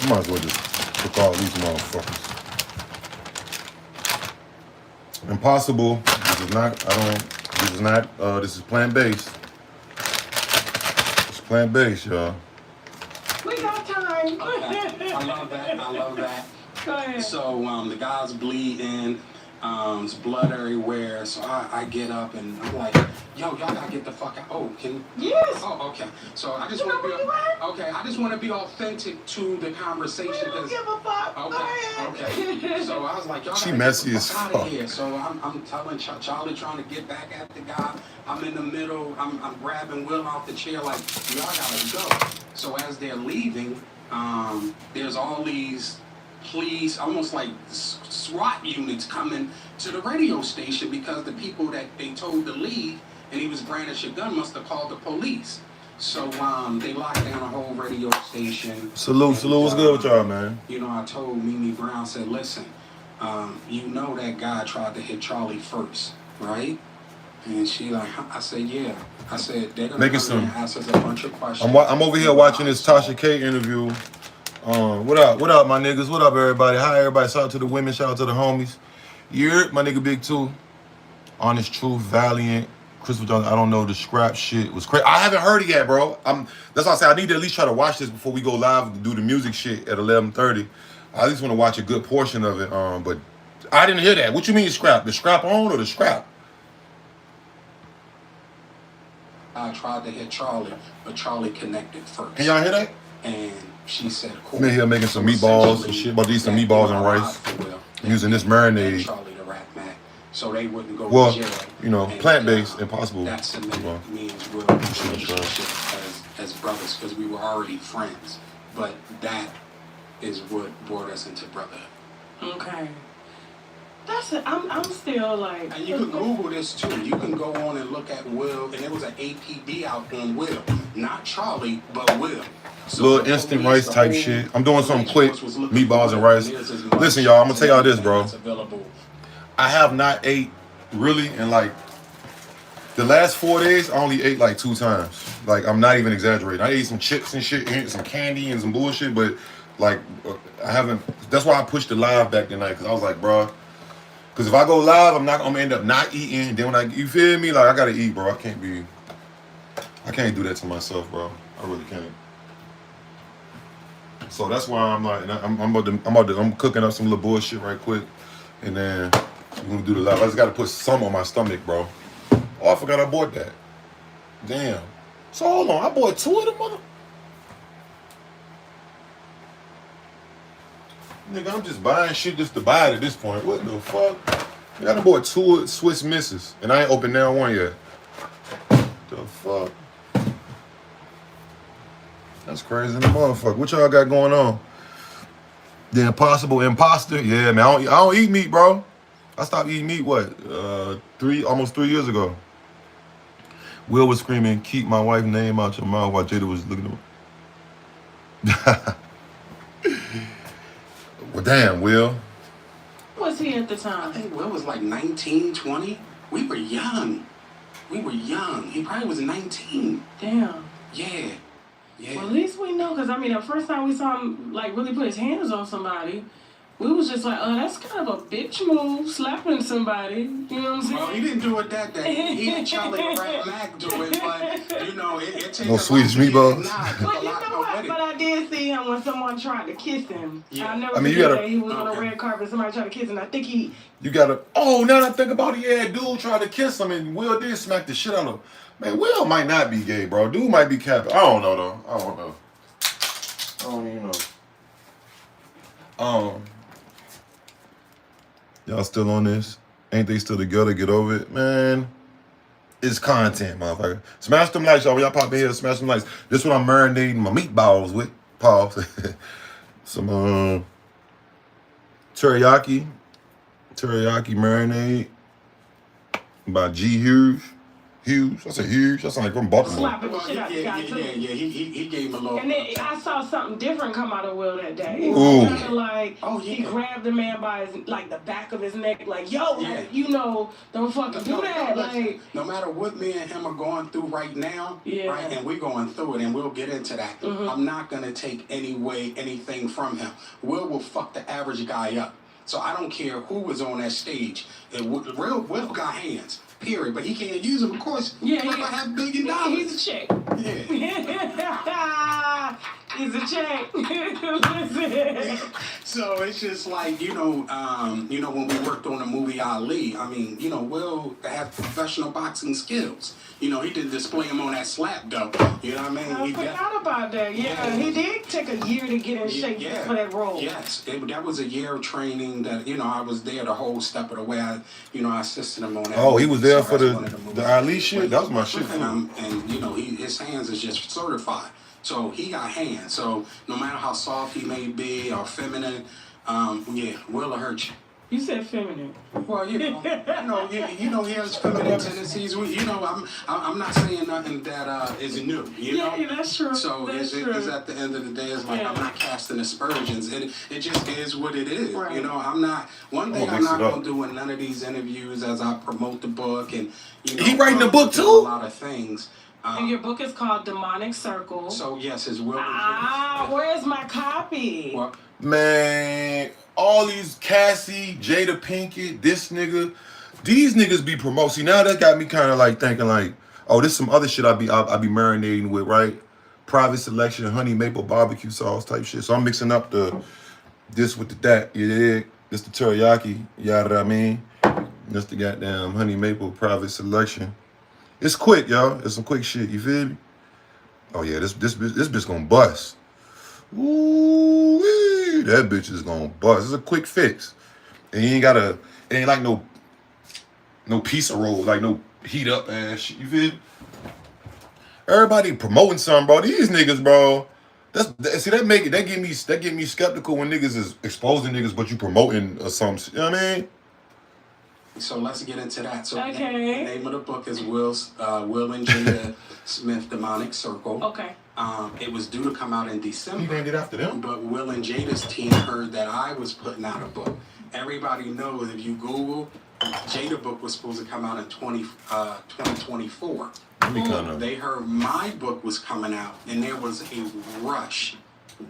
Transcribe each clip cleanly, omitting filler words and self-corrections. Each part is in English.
might as well just cook all these motherfuckers. Impossible. This is not. This is plant-based. It's plant-based, y'all. We got time. Okay. I love that. Go ahead. So the guy's bleeding. There's blood everywhere. So I get up and I'm like, yo, y'all gotta get the fuck out. Oh, can Yes. Oh, okay. So I just want to be I just want to be authentic to the conversation. We don't give a fuck. Okay. So I was like, y'all She gotta messy get as the fuck out fuck. of here. So I'm telling Charlie trying to get back at the guy. I'm in the middle. I'm grabbing Will off the chair like, y'all gotta go. So as they're leaving, there's all these police, almost like SWAT units coming to the radio station because the people that they told to leave and he was brandishing a gun must have called the police. So they locked down a whole radio station. Salute. What's good with y'all, man? You know, I told Mimi Brown, said, listen, you know that guy tried to hit Charlie first, right? And she like, I said, yeah. I said, they're gonna come and ask us a bunch of questions. I'm over here watching this Tasha K interview. What up, my niggas? What up, everybody? Hi, everybody. Shout out to the women. Shout out to the homies. You're my nigga Big Two. Honest Truth, Valiant, Crystal Johnson. I don't know. The scrap shit was crazy. I haven't heard it yet, bro. That's why I say I need to at least try to watch this before we go live to do the music shit at 11:30. I at least want to watch a good portion of it. But I didn't hear that. What you mean scrap? The scrap on or the scrap? I tried to hit Charlie, but Charlie connected first. Can y'all hear that? And she said, cool. I'm in here making some meatballs and shit. About to eat some meatballs and rice. Using this marinade. Charlie the Rat Mac, so they wouldn't go well, to jail. You know, plant-based, impossible. That cemented me and Will's relationship as brothers because we were already friends. But that is what brought us into brotherhood. Okay. That's it. I'm still like. And you can Google this too. You can go on and look at Will, and there was an APB out on Will, not Charlie, but Will. So little instant rice type shit. I'm doing something quick, meatballs and rice. Listen, y'all, I'm gonna tell y'all this, bro. I have not ate really in like the last 4 days. I only ate like 2 times. Like I'm not even exaggerating. I ate some chips and shit, and some candy and some bullshit, but like I haven't. That's why I pushed the live back tonight because I was like, bro. Because if I go live, I'm gonna end up not eating. Then when you feel me, like I gotta eat, bro. I can't do that to myself, bro. I really can't. So that's why I'm like, I'm cooking up some little bullshit right quick, and then we're gonna do the live. I just gotta put some on my stomach, bro. Oh, I forgot I bought that. Damn. So hold on, I bought 2 of them, mother. Nigga, I'm just buying shit just to buy it at this point. What the fuck? I done bought 2 Swiss Misses, and I ain't opened down one yet. The fuck? That's crazy in the motherfucker. What y'all got going on? The Impossible Imposter? Yeah, man. I don't eat meat, bro. I stopped eating meat, almost 3 years ago. Will was screaming, keep my wife's name out your mouth while Jada was looking at him. Well, damn, Will. Was he at the time? I think Will was like 19, 20. We were young. He probably was 19. Damn. Yeah. Well, at least we know, because I mean, the first time we saw him like really put his hands on somebody, we was just like, oh, that's kind of a bitch move, slapping somebody. You know what I'm saying? Well, he didn't do it that day. He had Charlie Rat Mac do it, but you know, it takes no Swedish meatballs. But you know what? But I did see him when someone tried to kiss him. Yeah. I never you forget gotta, that he was on a red carpet. Somebody tried to kiss him. I think he. You gotta. Oh, now that I think about it, yeah, dude tried to kiss him, and Will did smack the shit out of him. Man, Will might not be gay, bro. Dude might be capping. I don't know though. I don't even know. Y'all still on this? Ain't they still together? Get over it, man. It's content, motherfucker. Smash them likes, y'all. When y'all pop in here, smash them likes. This one I'm marinating my meatballs with. Pause. Some teriyaki marinade by G Hughes. Hughes. I said Hughes. That sounds like from Baltimore. Slapping the shit out the guy, too. He gave him a little. And then I saw something different come out of Will that day. Ooh. Kind of like, he grabbed the man by his, like, the back of his neck, like, yo, like, you know, don't fucking do that. Like, no matter what me and him are going through right now, right, and we're going through it, and we'll get into that. I'm not going to take anything from him. Will fuck the average guy up. So I don't care who was on that stage. Will got hands, period. But he can't use them, of course. Yeah, he have $1 billion. He's a chick. Yeah. He's a chick. Listen. So it's just like, when we worked on the movie Ali, I mean, Will have professional boxing skills. He didn't display him on that slap, though. You know what I mean? I forgot about that. Yeah, he did take a year to get in shape for that role. Yes, that was a year of training that, I was there the whole step of the way. I assisted him on that. Oh, he was there for the Ali shit? That was my shit, and his hands is just certified. So he got hands. So no matter how soft he may be or feminine, Will hurt you. You said feminine. Well, he has feminine tendencies. I'm not saying nothing that is new. Yeah, that's true. So that's true. It's at the end of the day, it's like I'm not casting aspersions. It just is what it is. Right. I'm not. One thing I'm not gonna do in none of these interviews as I promote the book and he writing a book too. A lot of things. And your book is called Demonic Circle. So yes, it's Will. Where's my copy? What? Man, all these Cassie, Jada Pinkett, this nigga, these niggas be promoting. See, now that got me kind of like thinking like, oh, this some other shit I be marinating with, right? Private selection, honey maple barbecue sauce type shit. So I'm mixing up this with that. You dig? This the teriyaki, yada I mean. This the goddamn honey maple private selection. It's quick, y'all. It's some quick shit. You feel me? Oh yeah, this bitch gonna bust. Ooh, that bitch is gonna bust. It's a quick fix, and you ain't gotta. It ain't like no pizza roll, like no heat up ass shit. You feel me? Everybody promoting something, bro. These niggas, bro. That get me skeptical when niggas is exposing niggas, but you promoting or something. You know what I mean? So let's get into that. So okay. The name of the book is Will and Jada Smith, Demonic Circle. Okay. It was due to come out in December. He named it after them. But Will and Jada's team heard that I was putting out a book. Everybody knows if you Google, Jada book was supposed to come out in 2024. They heard my book was coming out, and there was a rush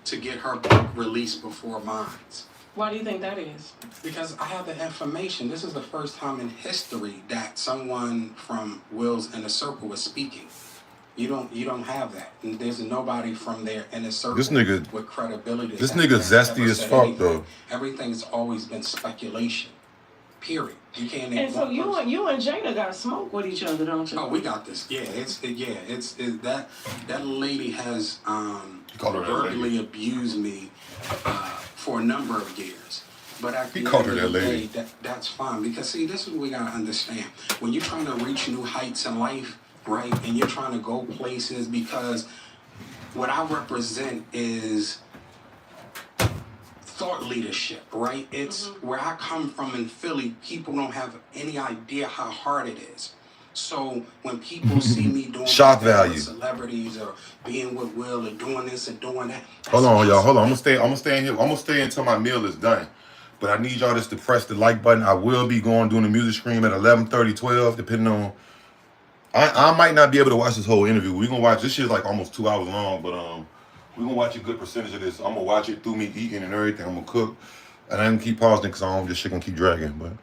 to get her book released before mine. Why do you think that is? Because I have the information. This is the first time in history that someone from Will's Inner Circle is speaking. You don't have that. And there's nobody from their inner circle with credibility. This nigga zesty as fuck though. Everything's always been speculation. Period. You can't. And so you and Jada got smoke with each other, don't you? Oh, we got this. Yeah, it's that lady has verbally abused me for a number of years. But at the end of the day, that's fine. Because see, this is what we gotta understand. When you're trying to reach new heights in life, right, and you're trying to go places, because what I represent is thought leadership, right? It's where I come from in Philly, people don't have any idea how hard it is. So when people see me doing shock value, celebrities or being with Will or doing this and doing that. Hold on, y'all. Hold on. I'm gonna stay in here. I'm gonna stay until my meal is done. But I need y'all just to press the like button. I will be doing the music stream at 11:30, 12, depending on. I might not be able to watch this whole interview. We're gonna watch this shit like almost 2 hours long, but we're gonna watch a good percentage of this. I'm gonna watch it through me eating and everything. I'm gonna cook. And I'm gonna keep pausing because I don't this shit gonna keep dragging. But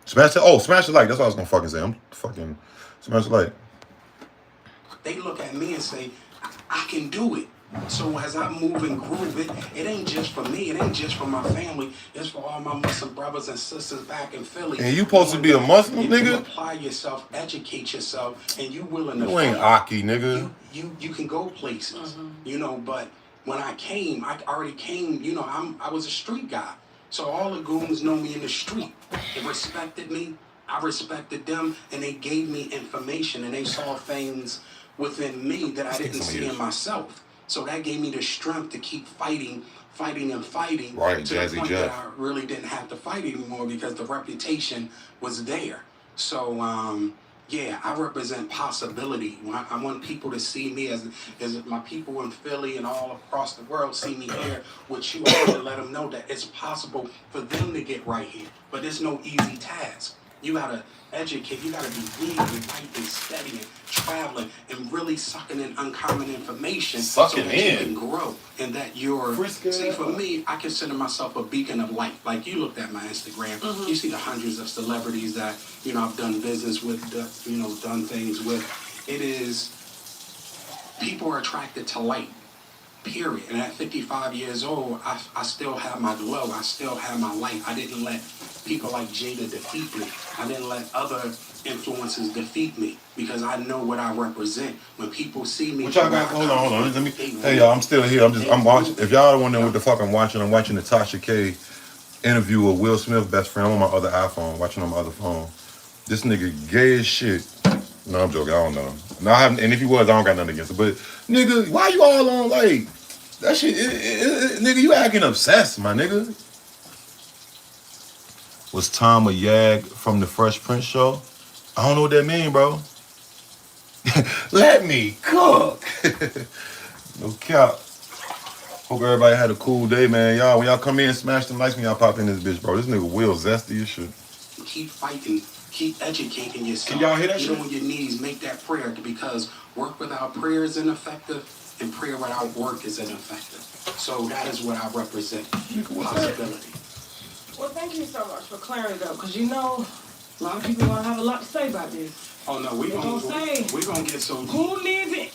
smash the like. That's what I was gonna fucking say. I'm fucking smash the like. They look at me and say, I can do it. So as I move and groove it ain't just for me, it ain't just for my family, it's for all my Muslim brothers and sisters back in Philly. And you supposed to be a Muslim, nigga? You apply yourself, educate yourself, and you willing to You ain't Aki, nigga. You can go places, but when I came, I already came, I was a street guy. So all the goons know me in the street. They respected me, I respected them, and they gave me information, and they saw things within me that I didn't see in myself. So that gave me the strength to keep fighting. Right, to Jazzy the point Jeff. that I really didn't have to fight anymore because the reputation was there. So, yeah, I represent possibility. I want people to see me as my people in Philly and all across the world see me here with you. I want to let them know that it's possible for them to get right here. But it's no easy task. You gotta educate. You gotta be reading, writing, studying, traveling, and really sucking in uncommon information so that you can grow. And that you're see, for me, I consider myself a beacon of light. Like you looked at my Instagram, you see the hundreds of celebrities that I've done business with, done things with. It is people are attracted to light. Period. And at 55 years old, I still have my glow. I still have my light. I didn't let people like Jada defeat me. I didn't let other influences defeat me because I know what I represent. When people see me, what y'all got? Hold on. Let me. Hey y'all, I'm still here. I'm watching. If y'all don't know what the fuck I'm watching the Tasha K interview with Will Smith, best friend. I'm on my other iPhone, watching on my other phone. This nigga gay as shit. No, I'm joking. I don't know. No, I haven't. And if he was, I don't got nothing against it. But nigga, why you all on like that shit? Nigga, you acting obsessed, my nigga. Was Tom a yag from the Fresh Prince show? I don't know what that mean, bro. Let me cook. No cap. Hope everybody had a cool day, man. Y'all, when y'all come in, smash them likes when y'all pop in this bitch, bro. This nigga Will zesty as shit. Keep fighting. Keep educating yourself. Can y'all hear that shit? Even on your knees, make that prayer because work without prayer is ineffective and prayer without work is ineffective. So that is what I represent. Possibility. Well, thank you so much for clearing it up because a lot of people gonna have a lot to say about this. Oh no, we're gonna get so deep. Who needs it?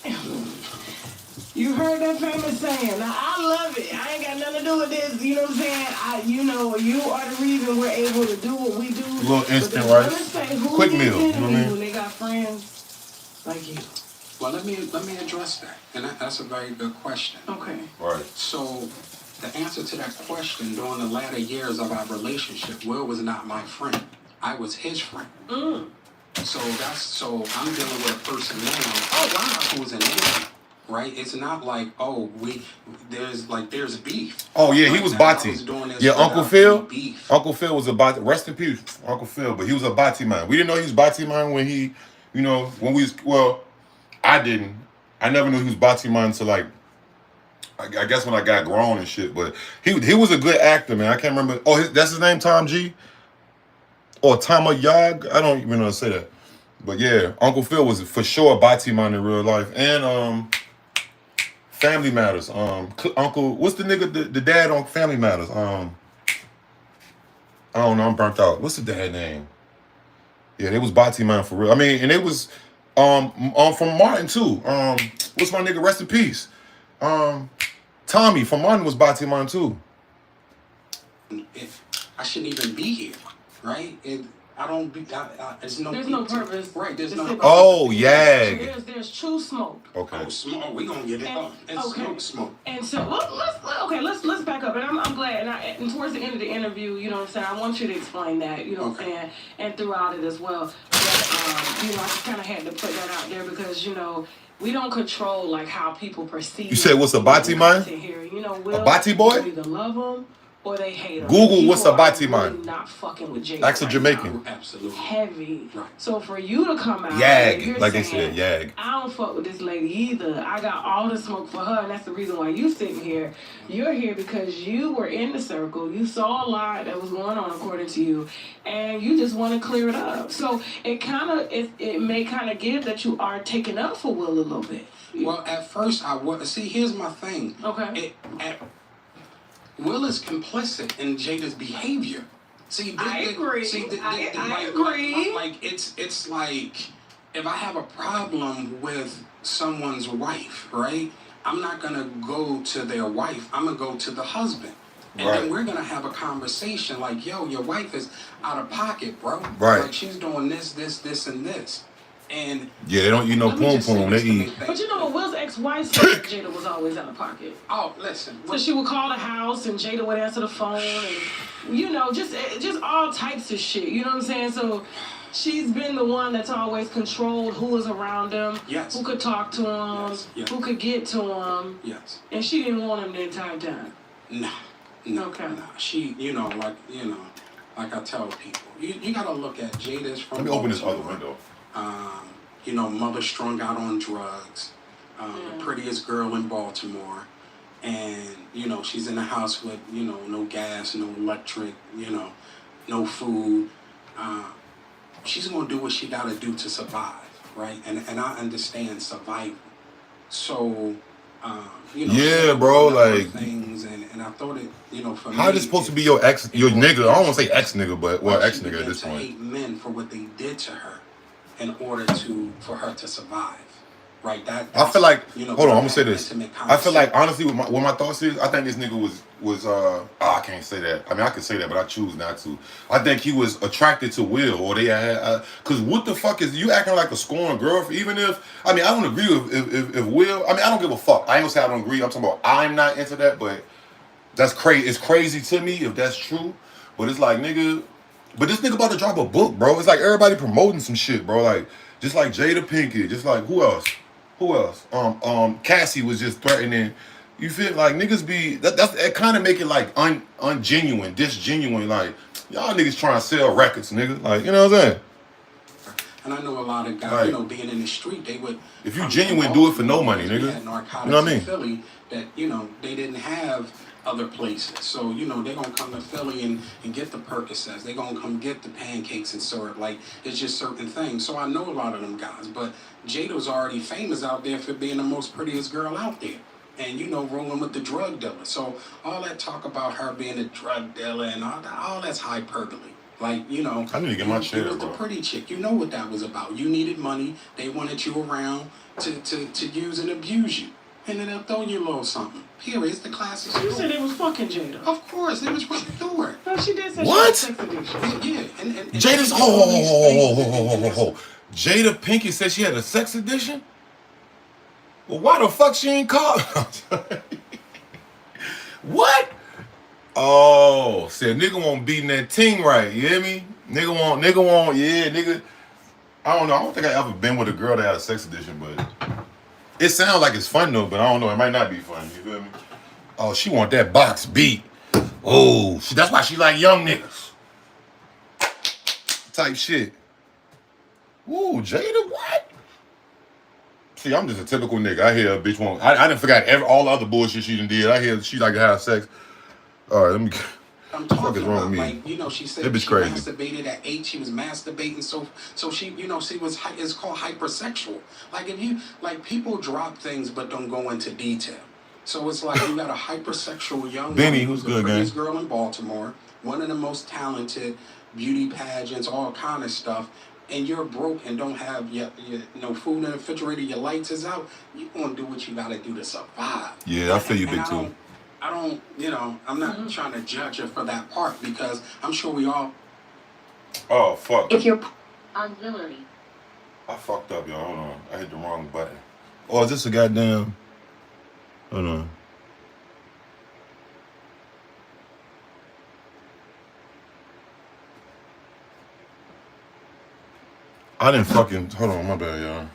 You heard that famous saying. Now I love it. I ain't got nothing to do with this. You know what I'm saying? You are the reason we're able to do what we do. A little instant, right? Quick meal. You know what I mean? When they got friends like you. Well, let me address that, and that's a very good question. Okay. Right. So, the answer to that question, during the latter years of our relationship, Will was not my friend. I was his friend. So I'm dealing with a person now. Who's an enemy. Right? It's not like, there's beef. Oh, yeah, he was Bati. Yeah, Uncle Phil. Uncle Phil was a Bati. Rest in peace, Uncle Phil. But he was a Bati man. We didn't know he was Bati man when he, when we was, well, I didn't. I never knew he was Bati man until like, I guess when I got grown and shit. But he was a good actor, man. I can't remember. Oh, that's his name, Tom G? Or Tama Yag? I don't even know how to say that. But yeah, Uncle Phil was for sure a Bati man in real life. And, Family Matters. Uncle, what's the nigga, the dad on Family Matters? I don't know, I'm burnt out. What's the dad name? Yeah, they was Bati man for real. I mean, and it was from Martin too. What's my nigga? Rest in peace. Tommy from Martin was Bati man too. I shouldn't even be here, right? There's no purpose. Right, there's no purpose. Oh, yeah. There's true smoke. Okay. Oh, smoke. We're going to get it up. It's smoke. And so, let's back up. And I'm glad. And towards the end of the interview, you know what I'm saying, I want you to explain that, you know what I'm saying, and throughout it as well. But, I just kind of had to put that out there because, we don't control, like, how people perceive. You said what's a Bati man? Will, a Bati boy? You either love them or they hate him. Google what's a Bati man. Not fucking with Jada. That's a Jamaican. Absolutely. Heavy. Right. So for you to come out, Yag, like they said, yag. I don't fuck with this lady either. I got all the smoke for her, and that's the reason why you sitting here. You're here because you were in the circle. You saw a lot that was going on according to you, and you just want to clear it up. So it may kind of give that you are taking up for Will a little bit. Well, at first I was. See, here's my thing. Okay. Will is complicit in Jada's behavior. See, I agree. I agree. Like it's like if I have a problem with someone's wife, right? I'm not gonna go to their wife. I'm gonna go to the husband, and then we're gonna have a conversation. Like, yo, your wife is out of pocket, bro. Right. Like she's doing this, and this. And yeah, they don't eat no poom poom. They eat. But Will's ex-wife said Jada was always out of pocket. Oh, listen. So she would call the house, and Jada would answer the phone, and just all types of shit. You know what I'm saying? So she's been the one that's always controlled who was around him, who could talk to him, who could get to him. Yes. And she didn't want him the entire time. No. Okay. Nah. She, like I tell people, you gotta look at Jada's from. Let me open this other window. You know, mother strung out on drugs, the prettiest girl in Baltimore. And, you know, she's in a house with, you know, no gas, no electric, you know, no food. She's going to do what she got to do to survive, right? And I understand survival. So, you know, yeah, bro, like things, and I thought it, you know, for how me, is it supposed to be your ex, your nigga? I don't want to say ex nigga, but well, ex nigga at this to point. hate men for what they did to her in order for her to survive. Right, I feel like, you know, hold on, I'm gonna say this. I feel like, honestly, what my thoughts is, I think this nigga was I can't say that. I mean, I could say that, but I choose not to. I think he was attracted to Will, or they had, cause what the fuck is you acting like a scorned girl? Even if, I mean, I don't agree with if Will. I mean, I don't give a fuck. I ain't gonna say I don't agree. I'm talking about I'm not into that, but that's crazy. It's crazy to me if that's true. But it's like, nigga. But this nigga about to drop a book, bro. It's like everybody promoting some shit, bro. Like just like Jada Pinkett, just like who else? Who else? Cassie was just threatening. You feel like niggas be that kind of make it like ungenuine, disgenuine. Like y'all niggas trying to sell records, nigga. Like you know what I'm saying? And I know a lot of guys, like, you know, being in the street, they would. If you genuine, do it for no money, nigga. Had narcotics you know what I mean? In Philly that you know they didn't have other places, so you know they're gonna come to Philly and get the Percocets. They're gonna come get the pancakes and syrup. Like it's just certain things. So I know a lot of them guys, but Jada was already famous out there for being the most prettiest girl out there. And, you know, rolling with the drug dealer. So all that talk about her being a drug dealer and all that's hyperbole. Like, you know, I need to get my shit was up, the bro. pretty chick. You know what that was about. You needed money. They wanted you around to use and abuse you. And then they'll throw you a little something. Period. It's the classic story. You said it was fucking Jada. Of course, it was what you doing. No, she did say what? She had sex addiction. Yeah. And Jada's ho. Jada Pinkett said she had a sex addiction? Well, why the fuck she ain't called? What? Oh, said nigga won't beating that ting right. You hear me? Nigga won't, yeah, nigga. I don't know. I don't think I ever been with a girl that had a sex addiction, but it sounds like it's fun though, but I don't know. It might not be fun. You feel me? Oh, she want that box beat. Oh, that's why she like young niggas. Type shit. Ooh, Jada, what? See, I'm just a typical nigga. I hear a bitch won't. I didn't forget all the other bullshit she done did. I hear she like to have sex. All right, let me. I'm what the fuck talking is wrong about, with me? like, you know, she said that bitch she crazy. masturbated at 8. She was masturbating, so she, you know, she was. It's called hypersexual. Like if you like people drop things but don't go into detail. So it's like you got a hypersexual young Benny, woman who's the good, prettiest gang? girl in Baltimore, one of the most talented, beauty pageants, all kind of stuff. And you're broke and don't have your no food in the refrigerator, your lights is out, you're gonna do what you gotta do to survive. Yeah, I feel you big too. I don't, you know, I'm not trying to judge her for that part because I'm sure we all. Oh, fuck. If you're auxiliary. I fucked up, y'all. Hold on. I hit the wrong button. Oh, is this a goddamn... Hold on. I didn't fucking... Hold on, my bad, y'all.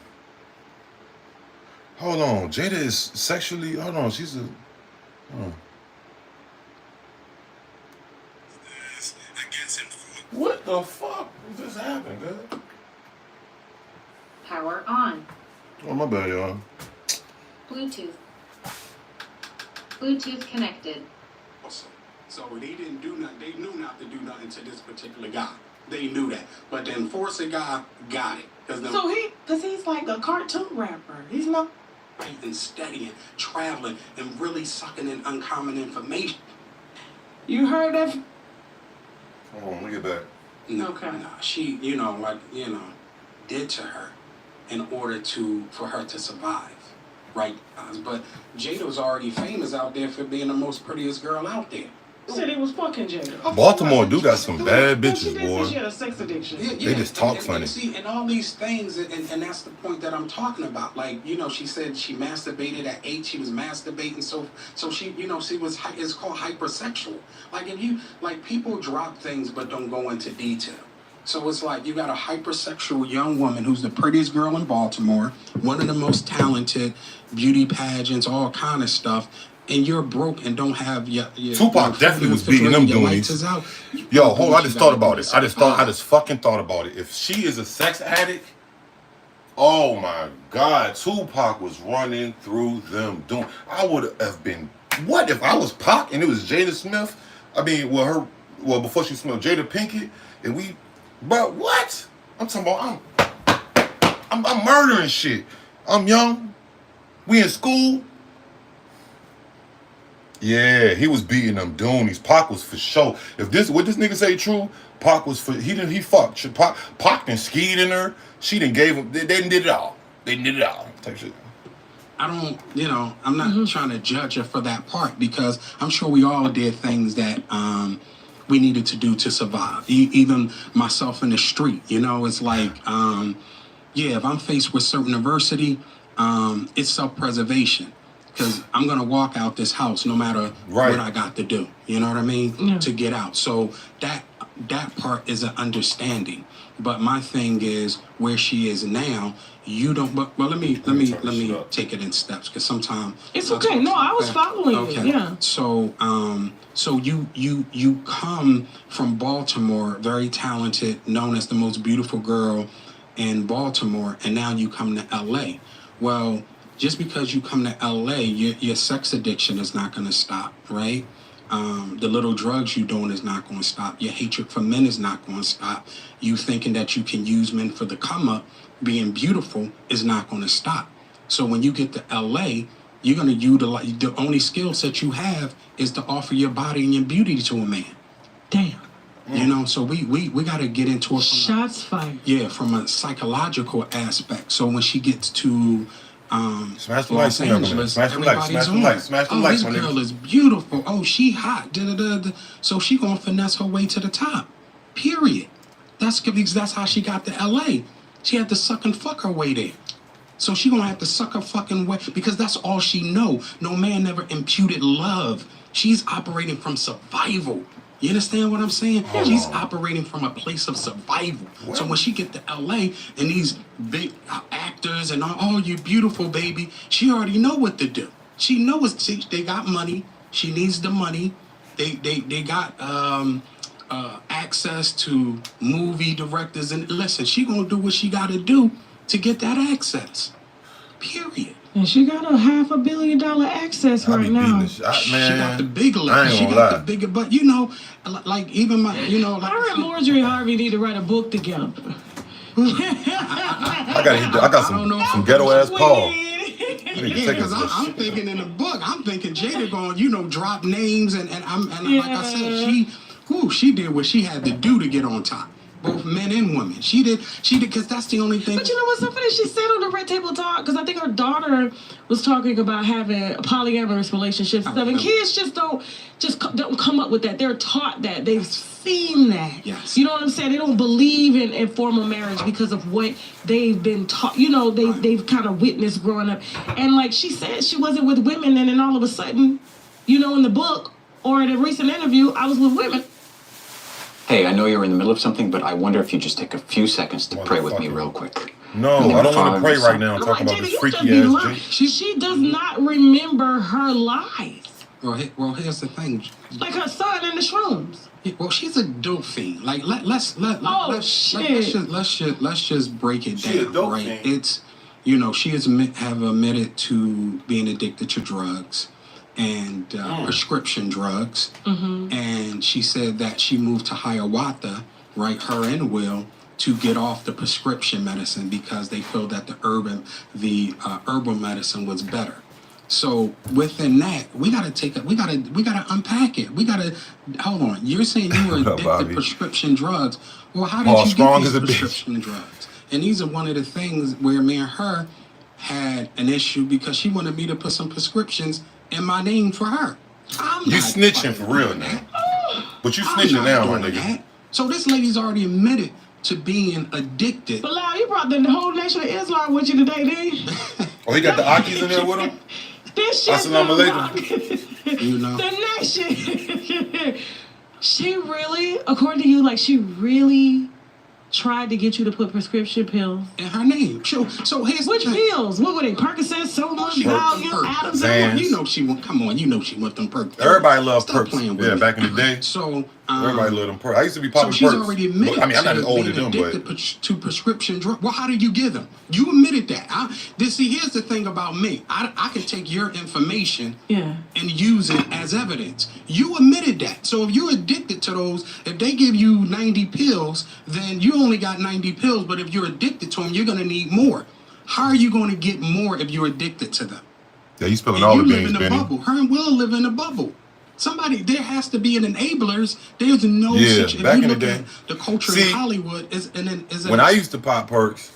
Hold on. Jada is sexually... Hold on, she's a... Hold on. What the fuck just happened, dude? Power on. Oh, my bad, y'all. Bluetooth. Bluetooth connected. So they didn't do nothing. They knew not to do nothing to this particular guy. They knew that. But the enforcer guy got it. Because he's like a cartoon rapper. He's not... And studying, traveling, and really sucking in uncommon information. You heard that? Hold on, let me get back. No, Okay. no, she, you know, like, you know, did to her in order for her to survive, right? But Jada was already famous out there for being the most prettiest girl out there. You said he was fucking Jada. Baltimore do got some bad Well, she bitches, did say boy. she had a sex addiction. Yeah, They just talk and funny. See, and all these things, and that's the point that I'm talking about. Like, you know, she said she masturbated at 8. She was masturbating, so she, you know, she was. It's called hypersexual. Like if you like people drop things but don't go into detail. So it's like you got a hypersexual young woman who's the prettiest girl in Baltimore, one of the most talented, beauty pageants, all kind of stuff. And you're broke and don't have your Tupac definitely was beating them doing these. Yo, hold on, I just thought about it. I just fucking thought about it. If she is a sex addict, Oh my God, Tupac was running through them. I would have been. What if I was Pac and it was Jada Smith? I mean, before she smelled Jada Pinkett, and but what? I'm talking about. I'm murdering shit. I'm young. We in school. Yeah, he was beating them Doonies. Pac was for sure. What this nigga say true, Pac was for. He fucked. Pac done skied in her. She done gave him. They did it all. They did it all. Type shit. I don't, I'm not trying to judge her for that part, because I'm sure we all did things that we needed to do to survive. Even myself in the street, it's like, if I'm faced with certain adversity, it's self-preservation, because I'm going to walk out this house no matter what I got to do, you know what I mean, to get out. So that part is an understanding. But my thing is, where she is now, you don't. But let me take it in steps, because sometimes it's okay. No, I was following you. Yeah. So you come from Baltimore, very talented, known as the most beautiful girl in Baltimore, and now you come to L.A. Well, just because you come to L.A., your sex addiction is not going to stop, right? The little drugs you doing is not going to stop. Your hatred for men is not going to stop. You thinking that you can use men for the come up, being beautiful, is not going to stop. So when you get to LA, you're going to utilize, the only skill set you have is to offer your body and your beauty to a man. Damn. So we got to get into it. Shots fired. Yeah, from a psychological aspect. So when she gets to smash the lights, smash the lights. This girl is beautiful. Oh, she hot. So she gonna finesse her way to the top. Period. That's how she got to LA. She had to suck and fuck her way there. So she gonna have to suck her fucking way, because that's all she know. No man never imputed love. She's operating from survival. You understand what I'm saying? She's operating from a place of survival. What? So when she get to LA and these big actors and all, you beautiful baby, she already know what to do. She knows they got money. She needs the money. They got access to movie directors, and listen, she gonna do what she gotta do to get that access. Period. And she got a $500 million access right now. She got the big lips. She got the bigger, but like even my, like I read Marjorie Harvey need to write a book together. I got some ghetto ass Paul. Yeah, because I'm thinking in the book, I'm thinking Jada going, drop names, and like I said, she did what she had to do to get on top. Both men and women. She did, because that's the only thing. But you know what's so funny? She said on the Red Table Talk, because I think her daughter was talking about having a polyamorous relationships and stuff, and kids just don't come up with that. They're taught that. They've seen that. Yes. You know what I'm saying? They don't believe in formal marriage because of what they've been taught. They've kind of witnessed growing up. And like she said, she wasn't with women, and then all of a sudden, in the book or in a recent interview, I was with women. Hey, I know you're in the middle of something, but I wonder if you just take a few seconds to pray with me real quick. No, I don't want to pray right now. I'm talking about this freaky ass She does not remember her lies. Well, here's the thing. Like her son in the shrooms. Well, she's a dope fiend. Like let's just break it down, right? Fiend. It's she have admitted to being addicted to drugs and prescription drugs, and she said that she moved to Hiawatha, right? Her and Will, to get off the prescription medicine because they feel that the herbal medicine was better. So within that, we gotta unpack it. We gotta hold on. You're saying you were addicted to prescription drugs. Well, how did you get these prescription drugs? And these are one of the things where me and her had an issue because she wanted me to put some prescriptions in my name for her. You snitching for real now. But you snitching now, my nigga. That. So this lady's already admitted to being addicted. But Lau, you brought the whole Nation of Islam with you today, didn't you? Oh, he got the Akis in there with him? This shit. Assalamu alaikum. The Nation. She really, according to you, she really tried to get you to put prescription pills in her name. So here's which pills? What were they? Percocet, Soma, Valium, Adams. Come on, you know she want them Percocet. Everybody loved Percocet. Yeah, back in the day. So Everybody love them perks. I used to be popping So she's perks. already admitted I mean, I'm not as old to as being them, but addicted to prescription drugs. Well, how do you give them? You admitted that. Here's the thing about me. I can take your information and use it as evidence. You admitted that. So if you're addicted to those, if they give you 90 pills, then you only got 90 pills. But if you're addicted to them, you're going to need more. How are you going to get more if you're addicted to them? yeah, you spilling And all you the live beans, in a Benny. bubble. Her and Will live in a bubble. There has to be an enablers. There's no such. Back If you in the look day. at the culture See, in Hollywood, when I used to pop perks,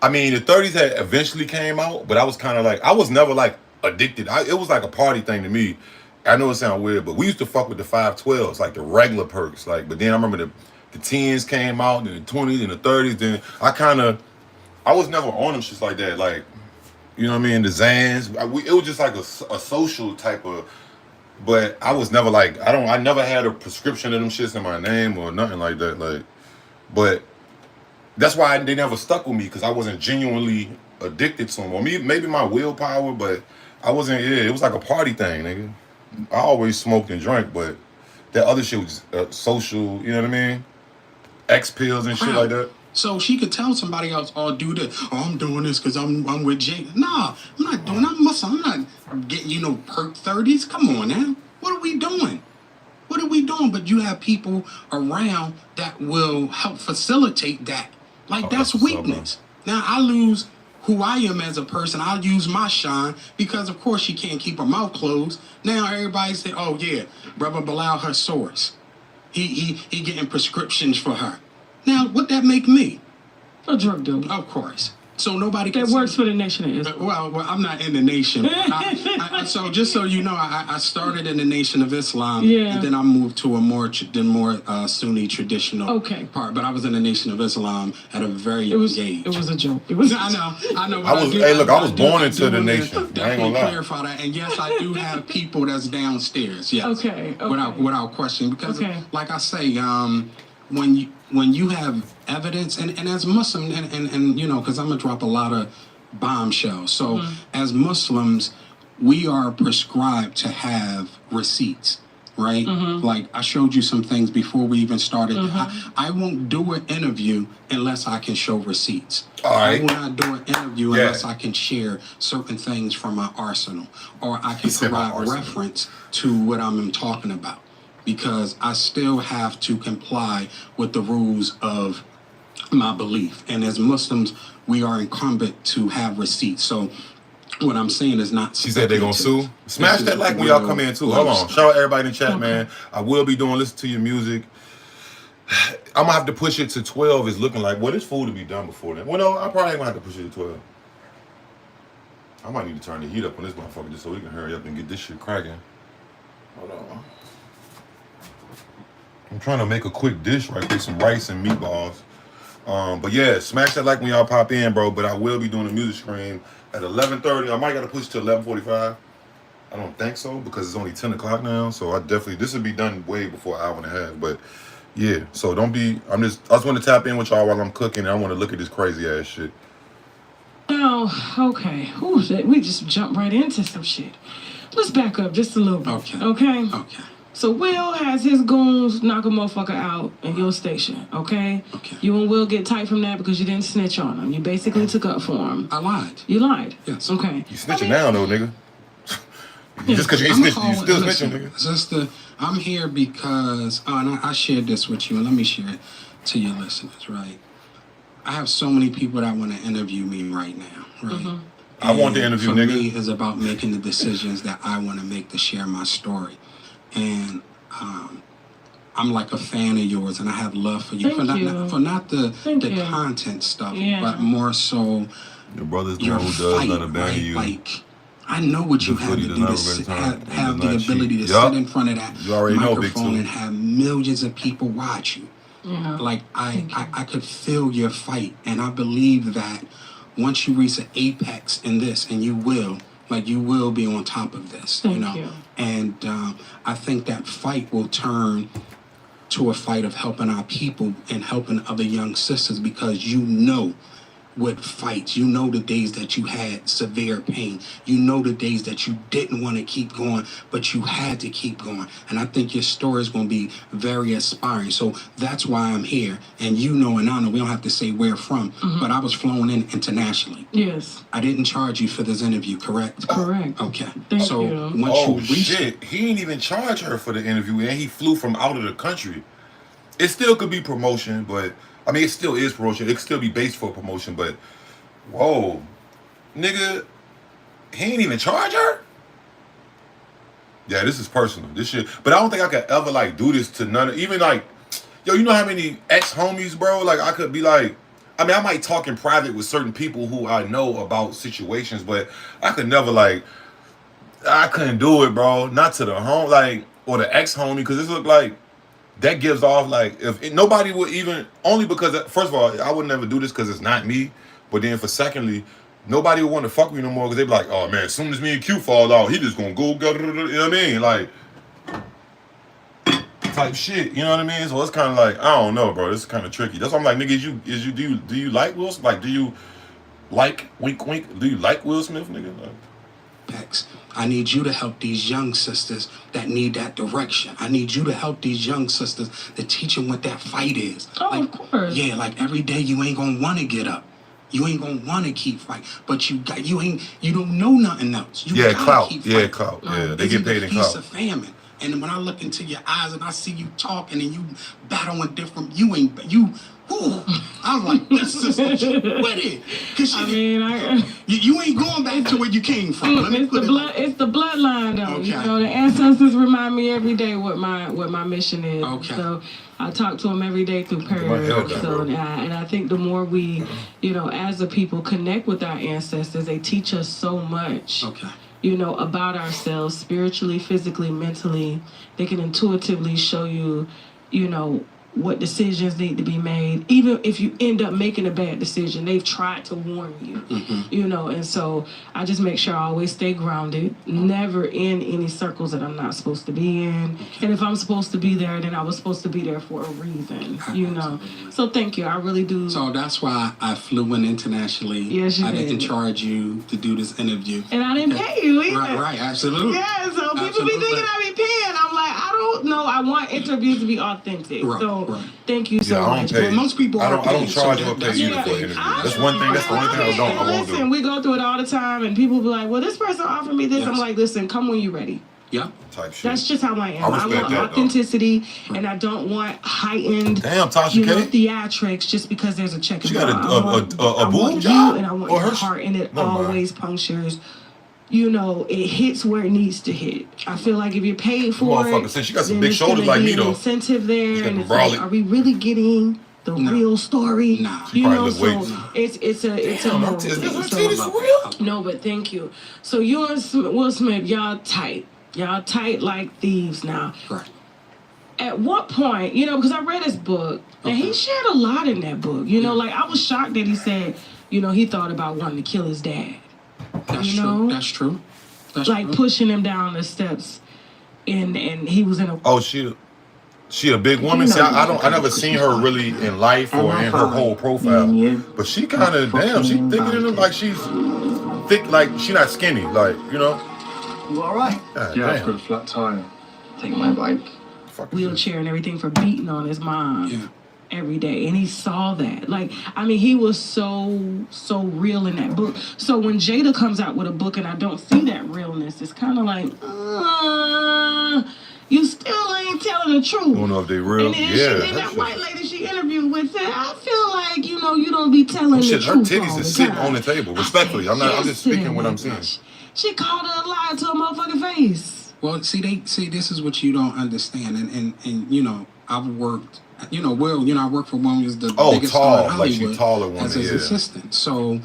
I mean, the 30s had eventually came out, but I was kind of like, I was never like addicted. It was like a party thing to me. I know it sounds weird, but we used to fuck with the 512s, like the regular perks. Like, but then I remember the 10s came out, and the 20s and the 30s. Then I was never on them shits like that. Like, you know what I mean? The Zans. It was just like a social type of. But I was never like, I never had a prescription of them shits in my name or nothing like that. Like, but that's why they never stuck with me, because I wasn't genuinely addicted to them. Or maybe my willpower, but I wasn't. Yeah, it was like a party thing, nigga. I always smoked and drank, but that other shit was social. You know what I mean? X pills and shit like that. So she could tell somebody else, "Oh, do this. Oh, I'm doing this because I'm with Jada." Nah, I'm not doing. I'm not getting you no perk 30s. Come on now. What are we doing? What are we doing? But you have people around that will help facilitate that. Like, that's weakness. Now I lose who I am as a person. I'll use my shine because, of course, she can't keep her mouth closed. Now everybody say, "Oh yeah, Brother Bilal, her source. He getting prescriptions for her." Now, what that make me? A drug dealer. Of course. So nobody can that works for the Nation of Islam. Well, I'm not in the Nation. So just so you know, I started in the Nation of Islam, and then I moved to a more Sunni traditional part. But I was in the Nation of Islam at a very young age. It was a joke. It was. I know. I was born into the Nation. I ain't gonna lie. Clarify that. And yes, I do have people that's downstairs. Yes. Okay. Without question, because like I say, when you have evidence, and as Muslim, and you know, because I'm gonna drop a lot of bombshells. So as Muslims, we are prescribed to have receipts, right? Like I showed you some things before we even started. I won't do an interview unless I can show receipts. All right. I will not do an interview unless I can share certain things from my arsenal, or I can provide reference to what I'm talking about. Because I still have to comply with the rules of my belief. And as Muslims, we are incumbent to have receipts. So what I'm saying is not... She said they're going to sue? Smash that like when y'all come in too. Hold on. Shout out everybody in the chat, man. I will be listen to your music. I'm going to have to push it to 12. It's looking like, well, this food to be done before then. Well, no, I probably ain't going to have to push it to 12. I might need to turn the heat up on this motherfucker just so we can hurry up and get this shit cracking. Hold on. I'm trying to make a quick dish right quick, some rice and meatballs. But yeah, smash that like when y'all pop in, bro. But I will be doing a music stream at 11:30. I might gotta push to 11:45. I don't think so because it's only 10 o'clock now. So this will be done way before an hour and a half. But yeah, so I just want to tap in with y'all while I'm cooking, and I want to look at this crazy ass shit. Oh, okay. Ooh, we just jumped right into some shit. Let's back up just a little bit. Okay. So Will has his goons knock a motherfucker out in your station, okay? You and Will get tight from that because you didn't snitch on him. You basically took up for him. I lied. You lied? Yes. Okay. You snitching now, though, nigga. Just because you ain't snitching, you still snitching, nigga. I'm here because, and I shared this with you, and let me share it to your listeners, right? I have so many people that want to interview me right now, right? I want the interview, nigga. For me, it's about making the decisions that I want to make to share my story. And I'm like a fan of yours, and I have love for you. For not the content stuff, but more so your brother's your who fight, does not abandon you. Like, I know what you have to do to have the ability to sit in front of that microphone and have millions of people watch you. Like, I could feel your fight, and I believe that once you reach an apex in this, and you will be on top of this, you know. And I think that fight will turn to a fight of helping our people and helping other young sisters, because you know with fights. You know the days that you had severe pain. You know the days that you didn't want to keep going, but you had to keep going. And I think your story is going to be very inspiring. So that's why I'm here. And you know and I know, we don't have to say where from, but I was flown in internationally. Yes. I didn't charge you for this interview, correct? Correct. Okay. Thank you. Once you reach shit. He didn't even charge her for the interview, and he flew from out of the country. It still could be promotion, but I mean, it still is promotion. It could still be based for promotion, but whoa, nigga, he ain't even charge her? Yeah, this is personal. This shit. But I don't think I could ever, like, do this to none of, even, like, yo, you know how many ex-homies, bro? Like, I could be like, I mean, I might talk in private with certain people who I know about situations, but I could never, like, I couldn't do it, bro. Not to the home, like, or the ex-homie, because this look like, that gives off, like, if nobody would even, only because, first of all, I would never do this because it's not me. But then for secondly, nobody would want to fuck with me no more because they'd be like, oh man, as soon as me and Q fall out, he just gonna go, you know what I mean? Like, type shit, you know what I mean? So it's kind of like, I don't know, bro. This is kind of tricky. That's why I'm like, nigga, do you like Will Smith? Like, do you like, wink, wink, do you like Will Smith, nigga? Like, I need you to help these young sisters that need that direction. I need you to help these young sisters to teach them what that fight is. Oh, like, of course. Yeah, like every day you ain't gonna want to get up. You ain't gonna want to keep fighting, but you don't know nothing else. You yeah, gotta clout. keep Yeah, fighting. clout. Yeah, they get paid in Feast clout. of famine. And when I look into your eyes and I see you talking and you battling different, ooh, I was like, this sister, with it. Cause you ain't going back to where you came from. It's the bloodline, though. Okay. You know, the ancestors remind me every day what my mission is. Okay. So I talk to them every day through prayer. So and I think the more we, you know, as a people connect with our ancestors, they teach us so much. Okay. You know, about ourselves, spiritually, physically, mentally. They can intuitively show you, you know, what decisions need to be made. Even if you end up making a bad decision, they've tried to warn you, you know. And so I just make sure I always stay grounded, never in any circles that I'm not supposed to be in. And if I'm supposed to be there, then I was supposed to be there for a reason, you know. So thank you. I really do. So that's why I flew in internationally. Yes, you I did. didn't charge you to do this interview. And I didn't pay you either. Right, absolutely. Yeah, so people be thinking I be paying. I'm like, I don't know. I want interviews to be authentic. Right. Thank you so I don't much. pay. Well, most people I don't charge so or pay either for an interview. That's I one thing. That's the only thing I won't do. Listen, we go through it all the time, and people be like, "Well, this person offered me this." Yes. I'm like, "Listen, come when you're ready." Yeah. Type shit. That's just how I am. I I respect want that, authenticity, and I don't want heightened, Damn, Tasha K. theatrics just because there's a check. She got a I boob want job? you, and I want Or your her heart, and it Never mind. always punctures. You know, it hits where it needs to hit. I feel like if you're paid for Motherfucker it, said she got some then big it's shoulders gonna like be me, an though. incentive there, got and the it's like, brolic. are we really getting the real story? Nah. She You probably know, lift so weights. it's a Damn, whole is thing. her So- titties for real? no, but thank you. So you and Will Smith, y'all tight. Y'all tight like thieves now. Right. At what point, you know, because I read his book, and he shared a lot in that book. You know, like I was shocked that he said, you know, he thought about wanting to kill his dad. That's You true. know? That's true. That's Like true. pushing him down the steps. And he was in a... Oh, she a big woman. See, I never seen her really in life or in her whole profile. But she kind of, damn, she thicker than him. Like she's thick, like she not skinny. Like, you know. You all right? God, Yeah, I've damn. got a flat tire. Take my bike. Fuck is this? wheelchair and everything for beating on his mom. Yeah. Every day, and he saw that. Like, I mean, he was so real in that book. So when Jada comes out with a book and I don't see that realness, it's kind of like, you still ain't telling the truth. I don't know if they real. And then Yeah, that white lady she interviewed with said, I feel like, you know, you don't be telling the shit, her truth. titties all is the sitting time. on the table. Respectfully, I'm just speaking what I'm saying. She called her a liar to a motherfucking face. Well, see, this is what you don't understand, and you know, I've worked. You know, Will, you know, I work for one who's the biggest tall, star in like she Hollywood taller woman, as his yeah. assistant. So,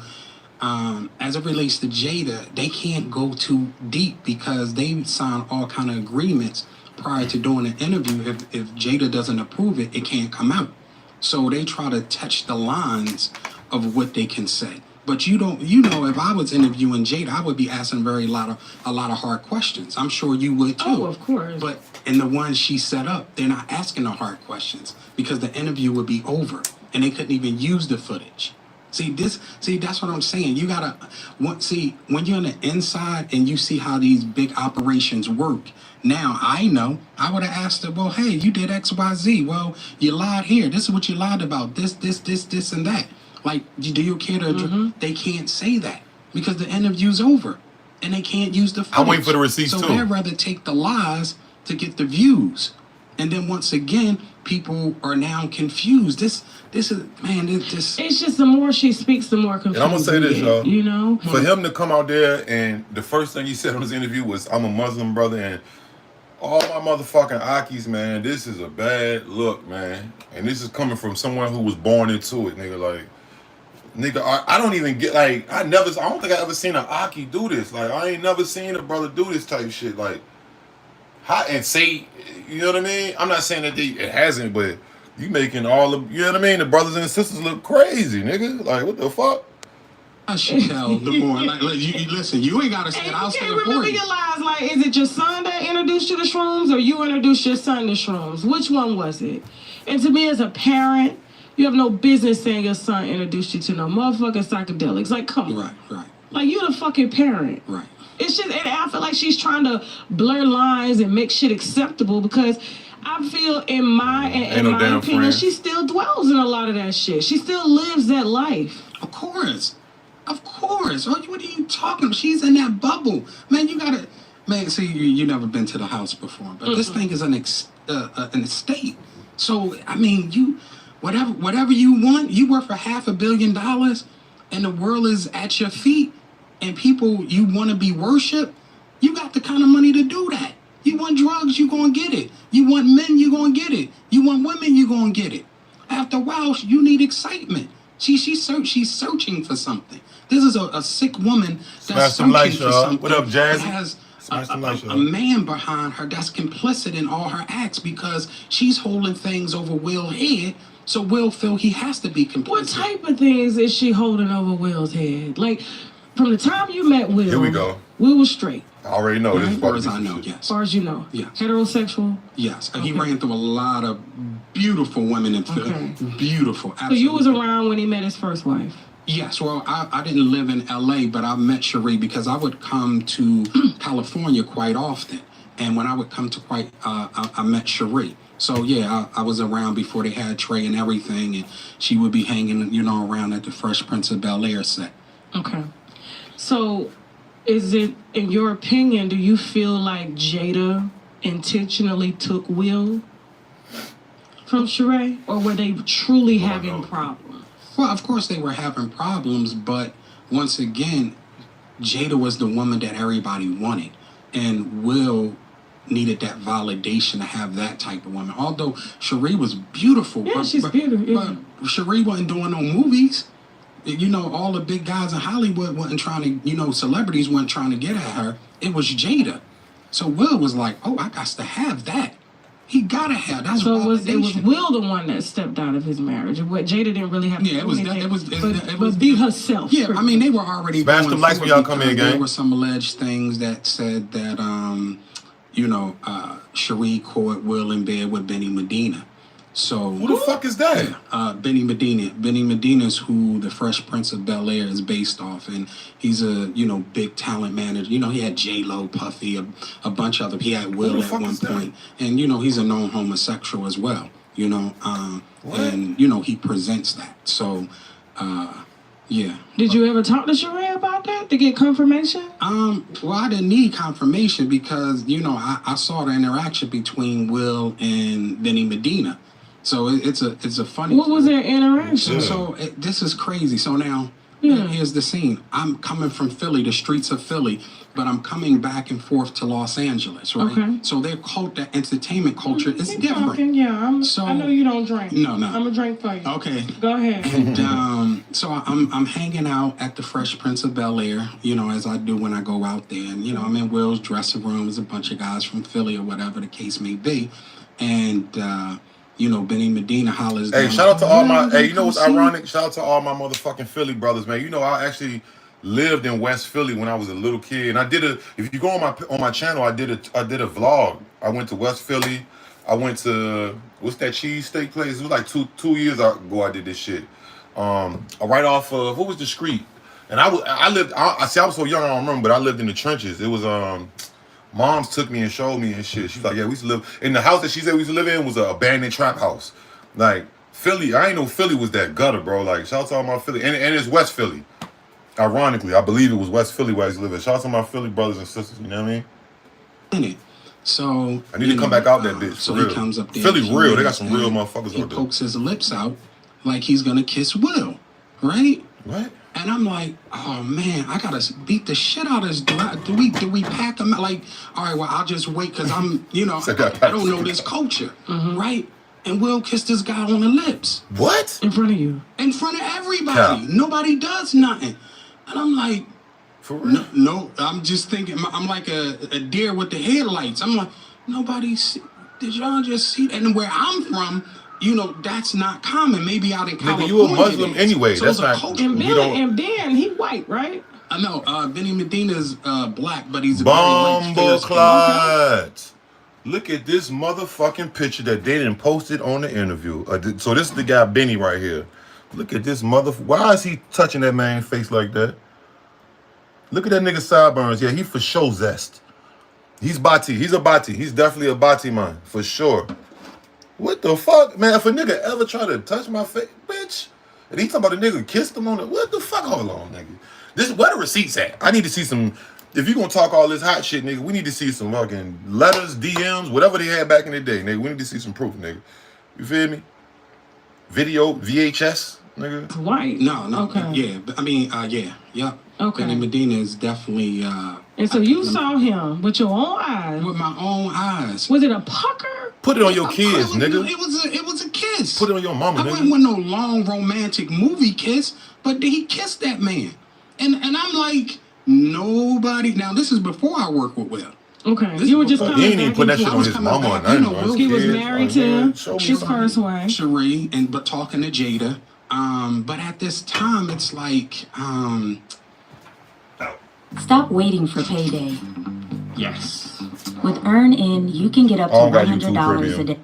as it relates to Jada, they can't go too deep because they sign all kind of agreements prior to doing an interview. If Jada doesn't approve it, it can't come out. So they try to touch the lines of what they can say. But you don't, you know, if I was interviewing Jada, I would be asking a lot of hard questions. I'm sure you would too. Oh, of course. But in the ones she set up, they're not asking the hard questions because the interview would be over and they couldn't even use the footage. See, that's what I'm saying. You gotta see when you're on the inside and you see how these big operations work. Now I know I would have asked her, well, hey, you did X, Y, Z. Well, you lied here. This is what you lied about. This, and that. Like, do you care to? They can't say that because the interview's over, and they can't use the footage. I'm waiting for the receipts so too. they'd rather take the lies to get the views, and then once again, people are now confused. This is, man, this. It's just the more she speaks, the more confused. And I'm gonna say this, y'all. You know, for him to come out there and the first thing he said on his interview was, "I'm a Muslim brother," and all my motherfucking Akis, man, this is a bad look, man. And this is coming from someone who was born into it, nigga. Like, nigga, I don't even get, like, I don't think I ever seen an Aki do this. Like, I ain't never seen a brother do this type shit. Like, how, and say, you know what I mean? I'm not saying that it hasn't, but you making all the, you know what I mean? The brothers and sisters look crazy, nigga. Like, what the fuck? I should tell the boy, like you listen, you ain't gotta say it. I'll say it for remember you. your lies. Like, is it your son that introduced you to shrooms, or you introduced your son to shrooms? Which one was it? And to me, as a parent, you have no business saying your son introduced you to no motherfucking psychedelics. Like, come on. Right. Like, you the fucking parent. Right. It's just, and I feel like she's trying to blur lines and make shit acceptable because I feel in my opinion, she still dwells in a lot of that shit. She still lives that life. Of course. What are you talking about? She's in that bubble. Man, you gotta, man, see, you never been to the house before, but this thing is an estate. So, I mean, you, whatever you want, you work for $500 million and the world is at your feet and people, you want to be worshiped, you got the kind of money to do that. You want drugs, you gonna get it. You want men, you gonna get it. You want women, you gonna get it. After a while, you need excitement. She's searching for something. This is a sick woman that's searching for something. What up, Jazzy? That has a man behind her that's complicit in all her acts because she's holding things over Will's head. So Will feel he has to be complicit. What type of things is she holding over Will's head? Like, from the time you met Will, here we go. Will was straight. I already know this. As far as I know, yes. As far as you know, yes. Heterosexual. Yes, he ran through a lot of beautiful women in Philly. Beautiful. Absolutely. So you was around when he met his first wife. Yes, well, I didn't live in LA, but I met Cherie because I would come to California quite often. And when I would come to I met Cherie. So yeah, I was around before they had Trey and everything, and she would be hanging, around at the Fresh Prince of Bel-Air set. Okay. So, is it, in your opinion, do you feel like Jada intentionally took Will from Sheree, or were they truly having problems? Well, of course they were having problems, but once again, Jada was the woman that everybody wanted, and Will needed that validation to have that type of woman. Although Sheree was beautiful. Yeah, she's beautiful. Yeah. But Sheree wasn't doing no movies. All the big guys in Hollywood wasn't trying to, celebrities weren't trying to get at her. It was Jada. So Will was like, oh, I got to have that. He got to have that. So it was Will the one that stepped out of his marriage? What Jada didn't really have to do anything, it was be herself. Yeah, I mean, they were already smash them lights when y'all come in, gang. There were some alleged things that said that, Cherie caught Will in bed with Benny Medina. So who the fuck is that? Benny Medina. Benny Medina's who the Fresh Prince of Bel-Air is based off, and he's a big talent manager. He had J-Lo, Puffy, a bunch of them. He had Will at one point, and he's a known homosexual as well. And he presents that. So, yeah. Did you ever talk to Sheree about that to get confirmation? Well, I didn't need confirmation because I saw the interaction between Will and Benny Medina. So it's a funny. What was their interaction? So this is crazy. So now here's the scene. I'm coming from Philly, the streets of Philly, but I'm coming back and forth to Los Angeles, right? Okay. So their the entertainment culture is different. Talking, yeah. I know you don't drink. No. I'm gonna drink for you. Okay. Go ahead. And so I'm hanging out at the Fresh Prince of Bel-Air, as I do when I go out there, and I'm in Will's dressing room. There's a bunch of guys from Philly or whatever the case may be, and Benny Medina hollers. Hey, shout out to all my. Hey, you know what's ironic? Shout out to all my motherfucking Philly brothers, man. I actually lived in West Philly when I was a little kid, and if you go on my channel, I did a vlog. I went to West Philly. I went to what's that cheesesteak place? It was like two years ago I did this shit. right off of what was the street? And I was so young I don't remember, but I lived in the trenches. It was moms took me and showed me and shit. She's like, yeah, we used to live in the house that she said we used to live in was an abandoned trap house. Like Philly, I ain't know Philly was that gutter, bro. Like shout out to all my Philly, and it's West Philly. Ironically, I believe it was West Philly where I used to live in. Shout out to my Philly brothers and sisters. You know what I mean? So I need to come back out that bitch. So real. he comes up there. Philly real. They got some real motherfuckers he out there. pokes his lips out like he's gonna kiss Will, right? What? And I'm like, oh man, I gotta beat the shit out of this. Do we pack him out? Like, all right, well, I'll just wait because I'm, I don't know this culture, right? And Will kissed this guy on the lips. What? In front of you. In front of everybody. Yeah. Nobody does nothing. And I'm like, for real? No, I'm just thinking, I'm like a deer with the headlights. I'm like, did y'all just see? And where I'm from, that's not common. Maybe out in California. Nigga, you a Muslim anyway. So that's not. And Ben, he white, right? I know. Benny Medina's black, but he's a Bumbleclot. Look at this motherfucking picture that they didn't posted on the interview. So this is the guy Benny right here. Look at this Why is he touching that man's face like that? Look at that nigga sideburns. Yeah, he for sure zest. He's Bati. He's a Bati. He's definitely a Bati man for sure. What the fuck, man? If a nigga ever try to touch my face, bitch, and he talking about a nigga kissed him on it, what the fuck? Hold on, nigga. Where the receipts at? I need to see some. If you gonna talk all this hot shit, nigga, we need to see some fucking letters, DMs, whatever they had back in the day, nigga. We need to see some proof, nigga. You feel me? Video, VHS, nigga. White. No. Okay. Yeah, I mean, yeah. Okay. Benny Medina is definitely. And so you saw him with your own eyes. With my own eyes. Was it a pucker? Put it on your kids, nigga. It was a kiss. Put it on your mama, nigga. I wasn't with no long romantic movie kiss, but he kissed that man, and I'm like, nobody. Now this is before I worked with Will. Okay, you were just coming. He ain't even put that shit on his mama. He was married to his first wife, Cherie, but talking to Jada. But at this time, it's like, Stop waiting for payday. Yes. With EarnIn, you can get up to $100 a day.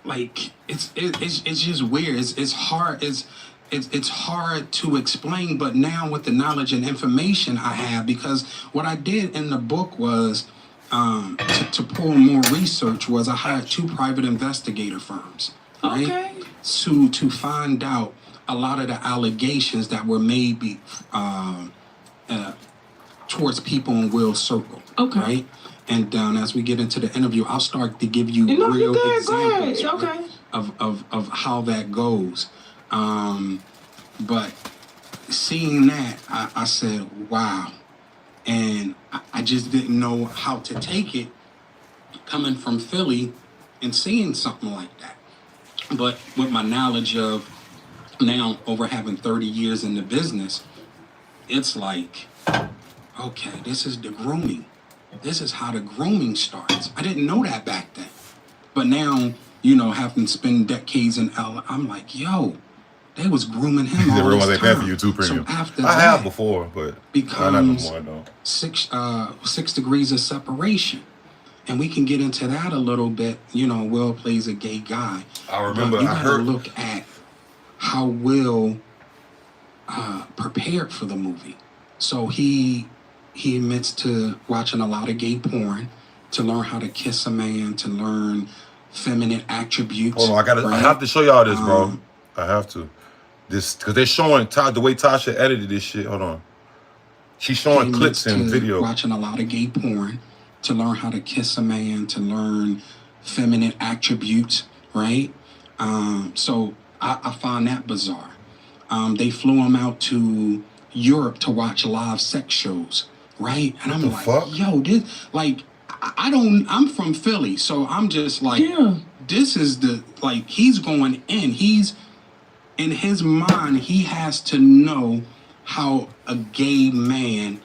Like it's just weird. It's hard. It's hard to explain. But now with the knowledge and information I have, because what I did in the book was to pull more research. Was I hired 2 private investigator firms, right? Okay. To find out a lot of the allegations that were made towards people in Will's circle. Okay. Right? And as we get into the interview, I'll start to give you real examples of how that goes. But seeing that, I said, wow. And I just didn't know how to take it coming from Philly and seeing something like that. But with my knowledge of now over having 30 years in the business, it's like, okay, this is the grooming. This is how the grooming starts. I didn't know that back then. But now, having spent decades in LA, I'm like, yo, they was grooming him all this time. For you too, premium. So after I have before, but becomes I never more, though. 6 degrees of separation. And we can get into that a little bit. Will plays a gay guy. I remember but you gotta look at how Will prepared for the movie. So he admits to watching a lot of gay porn to learn how to kiss a man, to learn feminine attributes. Hold on, I have to show y'all this, bro. I have to. This because they're showing the way Tasha edited this shit. Hold on. She's showing clips and video. Watching a lot of gay porn to learn how to kiss a man, to learn feminine attributes, right? So I find that bizarre. They flew him out to Europe to watch live sex shows, right? And I'm like, yo, this, like, I'm from Philly, so I'm just like, this is he's going in. He's, in his mind, he has to know how a gay man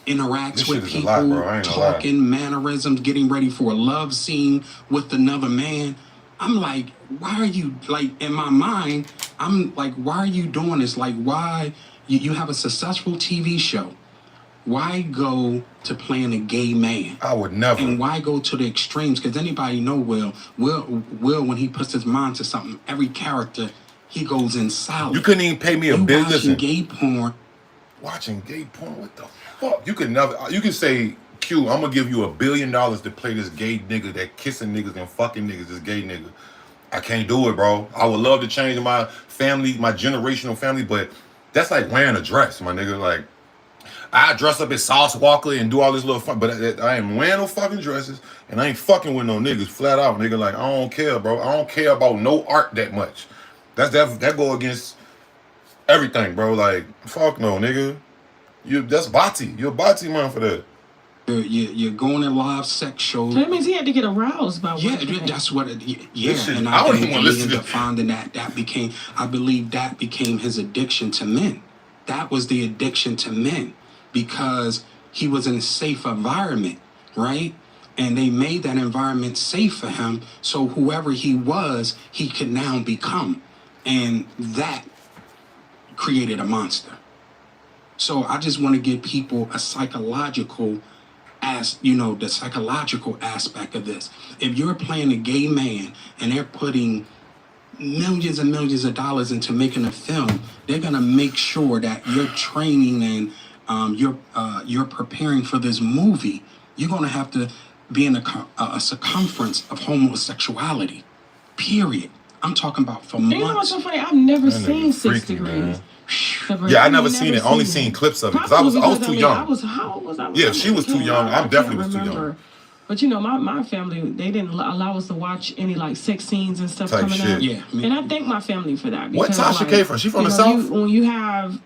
interacts with people, talking, mannerisms, getting ready for a love scene with another man. I'm like, why are you, in my mind, I'm like, why are you doing this? Like, why, you have a successful TV show. Why go to playing a gay man? I would never. And why go to the extremes? Because anybody know Will, when he puts his mind to something, every character He goes in solid. You couldn't even pay me a business. Watching gay porn. Watching gay porn? What the fuck? You could never. You can say, Q, I'm gonna give you $1 billion to play this gay nigga that kissing niggas and fucking niggas. This gay nigga. I can't do it, bro. I would love to change my family, my generational family, but that's like wearing a dress, my nigga. Like, I dress up as Sauce Walker and do all this little fun, but I ain't wearing no fucking dresses, and I ain't fucking with no niggas, flat out, nigga. Like, I don't care, bro. I don't care about no art that much. That go against everything, bro. Like, fuck no, nigga. That's Bati. You're a Bati man for that. You're going to live sex shows. So that means he had to get aroused by that's what it, yeah. Listen, and I don't think even listen he ended to up finding that became, I believe that became his addiction to men. That was the addiction to men because he was in a safe environment, right? And they made that environment safe for him. So whoever he was, he could now become. And that created a monster. So I just want to give people a psychological the psychological aspect of this. If you're playing a gay man and they're putting millions and millions of dollars into making a film, they're gonna make sure that you're training and you're preparing for this movie. You're gonna have to be in a circumference of homosexuality. Period. I'm talking about for months. You know what's so funny? I've never seen 6 Degrees. Yeah, I never seen it. Only seen clips of it because I was too young. How old was I? Yeah, she was too young. I definitely was too young. But you know, my family, they didn't allow us to watch any like sex scenes and stuff Type coming shit. out. Yeah, and I thank my family for that. What Because, Tasha came from? She from the South? When you have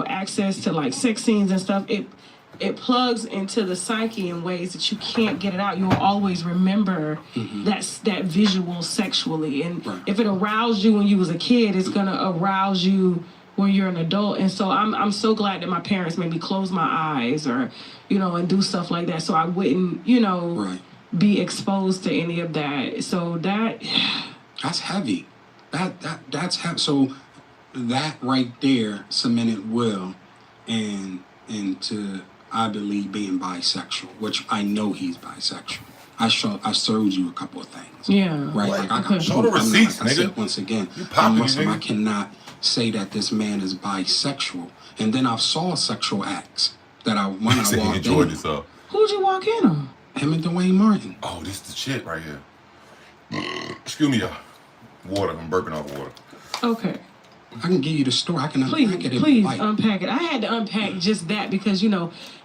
access to like sex scenes and stuff, it plugs into the psyche in ways that you can't get it out. You'll always remember that visual sexually. And if it aroused you when you was a kid, it's gonna arouse you when you're an adult. And so I'm so glad that my parents made me close my eyes or, and do stuff like that so I wouldn't, be exposed to any of that. So that's heavy. That's heavy. So that right there cemented Will into I believe being bisexual, which I know he's bisexual. I showed you a couple of things. Yeah. Right. Like, I got show the receipts, like I nigga. said, once again, You popping, Muslim. nigga. I cannot say that this man is bisexual. And then I saw sexual acts that when I walked enjoyed in. yourself. Who'd you walk in on? Him and Dwayne Martin. Oh, this is the shit right here. Excuse me, y'all. Water. I'm burping off water. Okay. I can give you the story. I can unpack it. Please unpack it. I had to unpack just that because,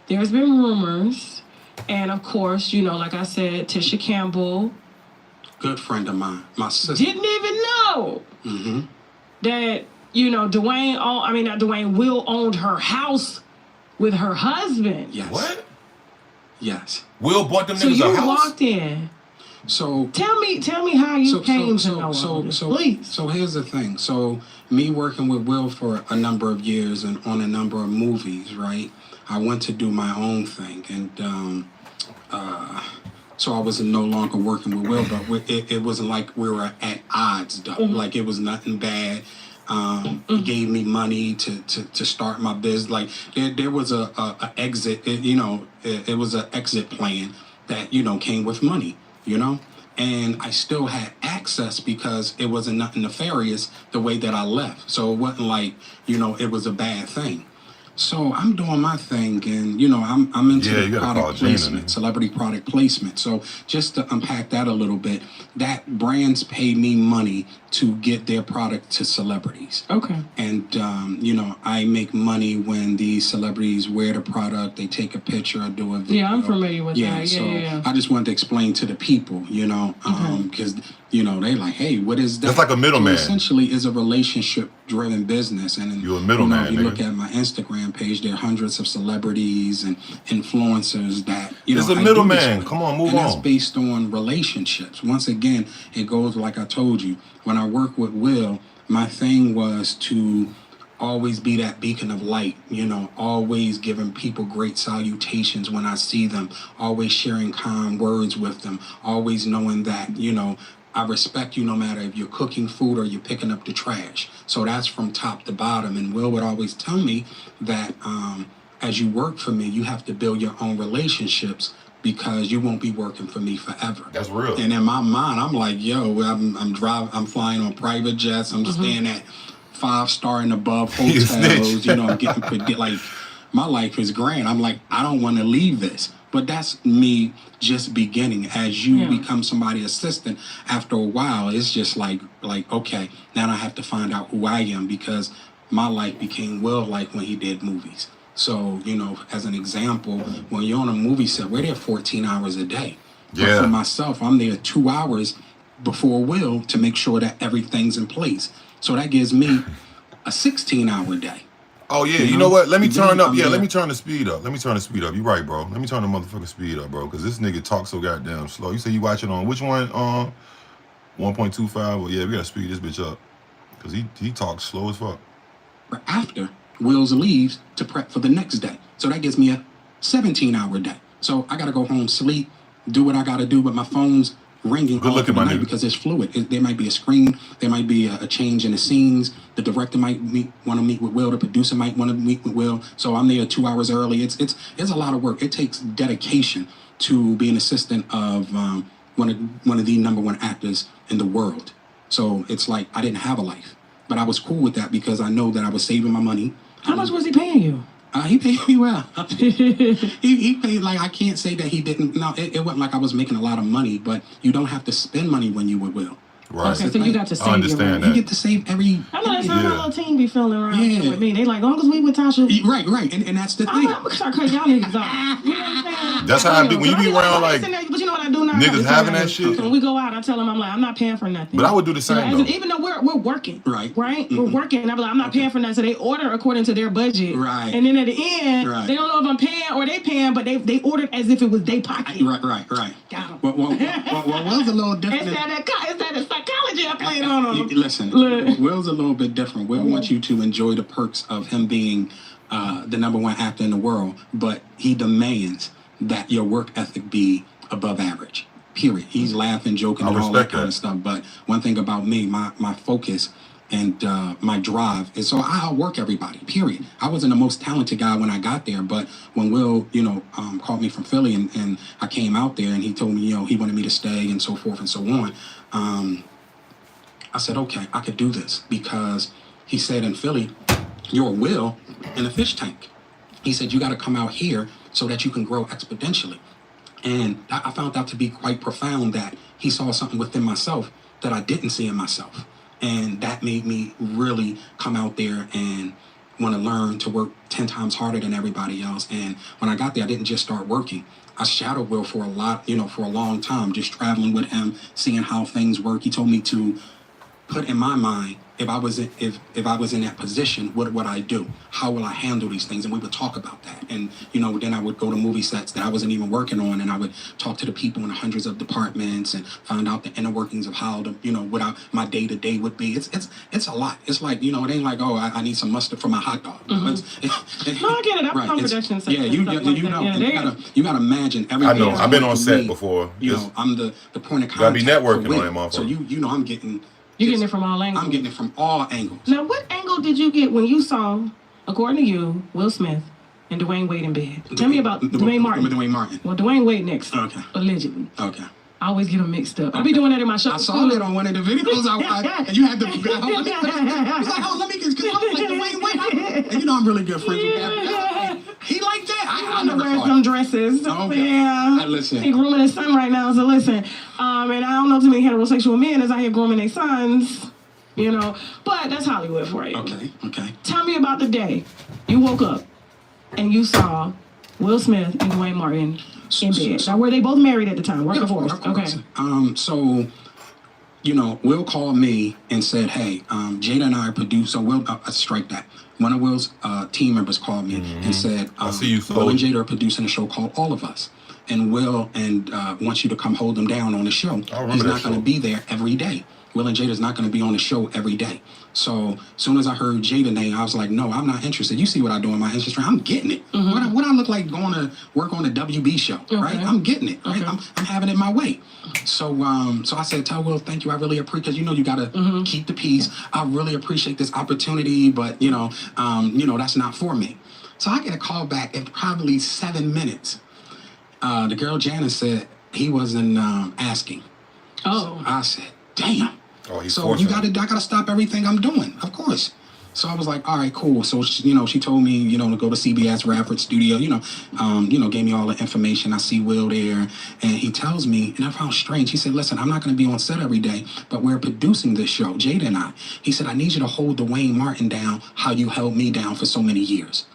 there's been rumors. And of course, like I said, Tisha Campbell. Good friend of mine. My sister. Didn't even know that, Will owned her house with her husband. Yes. What? Yes. Will bought them So niggas you a house? walked in. So tell me how you came to know all this, please. So here's the thing. So me working with Will for a number of years and on a number of movies, right? I went to do my own thing, and so I was no longer working with Will, but it wasn't like we were at odds, though. Like it was nothing bad. He gave me money to start my business. Like there was a exit. It was an exit plan that came with money. And I still had access because it wasn't nothing nefarious the way that I left. So it wasn't like it was a bad thing. So I'm doing my thing, and I'm into product placement, celebrity product placement. So just to unpack that a little bit, that brands pay me money to get their product to celebrities. Okay. And I make money when these celebrities wear the product, they take a picture or do a video. Yeah, I'm familiar with that. Yeah. I just wanted to explain to the people, because they like, hey, what is that? That's like a middleman. So essentially, it's a relationship-driven business, and you're a middleman. If you look at my Instagram page, there are hundreds of celebrities and influencers that it's a middleman. Come on, move on. That's based on relationships. Once again, it goes like I told you. When I work with Will, my thing was to always be that beacon of light, always giving people great salutations when I see them, always sharing kind words with them, always knowing that, I respect you no matter if you're cooking food or you're picking up the trash. So that's from top to bottom. And Will would always tell me that as you work for me, you have to build your own relationships because you won't be working for me forever. That's real. And in my mind, I'm like, yo, I'm flying on private jets. I'm staying at 5-star and above hotels. You know, I'm getting like, my life is grand. I'm like, I don't want to leave this. But that's me just beginning. As you become somebody's assistant, after a while, it's just like, okay, now I have to find out who I am, because my life became Will like when he did movies. So, you know, as an example, when you're on a movie set, we're there 14 hours a day. Yeah. But for myself, I'm there 2 hours before Will to make sure that everything's in place. So that gives me a 16-hour day. Oh yeah, you know what? Let me turn up. Yeah, let me turn the speed up. You're right, bro. Let me turn the motherfucking speed up, bro. Because this nigga talks so goddamn slow. You say you watching on which one? 1.25. Well, yeah, we gotta speed this bitch up. Because he talks slow as fuck. After Will's leaves to prep for the next day. So that gives me a 17-hour day. So I gotta go home, sleep, do what I gotta do, but my phone's ringing all through the night because it's fluid. There might be a screen, there might be a change in the scenes. The director might want to meet with Will, the producer might want to meet with Will. So I'm there 2 hours early. It's a lot of work. It takes dedication to be an assistant of one of the #1 actors in the world. So it's like I didn't have a life, but I was cool with that because I know that I was saving my money. How much was he paying you? He paid me well. he paid, like, I can't say that he didn't. No, it wasn't like I was making a lot of money, but you don't have to spend money when you with Will. Right. Okay, so you got to save. I understand that. You get to save every. I know that's how my little team be feeling around here with me. They like, long as we with Tasha. Right, and that's the thing. I'm gonna start cutting y'all niggas off. You know what I'm saying? That's how I do. When you be around like but you know what I do now? niggas having that shit. So when we go out, I tell them, I'm like, I'm not paying for nothing. But I would do the same though. Even though we're working, right? We're working. I'm like, I'm not paying for nothing. So they order according to their budget, right? And then at the end, they don't know if I'm paying or they paying, but they ordered as if it was their pocket. Right. Got 'em. Well, Will's a little different. Is that a psychology I played on them? Listen, Will's a little bit different. Will wants you to enjoy the perks of him being the #1 actor in the world, but he demands that your work ethic be above average. Period. He's laughing, joking, and all that kind of stuff. But one thing about me, my focus and my drive is so I outwork everybody. Period. I wasn't the most talented guy when I got there, but when Will, called me from Philly and I came out there and he told me, he wanted me to stay and so forth and so on. I said, okay, I could do this because he said in Philly, you're Will in a fish tank. He said, you got to come out here so that you can grow exponentially. And I found out to be quite profound that he saw something within myself that I didn't see in myself. And that made me really come out there and want to learn to work 10 times harder than everybody else. And when I got there, I didn't just start working. I shadowed Will for for a long time, just traveling with him, seeing how things work. He told me to put in my mind, if I was in that position, what would I do? How will I handle these things? And we would talk about that. And then I would go to movie sets that I wasn't even working on, and I would talk to the people in hundreds of departments and find out the inner workings of how what my day to day would be. It's a lot. It's like it ain't like, oh, I need some mustard for my hot dog. Mm-hmm. No, I get it. I'm from production. Yeah, you gotta imagine everything. I know. I've been on set before. I'm the point of contact. Gotta be networking on him, motherfucker. So I'm getting. You're getting it from all angles. I'm getting it from all angles. Now, what angle did you get when you saw, according to you, Will Smith and Dwayne Wade in bed? Tell me about Dwayne Martin. Dwayne Martin. Well, Dwayne Wade next. Okay. Allegedly. Okay. I always get them mixed up. I be doing that in my show. I saw that on one of the videos. And you had to. He's like, let me get. Because I was like, Dwayne Wade. And I'm really good friends with that. He like that. I never wear thought. some dresses. Okay. Yeah. Listen. He grooming his son right now. So listen. And I don't know too many heterosexual men as I hear grooming their sons. But that's Hollywood for you. Okay. Tell me about the day you woke up and you saw Will Smith and Dwayne Martin in bed. Now, were they both married at the time? Working for us? Okay. So, Will called me and said, hey, Jada and I produced, so Will, strike that. One of Will's team members called me and said, Will and Jada are producing a show called All of Us. And Will wants you to come hold them down on the show. He's not going to be there every day. Will and Jada's not going to be on the show every day. So as soon as I heard Jada name, I was like, no, I'm not interested. You see what I do in my industry. I'm getting it. Mm-hmm. What I look like going to work on the WB show, right? I'm getting it, right? I'm having it my way. So I said, tell Will, thank you. I really appreciate, because you got to keep the peace. I really appreciate this opportunity, but, that's not for me. So I get a call back in probably 7 minutes. The girl Janice said he wasn't asking. Oh. So I said, damn. Oh, he's so forcing I gotta stop everything I'm doing, of course. So I was like, all right, cool. So she told me, to go to CBS Radford Studio. Gave me all the information. I see Will there, and he tells me, and I found strange. He said, listen, I'm not going to be on set every day, but we're producing this show, Jada and I. He said, I need you to hold Dwayne Martin down how you held me down for so many years.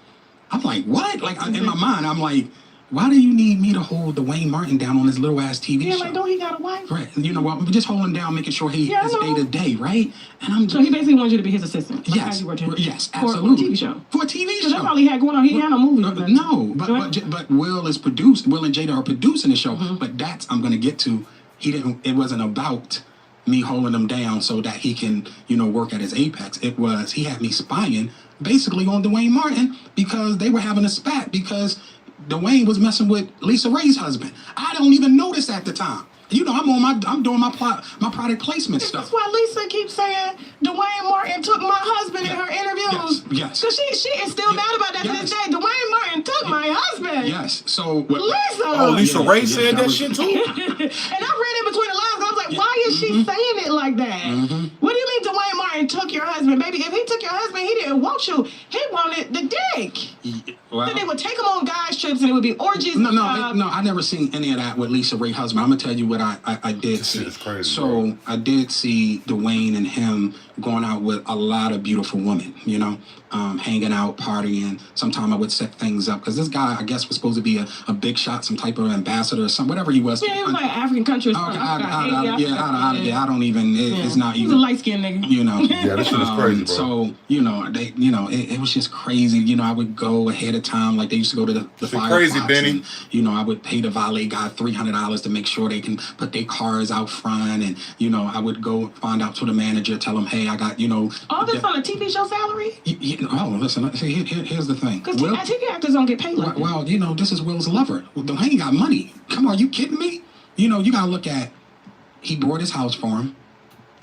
I'm like, what? Like in my mind, I'm like, why do you need me to hold Dwayne Martin down on this little ass TV show? Yeah, like, don't he got a wife? Right. I'm just holding him down, making sure he is day to day, right? And I'm just, so he basically wants you to be his assistant. Like yes. How you worked him. Yes, For absolutely. a TV show. For a TV show. That's all he had going on. He had no movies. No, but Will is produced. Will and Jada are producing the show. Mm-hmm. But that's I'm gonna get to. It wasn't about me holding him down so that he can, work at his apex. It was he had me spying basically on Dwayne Martin because they were having a spat because Dwayne was messing with Lisa Ray's husband. I don't even notice at the time. I'm doing my product placement stuff. That's why Lisa keeps saying Dwayne Martin took my husband in her interviews. Yes. Because she is still mad about that to this day. Dwayne Martin took my husband. Yes. So Lisa. Oh, Lisa Ray said that shit too. And I read in between the lines. I was like, why is she saying it like that? Mm-hmm. What do you mean Dwayne Martin took your husband, baby? If he took your husband, he didn't want you. He wanted the dick. Well, then they would take him on guys trips and it would be orgies. No, I never seen any of that with Lisa Ray's husband. I'm gonna tell you what I did see. This is crazy, so bro. I did see Dwayne and him going out with a lot of beautiful women. Hanging out, partying. Sometimes I would set things up because this guy, I guess, was supposed to be a big shot, some type of ambassador or some whatever he was. Yeah, he was like African country. I don't even. It's not even. He's a light skinned nigga. Yeah, this shit is crazy, bro. So it was just crazy. I would go ahead of time, like they used to go to the Firefox. Crazy, Benny. And, I would pay the valet guy $300 to make sure they can put their cars out front, and I would go find out to the manager, tell him, hey, I got all this on a TV show salary. Listen. See, here's the thing. Because TV actors don't get paid like that. Well, this is Will's lover. Dwayne got money. Come on, you kidding me? You gotta look at. He bought his house for him.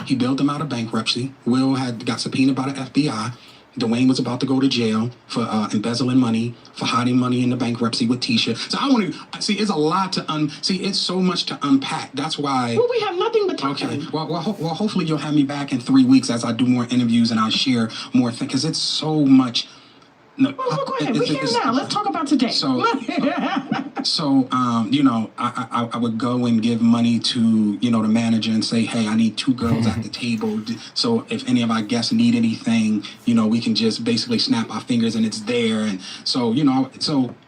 He bailed him out of bankruptcy. Will got subpoenaed by the FBI. Dwayne was about to go to jail for embezzling money, for hiding money in the bankruptcy with Tisha. So I want to see. It's a lot to it's so much to unpack. That's why. Well, we have nothing but time. Okay. Well, hopefully you'll have me back in 3 weeks as I do more interviews and I'll share more things because it's so much. No, well, go ahead. We're here now. Let's talk about today. I would go and give money to, the manager and say, hey, I need 2 girls at the table. So if any of our guests need anything, we can just basically snap our fingers and it's there. And so,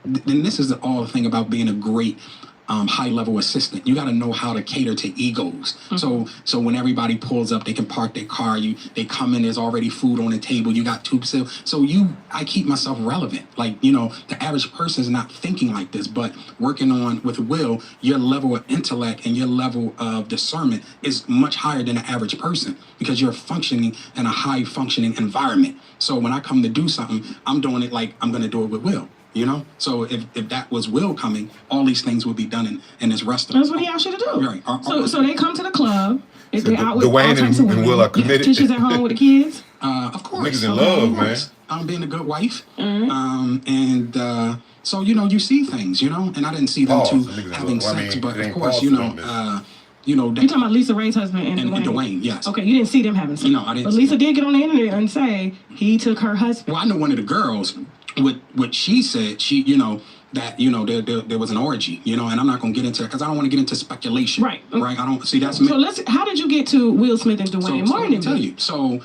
then this is all the thing about being a great high-level assistant. You got to know how to cater to egos. Mm-hmm. So when everybody pulls up, they can park their car. They come in, there's already food on the table. You got 2 so I keep myself relevant. Like, the average person is not thinking like this, but working on with Will, your level of intellect and your level of discernment is much higher than the average person because you're functioning in a high-functioning environment. So when I come to do something, I'm doing it like I'm going to do it with Will. So if that was Will coming, all these things would be done in this restaurant. That's what he asked you to do. Right. So they come to the club. They're out with Dwayne all types of women. and Will are committed. Tisha's at home with the kids. Of course. Niggas in love, man. I'm being a good wife. Mm-hmm. So you see things, and I didn't see them two having sex, but of course, you're talking about Lisa Ray's husband and Dwayne, yes. Okay, you didn't see them having sex. No, I didn't. But Lisa did get on the internet and say he took her husband. Well, I know one of the girls. What she said, that there was an orgy, and I'm not going to get into it because I don't want to get into speculation. Right. I don't see that's. So how did you get to Will Smith and Dwayne Martin? Let me tell you. So,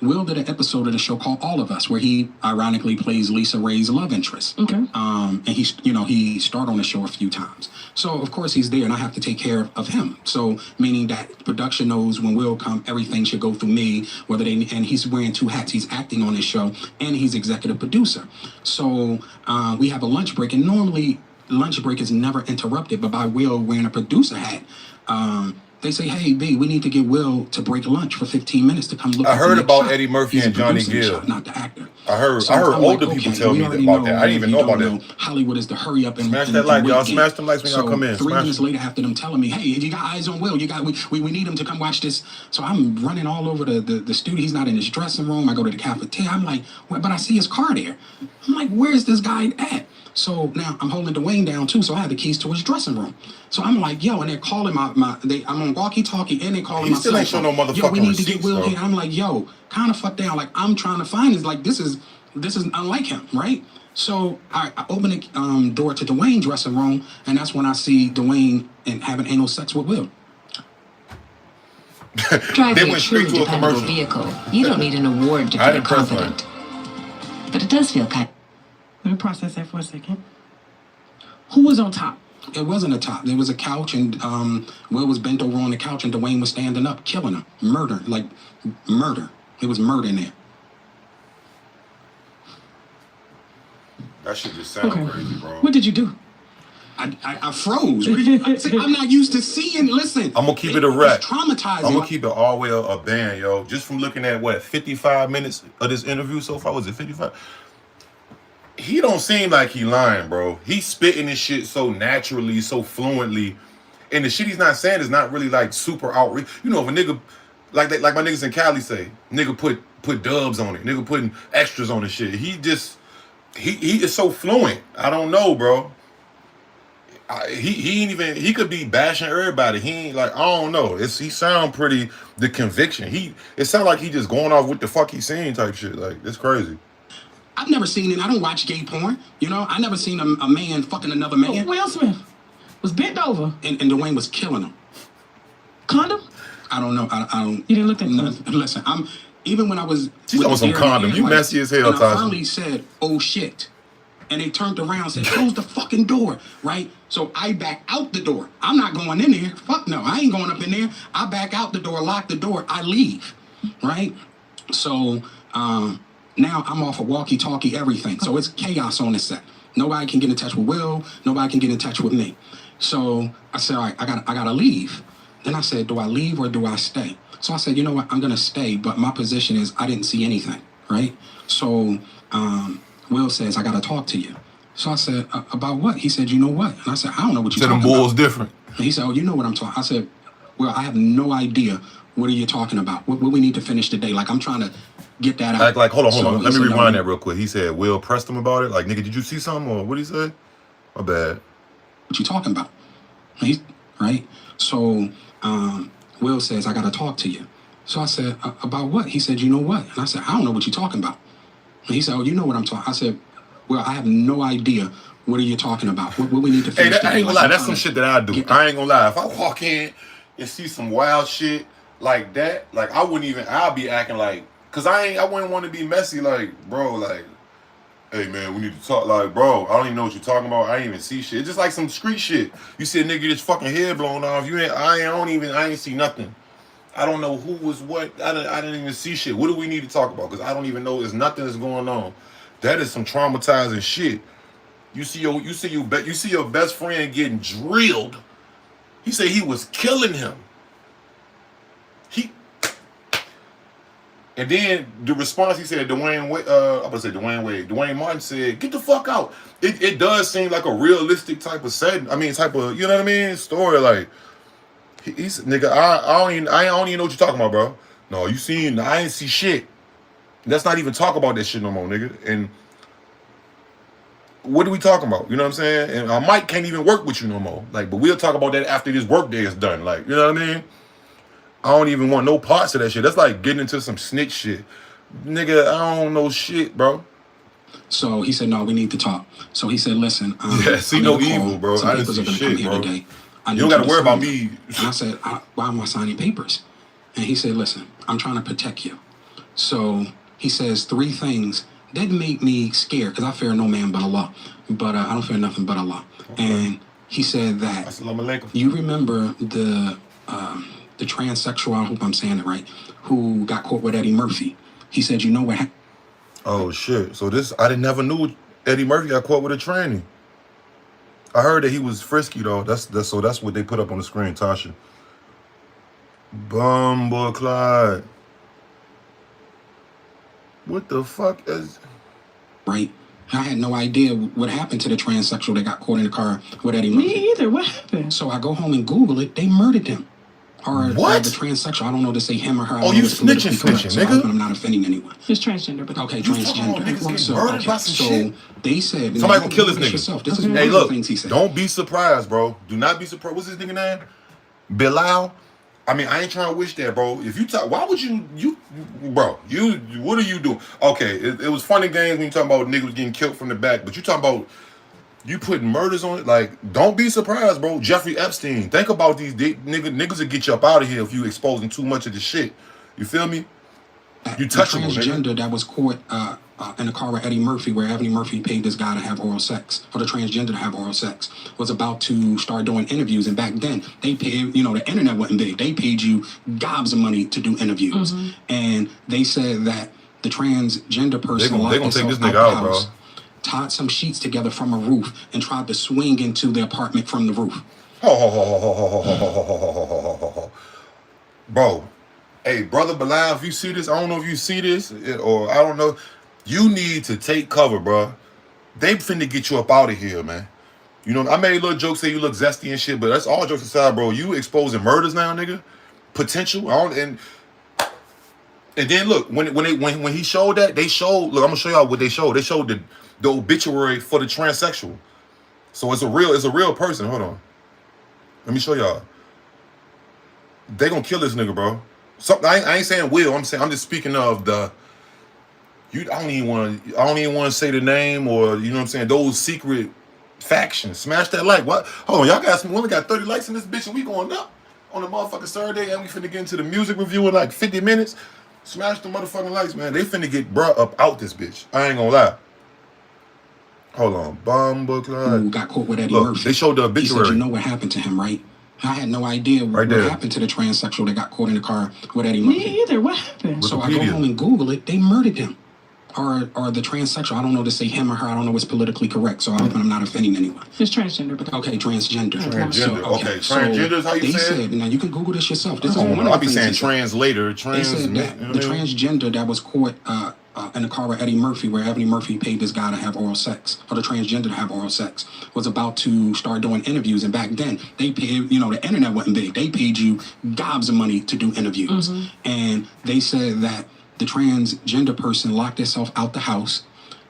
Will did an episode of the show called All of Us, where he ironically plays Lisa Ray's love interest. Okay. And he starred on the show a few times. So of course he's there, and I have to take care of him. So meaning that production knows when Will come, everything should go through me. And he's wearing 2 hats. He's acting on his show, and he's executive producer. So we have a lunch break, and normally lunch break is never interrupted, but by Will wearing a producer hat. They say, hey, B, we need to get Will to break lunch for 15 minutes to come look at the I heard about shot. Eddie Murphy He's and Johnny producing the Gill. shot, not the actor. I heard So I'm older like, people okay, tell we me already about know, that. I didn't even know about that. Hollywood is the hurry up and Smash and, that like, and y'all. wait game. Smash them likes when y'all So come in. 3 Smash minutes them. later, after them telling me, hey, you got eyes on Will, we need him to come watch this. So I'm running all over the studio. He's not in his dressing room. I go to the cafeteria. I'm like, but I see his car there. I'm like, where's this guy at? So now I'm holding Dwayne down too, so I have the keys to his dressing room. So I'm like, yo, and they're calling I'm on walkie-talkie and they calling my He still ain't cell show no phone. Yo, we motherfucking need to get receipts, Will though. here. I'm like, yo, kind of fuck down. Like, I'm trying to find this. Like, this is unlike him, right? So I open the door to Dwayne's dressing room, and that's when I see Dwayne and having anal sex with Will. They went straight to a commercial. Vehicle. You don't need an award to I feel didn't press confident. But it does feel kind. Let me process that for a second. Who was on top? It wasn't a top. There was a couch, and Will was bent over on the couch, and Dwayne was standing up, killing him. Murder. It was murder in there. That shit just sound crazy, bro. What did you do? I froze. I'm not used to seeing. Listen, I'm gonna keep it a wrap. It's traumatizing. I'm gonna keep it all the way a band, yo. Just from looking at 55 minutes of this interview so far. Was it 55? He don't seem like he lying, bro. He's spitting this shit so naturally, so fluently, and the shit he's not saying is not really like super outreach. You know, if a nigga like my niggas in Cali say, nigga put dubs on it, nigga putting extras on the shit. He is so fluent. I don't know, bro. He ain't even, he could be bashing everybody. He ain't like, I don't know. He sound pretty, the conviction. It sound like he just going off with the fuck he saying type shit. Like, it's crazy. I've never seen it. I don't watch gay porn. You know, I never seen a man fucking another man. Will Smith was bent over. And Dwayne was killing him. Condom? I don't know. I don't. You didn't look at no, condom? listen, even when I was. She's on some condom. You messy as hell, and I Tasha. finally said, oh shit. And they turned around and said, close the fucking door, right? So I back out the door. I'm not going in there. Fuck no, I ain't going up in there. I back out the door, lock the door, I leave, right? So now I'm off of walkie-talkie, everything. So it's chaos on the set. Nobody can get in touch with Will. Nobody can get in touch with me. So I said, all right, I gotta leave. Then I said, do I leave or do I stay? So I said, you know what, I'm gonna stay, but my position is I didn't see anything, right? So Will says, I gotta talk to you. So I said, about what? He said, you know what? And I said, I don't know what you're talking about. Them bulls different. And he said, oh, you know what I'm talking. I said, well, I have no idea. What are you talking about? What we need to finish today? Like, I'm trying to get that out. Like, hold on. So Let me said, rewind that real quick. He said, Will pressed him about it. Like, nigga, did you see something? Or what did he say? My bad. What you talking about? He's right. So Will says, I gotta talk to you. So I said, about what? He said, you know what? And I said, I don't know what you're talking about. And he said, oh, you know what I'm talking. I said, well, I have no idea. What are you talking about? What we need to finish today? I ain't gonna lie. That's some shit that I do. I ain't gonna lie. If I walk in and see some wild shit like that, like I'll be acting like, cause I wouldn't want to be messy. Like, bro, like, hey man, we need to talk. Like, bro, I don't even know what you're talking about. I ain't even see shit. It's just like some street shit. You see a nigga get his fucking head blown off. I ain't see nothing. I don't know who was what. I didn't even see shit. What do we need to talk about? Cause I don't even know. There's nothing that's going on. That is some traumatizing shit. You see your best friend getting drilled. He said he was killing him. And then the response, he said, Dwayne Martin said, get the fuck out. It does seem like a realistic type of setting. I mean, type of, you know what I mean? Story. Like, he's nigga, I don't even know what you're talking about, bro. No, I ain't see shit. Let's not even talk about that shit no more, nigga. And what are we talking about? You know what I'm saying? And our mic can't even work with you no more. Like, but we'll talk about that after this work day is done. Like, you know what I mean? I don't even want no parts of that shit. That's like getting into some snitch shit. Nigga, I don't know shit, bro. So he said, no, we need to talk. So he said, listen. See no evil, bro. I didn't see shit, bro. You don't got to worry about me. And I said, why am I signing papers? And he said, listen, I'm trying to protect you. So he says 3 things that make me scared because I fear no man but Allah. But I don't fear nothing but Allah. Okay. And he said that you remember the transsexual, I hope I'm saying it right, who got caught with Eddie Murphy. He said, you know what happened? Oh, shit. So I never knew Eddie Murphy got caught with a tranny. I heard that he was frisky, though. That's what they put up on the screen, Tasha. Boy, Clyde. What the fuck is... right? I had no idea what happened to the transsexual that got caught in the car with Eddie Murphy. Me either. What happened? So I go home and Google it. They murdered him. Or What? the transsexual. I don't know to say him or her. I Oh, don't you know if it's politically snitching, correct, so I nigga. hope I'm not offending anyone. It's transgender, but Okay, You talking about niggas transgender. getting So, murdered by some shit? they said Somebody gonna kill this nigga. yourself. This is Hey, one of look, the things he said. don't be surprised, bro. Do not be surprised. What's his nigga name? Bilal. I mean, I ain't trying to wish that, bro. If you talk, why would you, bro? What are you doing? Okay, it was funny games when you talking about niggas getting killed from the back, but you talking about you putting murders on it. Like, don't be surprised, bro. Jeffrey Epstein. Think about these niggas will get you up out of here if you exposing too much of the shit. You feel me? You touchable, transgender nigga. that was caught in a car with Eddie Murphy, where Eddie Murphy paid this guy to have oral sex, or the transgender to have oral sex, was about to start doing interviews. And back then, they paid, you know, the internet wasn't big. They paid you gobs of money to do interviews. And they said that the transgender person They locked gonna take himself this nigga out the out, bro. house, tied some sheets together from a roof, and tried to swing into the apartment from the roof. Bro, hey, brother Bilal, if you see this, I don't know if you see this, or I don't know, you need to take cover, bro. They finna get you up out of here, man. You know, I made a little joke, say you look zesty and shit, but that's all jokes aside, bro. You exposing murders now, nigga. Potential. And then look, when he showed that, they showed, look, I'm gonna show y'all what they showed. They showed the obituary for the transsexual. So it's a real person. Hold on. Let me show y'all. They gonna kill this nigga, bro. I ain't saying Will. I'm just speaking of the. I don't even want to say the name, or you know what I'm saying. Those secret factions. Smash that like. What? Hold on, y'all got we only got 30 likes in this bitch, and we going up on the motherfucking Saturday, and we finna get into the music review in like 50 minutes. Smash the motherfucking likes, man. They finna get brought up out this bitch. I ain't gonna lie. Hold on, Who got caught with Eddie Look, Murphy. they showed the He obituary. said, you know what happened to him, right? I had no idea what there. happened to the transsexual that got caught in the car with Eddie Murphy. Me either. What happened? So I go home and Google it. They murdered him. Or the transsexual. I don't know to say him or her. I don't know what's politically correct. So I hope I'm not offending anyone. It's transgender, but Okay, transgender. Transgender. Okay, transgender is how you they say it? said, now you can Google this yourself. This is I don't one know. of I the be things saying he said. translator. They said that the transgender that was caught in a car with Eddie Murphy, where Eddie Murphy paid this guy to have oral sex, or the transgender to have oral sex, was about to start doing interviews. And back then, they paid, you know, the internet wasn't big. They paid you gobs of money to do interviews. And they said that the transgender person locked herself out the house,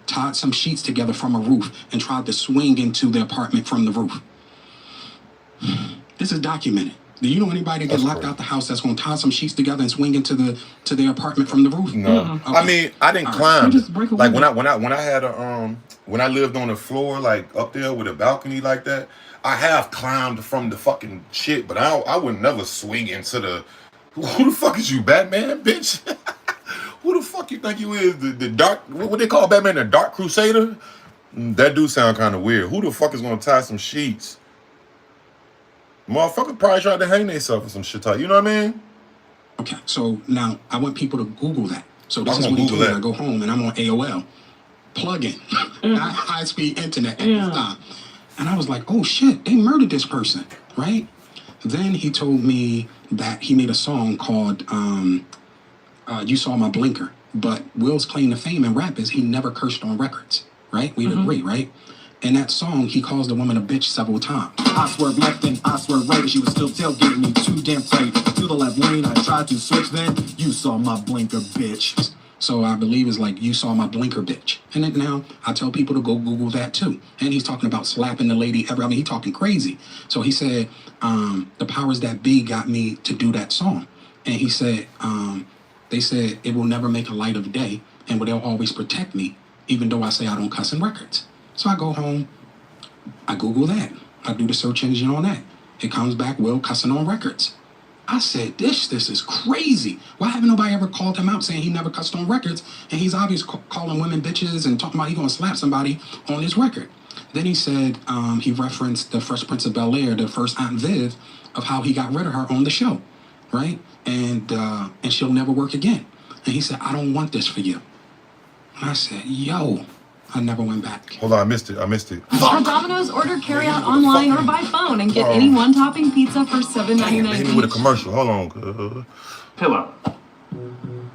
tied some sheets together from a roof, and tried to swing into the apartment from the roof. This is documented. Do you know anybody that get locked out the house that's gonna tie some sheets together and swing into their apartment from the roof? No. Okay. I mean, I didn't climb. Just break a Like window. when I had when I lived on the floor, like up there with a balcony like that, I have climbed from the fucking shit, but I would never swing into the. Who the fuck is you, Batman, bitch? Who the fuck you think you is? The dark, what they call Batman, the Dark Crusader? That do sound kind of weird. Who the fuck is gonna tie some sheets? Motherfucker probably tried to hang themselves or some shit. You know what I mean? Okay, so now I want people to Google that. So this I'm is gonna what he Google told me. that. I go home and I'm on AOL, plug-in, not high-speed internet at this time. And I was like, oh shit, they murdered this person, right? Then he told me that he made a song called You Saw My Blinker. But Will's claim to fame in rap is he never cursed on records, right? We'd agree, right? In that song, he calls the woman a bitch several times. I swerved left and I swerved right, and she was still tailgating me too damn tight. To the left lane, I tried to switch, then you saw my blinker, bitch. So I believe it's like, you saw my blinker, bitch. And then now I tell people to go Google that too. And he's talking about slapping the lady. I mean, he's talking crazy. So he said, the powers that be got me to do that song. And he said, they said it will never make a light of day, and they'll always protect me, even though I say I don't cuss in records. So I go home, I Google that. I do the search engine on that. It comes back, Will cussing on records. I said, this is crazy. Why haven't nobody ever called him out saying he never cussed on records? And he's obviously calling women bitches and talking about he gonna slap somebody on his record. Then he said, he referenced the Fresh Prince of Bel-Air, the first Aunt Viv, of how he got rid of her on the show, right? And she'll never work again. And he said, I don't want this for you. And I said, yo, I never went back. Hold on, I missed it. At Domino's, order carryout online or by phone and get any one-topping pizza for $7.99 Hit me with a commercial. Hold on. Pillow.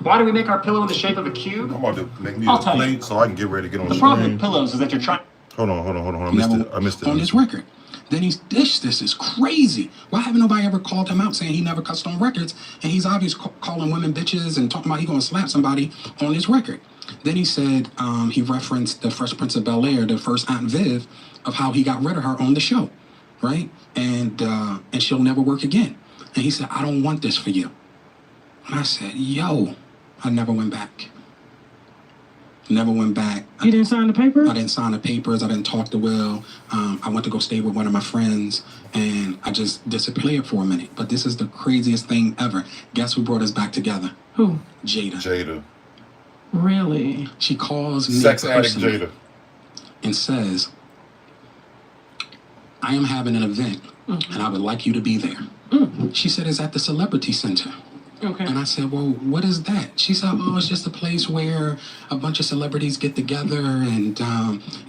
Why do we make our pillow in the shape of a cube? I'm about to make me a plate so I can get ready to get on the problem screen. with pillows is that you're trying. Hold on. I missed it. On his record. Then this is crazy. Why haven't nobody ever called him out saying he never cussed on records? And he's obviously calling women bitches and talking about he gonna slap somebody on his record. Then he said he referenced the Fresh Prince of Bel-Air, the first Aunt Viv, of how he got rid of her on the show, right? And she'll never work again. And he said, I don't want this for you. And I said, yo, I never went back. Never went back. You didn't sign the papers? I didn't sign the papers. I didn't talk to Will. I went to go stay with one of my friends, and I just disappeared for a minute. But this is the craziest thing ever. Guess who brought us back together? Who? Jada. Really? She calls me Sex addict personally Jada. and says, I am having an event, and I would like you to be there. She said, it's at the Celebrity Center. Okay. And I said, well, what is that? She said, oh, it's just a place where a bunch of celebrities get together and,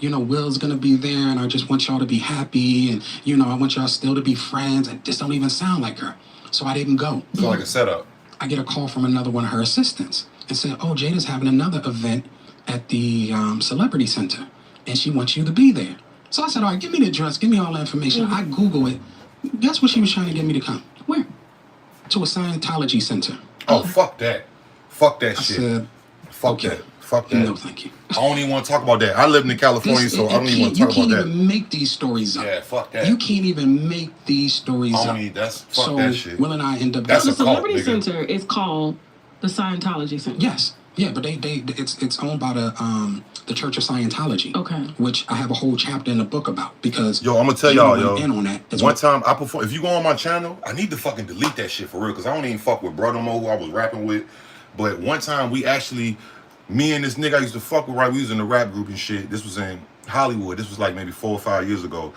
Will's going to be there and I just want y'all to be happy and, I want y'all still to be friends. And this don't even sound like her. So I didn't go. It's like a setup. I get a call from another one of her assistants and said, oh, Jada's having another event at the Celebrity Center and she wants you to be there. So I said, all right, give me the address, give me all the information. I Google it. Guess what she was trying to get me to come? Where? To a Scientology center. Oh, fuck that. Fuck that I shit. said, Fuck okay. that. Fuck that. No, thank you. I don't even want to talk about that. I lived in California, so I don't even want to talk about You that. can't even make these stories up. Yeah, fuck that. You can't even make these stories up. Fuck that shit. Will and I end up... That's the a cult, Celebrity nigga. Center is called the Scientology Center. Yes. Yeah, but it's owned by the Church of Scientology. Okay. Which I have a whole chapter in the book about because... Yo, I'm gonna tell y'all, went in on that. One time I perform. If you go on my channel, I need to fucking delete that shit for real, because I don't even fuck with Bro no more, who I was rapping with. But one time me and this nigga I used to fuck with, right? We was in a rap group and shit. This was in Hollywood. This was like maybe 4 or 5 years ago.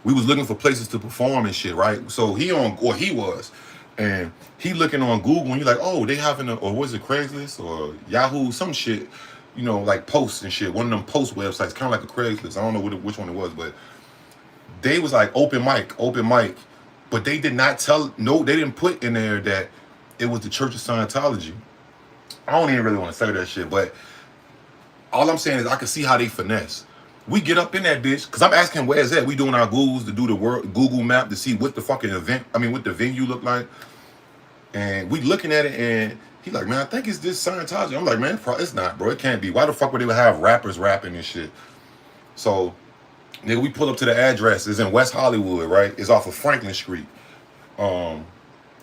We was looking for places to perform and shit, right? So he was. And he looking on Google and he like, oh, they having or was it Craigslist or Yahoo, some shit, like posts and shit. One of them post websites, kind of like a Craigslist. I don't know which one it was, but they was like open mic. But they did not they didn't put in there that it was the Church of Scientology. I don't even really want to say that shit, but all I'm saying is I can see how they finesse. We get up in that bitch, because I'm asking where is that? We doing our Googles to do the Google map to see what the fucking what the venue look like. And we looking at it and he like, man, I think it's this Scientology. I'm like, man, it's not, bro. It can't be. Why the fuck would they have rappers rapping and shit? So, nigga, we pull up to the address. It's in West Hollywood, right? It's off of Franklin Street. I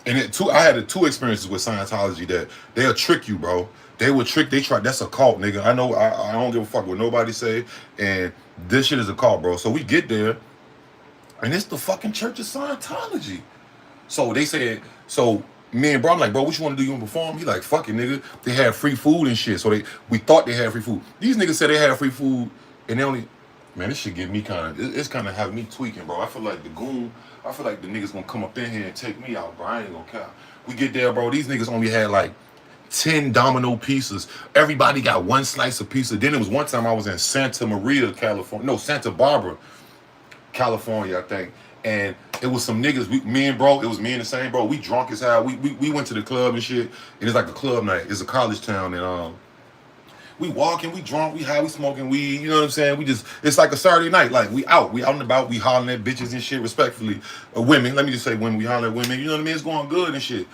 had two experiences with Scientology that they'll trick you, bro. That's a cult, nigga. I know, I don't give a fuck what nobody say, and this shit is a cult, bro. So we get there, and it's the fucking Church of Scientology. So they said, me and bro, I'm like, bro, what you want to do? You want to perform? He like, fuck it, nigga. They had free food and shit. So we thought they had free food. These niggas said they had free food, and they only, man, this shit get me it's kind of having me tweaking, bro. I feel like the niggas gonna come up in here and take me out, bro. I ain't gonna count. We get there, bro. These niggas only had like 10 domino pieces. Everybody got one slice of pizza. Then it was one time I was in Santa Barbara, California, I think. And it was some niggas, me and the same bro. We drunk as hell. We went to the club and shit. And it's like a club night. It's a college town. And we walking, we drunk, we high, we smoking weed. You know what I'm saying? It's like a Saturday night. Like we out and about. We hollering at bitches and shit, respectfully. Women, let me just say women. We hollering at women. You know what I mean? It's going good and shit.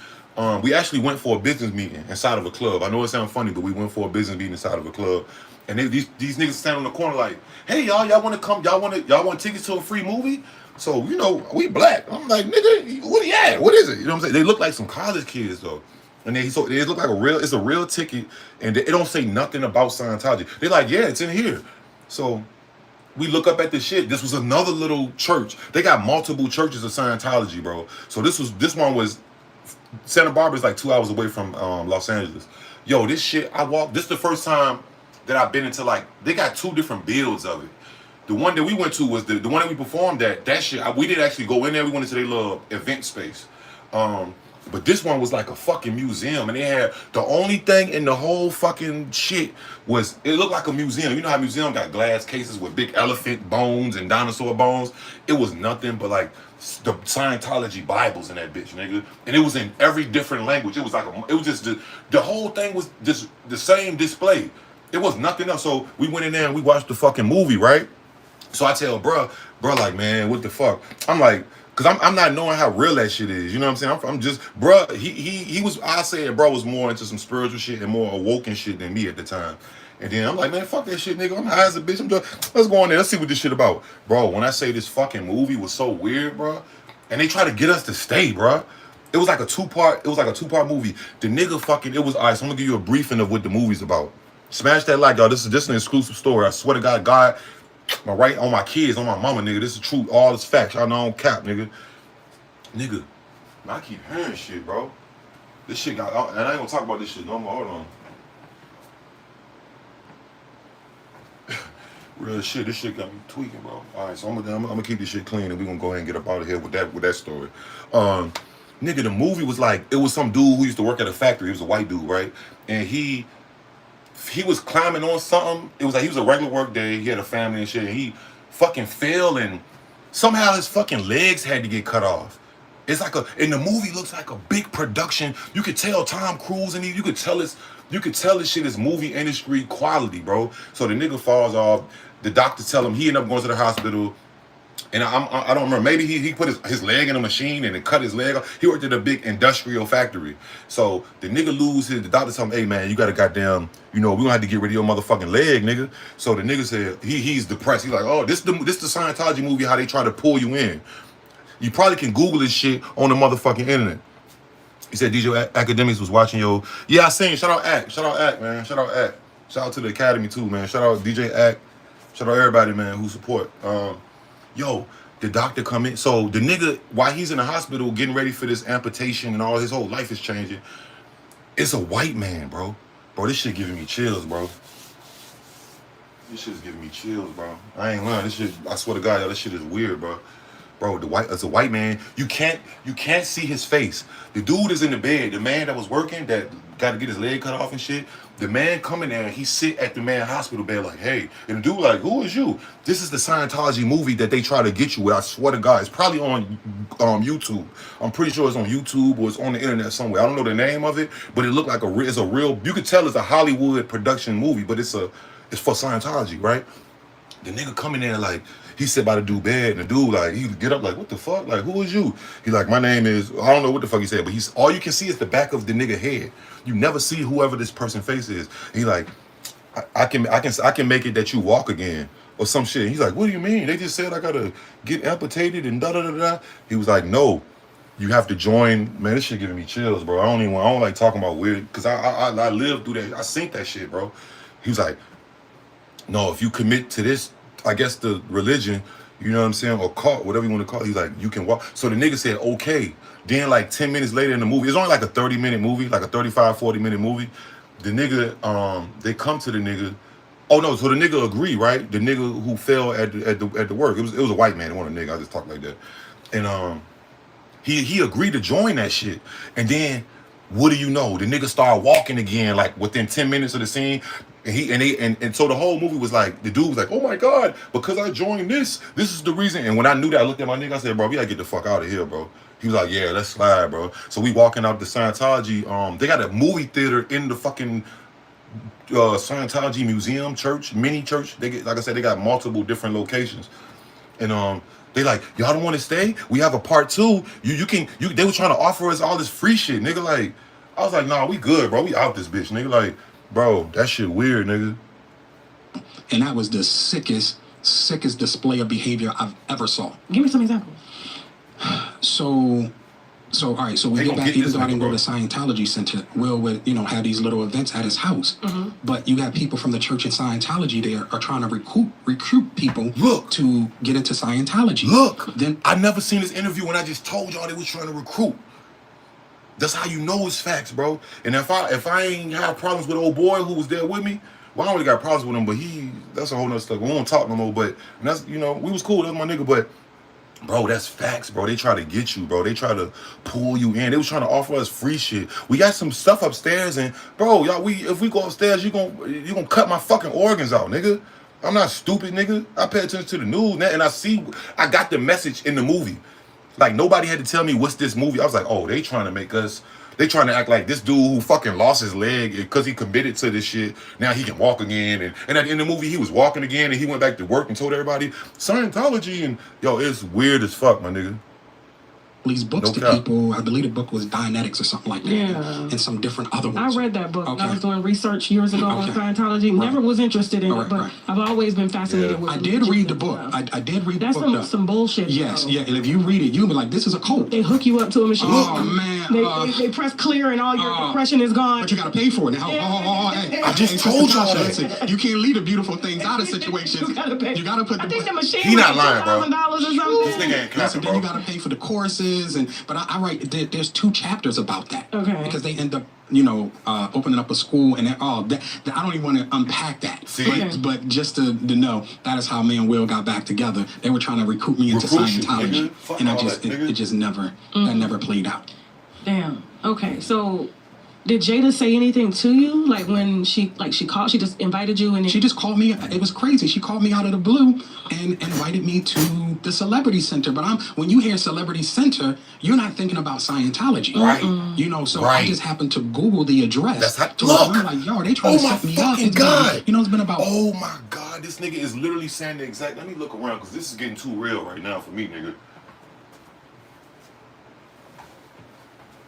We actually went for a business meeting inside of a club. I know it sounds funny, but we went for a business meeting inside of a club. And these niggas stand on the corner like, hey, y'all want to come? Y'all want tickets to a free movie? So, we black. I'm like, nigga, what is it? You know what I'm saying? They look like some college kids, though. And they look like it's a real ticket, and it don't say nothing about Scientology. They're like, yeah, it's in here. So we look up at this shit. This was another little church. They got multiple churches of Scientology, bro. So this one was, Santa Barbara is like 2 hours away from Los Angeles. Yo, this shit, this is the first time that I've been into, like, they got 2 different builds of it. The one that we went to was the one that we performed at. That shit, we didn't actually go in there. We went into their little event space. But this one was like a fucking museum, and they had the only thing in the whole fucking shit was it looked like a museum. You know how museum got glass cases with big elephant bones and dinosaur bones? It was nothing but like the Scientology Bibles in that bitch, nigga. And it was in every different language. It was like it was just the whole thing was just the same display. It was nothing else. So we went in there and we watched the fucking movie, right? So I tell bruh, like, man, what the fuck? I'm like, cause I'm not knowing how real that shit is. You know what I'm saying? I'm just, bruh, he was, I said, bro was more into some spiritual shit and more awoken shit than me at the time. And then I'm like, man, fuck that shit, nigga. I'm high as a bitch. Let's go in there. Let's see what this shit about. Bro, when I say this fucking movie was so weird, bro, and they try to get us to stay, bro. It was like a two-part movie. The nigga fucking, it was, all right, so I'm gonna give you a briefing of what the movie's about. Smash that like, y'all. This is an exclusive story. I swear to God, my right on my kids, on my mama, nigga. This is true. All this facts. Y'all know I don't cap, nigga. Nigga, I keep hearing shit, bro. This shit got, and I ain't gonna talk about this shit no more. Hold on. Real shit, this shit got me tweaking, bro. All right, so I'm gonna keep this shit clean, and we gonna go ahead and get up out of here with that story. Nigga, the movie was like, it was some dude who used to work at a factory. He was a white dude, right? And he was climbing on something. It was like he was a regular work day. He had a family and shit. And he fucking fell, and somehow his fucking legs had to get cut off. It's like and the movie looks like a big production. You could tell Tom Cruise and you could tell this shit is movie industry quality, bro. So the nigga falls off. The doctor tell him he ended up going to the hospital. And I don't remember. Maybe he put his leg in a machine and it cut his leg off. He worked at a big industrial factory. So the nigga the doctor tell him, hey man, you gotta goddamn, we gonna have to get rid of your motherfucking leg, nigga. So the nigga said he's depressed. He's like, oh, this the Scientology movie, how they try to pull you in. You probably can Google this shit on the motherfucking internet. He said DJ Academics was watching your, yeah, I seen, shout out Act, man. Shout out to the Academy too, man. Shout out DJ Act. Shout out everybody, man, who support. Yo, the doctor come in. So the nigga, while he's in the hospital getting ready for this amputation and all, his whole life is changing. It's a white man, bro. Bro, this shit giving me chills, bro. This shit is giving me chills, bro. I ain't lying. This shit, I swear to God, this shit is weird, bro. Bro, it's a white man. You can't see his face. The dude is in the bed. The man that was working, that got to get his leg cut off and shit. The man coming there, he sit at the man hospital bed like, hey. And the dude like, who is you? This is the Scientology movie that they try to get you with. I swear to God, it's probably on YouTube. I'm pretty sure it's on YouTube or it's on the internet somewhere. I don't know the name of it, but it looked like it's a real. You could tell it's a Hollywood production movie, but it's for Scientology, right? The nigga coming there like, he sit by the dude bed, and the dude like, he get up like, what the fuck? Like, who is you? He like, my name is, I don't know what the fuck he said, but all you can see is the back of the nigga head. You never see whoever this person's face is. And he like, I can make it that you walk again or some shit. He's like, what do you mean? They just said I gotta get amputated and da da da da. He was like, no, you have to join. Man, this shit giving me chills, bro. I don't like talking about weird, because I lived through that. I seen that shit, bro. He was like, no, if you commit to this, I guess the religion, you know what I'm saying, or cult, whatever you want to call it, he's like, you can walk. So the nigga said, okay. Then like 10 minutes later in the movie, it's only like a 30-minute movie, like a 35, 40-minute movie. The nigga, they come to the nigga. Oh no, so the nigga agreed, right? The nigga who fell at the work, it was a white man, it wasn't a nigga, I just talk like that. And he agreed to join that shit. And then, what do you know? The nigga started walking again, like within 10 minutes of the scene. And so the whole movie was like, the dude was like, oh my God, because I joined this is the reason. And when I knew that, I looked at my nigga, I said, bro, we gotta get the fuck out of here, bro. He was like, yeah, let's slide, bro. So we walking out the Scientology, they got a movie theater in the fucking Scientology museum, mini church. Like I said, they got multiple different locations. And they like, y'all don't want to stay? We have a part 2. They were trying to offer us all this free shit, nigga. Like, I was like, nah, we good, bro. We out this bitch, nigga. Like, bro, that shit weird, nigga. And that was the sickest display of behavior I've ever saw. Give me some examples. So all right, so we get back, even though I didn't go to Scientology Center, Will would, have these little events at his house. Mm-hmm. But you got people from the church and Scientology there are trying to recruit people to get into Scientology. Look, I never seen this interview when I just told y'all they was trying to recruit. That's how you know it's facts, bro. And if I ain't have problems with old boy who was there with me, well, I only got problems with him, but that's a whole nother stuff. We won't talk no more, but that's, we was cool. That's my nigga, but Bro, that's facts, bro. They try to get you, bro. They try to pull you in. They was trying to offer us free shit. We got some stuff upstairs, and bro, y'all, if we go upstairs, you gonna cut my fucking organs out, nigga. I'm not stupid, nigga. I pay attention to the news, and I got the message in the movie. Like, nobody had to tell me what's this movie. I was like, oh, they trying to make us. They trying to act like this dude who fucking lost his leg because he committed to this shit. Now he can walk again. And at the end of the movie, he was walking again and he went back to work and told everybody Scientology. And yo, it's weird as fuck, my nigga. These books to people. I believe the book was Dianetics or something like that. Yeah. And some different other ones. I read that book. Okay. I was doing research years ago on Scientology. Never was interested in it, but I've always been fascinated with it. I did read the book. I did read the book. That's some bullshit. Yes, yeah. And if you read it, you'll be like, this is a cult. They hook you up to a machine. Oh, man. They press clear and all your depression is gone. But you got to pay for it. Now, hey, I just told y'all that. You can't leave the beautiful things out of situations. You got to pay. You got to put I think the machine he not lying, bro. $2,000 or something. This nigga ain't capping, then you got to pay for the courses. But I write, there's 2 chapters about that. Okay. Because they end up, opening up a school and I don't even want to unpack that. See? But just to know, that is how me and Will got back together. They were trying to recruit me into Scientology. And it just never, that never played out. Damn. Okay. So, did Jada say anything to you? Like when she called, she just invited you and she just called me. It was crazy. She called me out of the blue and invited me to the Celebrity Center. But when you hear Celebrity Center, you're not thinking about Scientology. Right. So I just happened to Google the address. That's how, look. I'm like, yo, they trying to set me up. God. It's been about. Oh my God, this nigga is literally saying the exact. Let me look around because this is getting too real right now for me, nigga.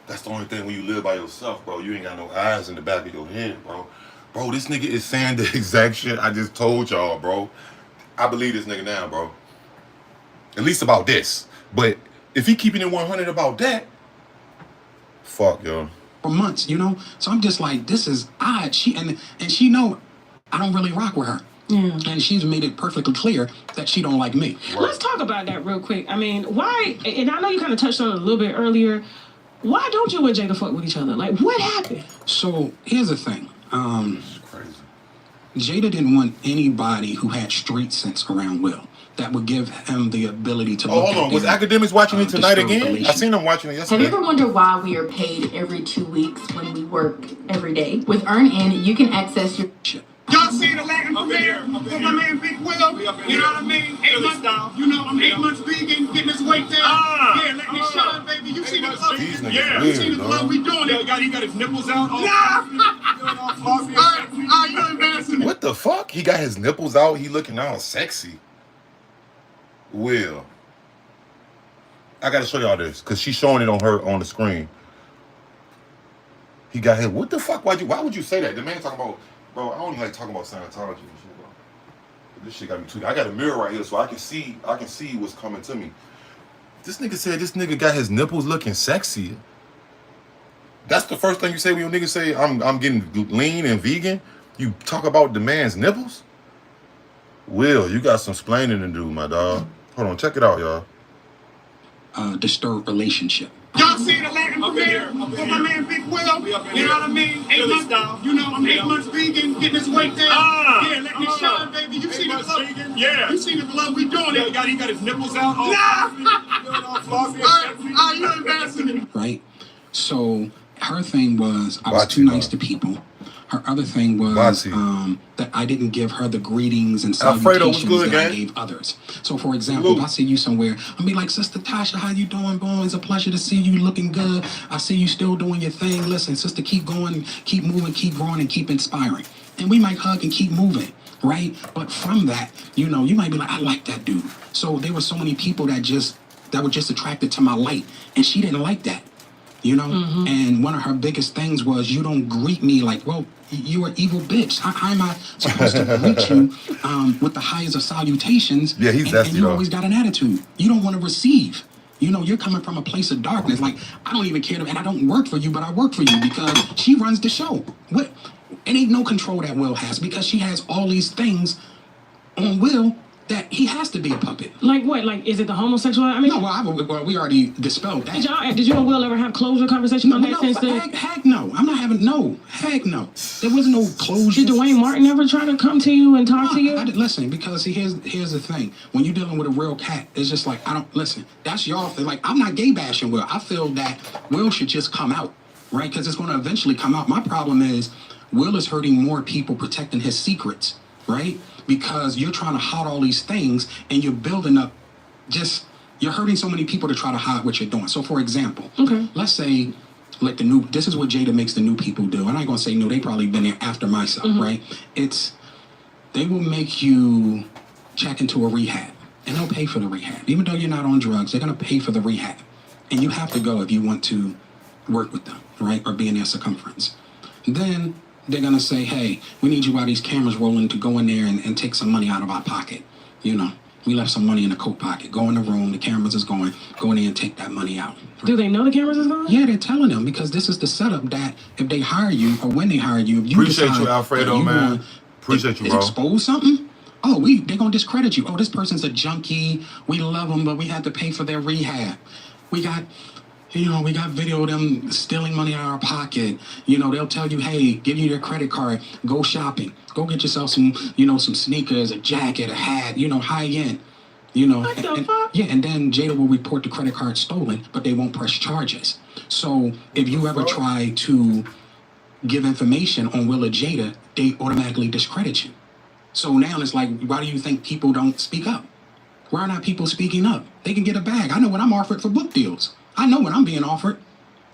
That's the only thing when you live by yourself, bro. You ain't got no eyes in the back of your head, bro. Bro, this nigga is saying the exact shit I just told y'all, bro. I believe this nigga now, bro. At least about this. But if he keeping it 100 about that, fuck, yo. For months, So I'm just like, this is odd. She know I don't really rock with her. Yeah. And she's made it perfectly clear that she don't like me. Let's talk about that real quick. I mean, why, and I know you kind of touched on it a little bit earlier, why don't you and Jada fuck with each other? Like, what happened? So, here's the thing. This is crazy. Jada didn't want anybody who had street sense around Will. That would give him the ability to look hold on. Was Academics watching it tonight again? I seen them watching it yesterday. Have you ever wondered why we are paid every 2 weeks when we work every day? With EarnIn, you can access your shit. Y'all see the Latin premiere with my man Big Will? You know what I mean? 8 months, I'm 8 months vegan, getting this weight down. Yeah, let me shine, baby. You see the club? You see the club? We doing it. He got his nipples out. You embarrassing me. What the fuck? He got his nipples out. He looking all sexy. Will, I gotta show y'all this because she's showing it on the screen. He got his. What the fuck? Why would you say that? The man talking about. Bro, I don't even like talking about Scientology and shit, bro. This shit got me tweaking. I got a mirror right here so I can see what's coming to me. This nigga said this nigga got his nipples looking sexy. That's the first thing you say when your nigga say I'm getting lean and vegan. You talk about the man's nipples? Will, you got some splaining to do, my dog. Hold on, check it out, y'all. Disturbed relationship. Y'all see the Latin premiere with my man Big Will? You know what I mean? 8 months, I'm 8 months vegan, getting this weight down. Yeah, let me shine, baby. You see the club? You see the club? We doing it. He got his nipples out. You embarrassing me. Right? So her thing was I was too nice to people. Her other thing was that I didn't give her the greetings and salutations that I gave others. So, for example, if I see you somewhere, I'll be like, Sister Tasha, how you doing, boy? It's a pleasure to see you looking good. I see you still doing your thing. Listen, sister, keep going, keep moving, keep growing, and keep inspiring. And we might hug and keep moving, right? But from that, you might be like, I like that dude. So there were so many people that were just attracted to my light. And she didn't like that. And one of her biggest things was, you don't greet me like, well, you're an evil bitch. How am I supposed to greet you with the highest of salutations? Yeah, he's and you always got an attitude. You don't want to receive. You're coming from a place of darkness. Like, I don't even care, and I don't work for you, but I work for you because she runs the show. What? It ain't no control that Will has because she has all these things on Will that he has to be a puppet. Like what? Like, is it the homosexual? I mean, No, well, we already dispelled that. Did you and Will ever have closure conversation on that since then? Heck no. I'm not having, heck no. There was no closure. Did Dwayne Martin ever try to come to you and talk to you? Listen, because here's the thing. When you're dealing with a real cat, it's just like, listen, that's y'all thing. Like, I'm not gay bashing Will. I feel that Will should just come out, right? Because it's going to eventually come out. My problem is Will is hurting more people protecting his secrets, right? Because you're trying to hide all these things and you're building up you're hurting so many people to try to hide what you're doing. So for example, let's say like this is what Jada makes the new people do. And I ain't gonna say new, they probably been there after myself, right? They will make you check into a rehab and they'll pay for the rehab. Even though you're not on drugs, they're gonna pay for the rehab. And you have to go if you want to work with them, right? Or be in their circumference. Then they're going to say, hey, we need you while these cameras rolling to go in there and take some money out of our pocket. You know, we left some money in the coat pocket. Go in the room, the cameras is going, go in there and take that money out. Right? Do they know the cameras is going? Yeah, they're telling them because this is the setup that if they hire you or when they hire you, if you Appreciate you, Alfredo, man. Appreciate you, bro. Expose something? Oh, they're going to discredit you. Oh, this person's a junkie. We love them, but we had to pay for their rehab. We got video of them stealing money out of our pocket. You know, they'll tell you, hey, give you your credit card, go shopping, go get yourself some sneakers, a jacket, a hat, high end. What the fuck? Yeah, and then Jada will report the credit card stolen, but they won't press charges. So if you ever try to give information on Will or Jada, they automatically discredit you. So now it's like, why do you think people don't speak up? Why are not people speaking up? They can get a bag. I know when I'm offered for book deals. I know when I'm being offered,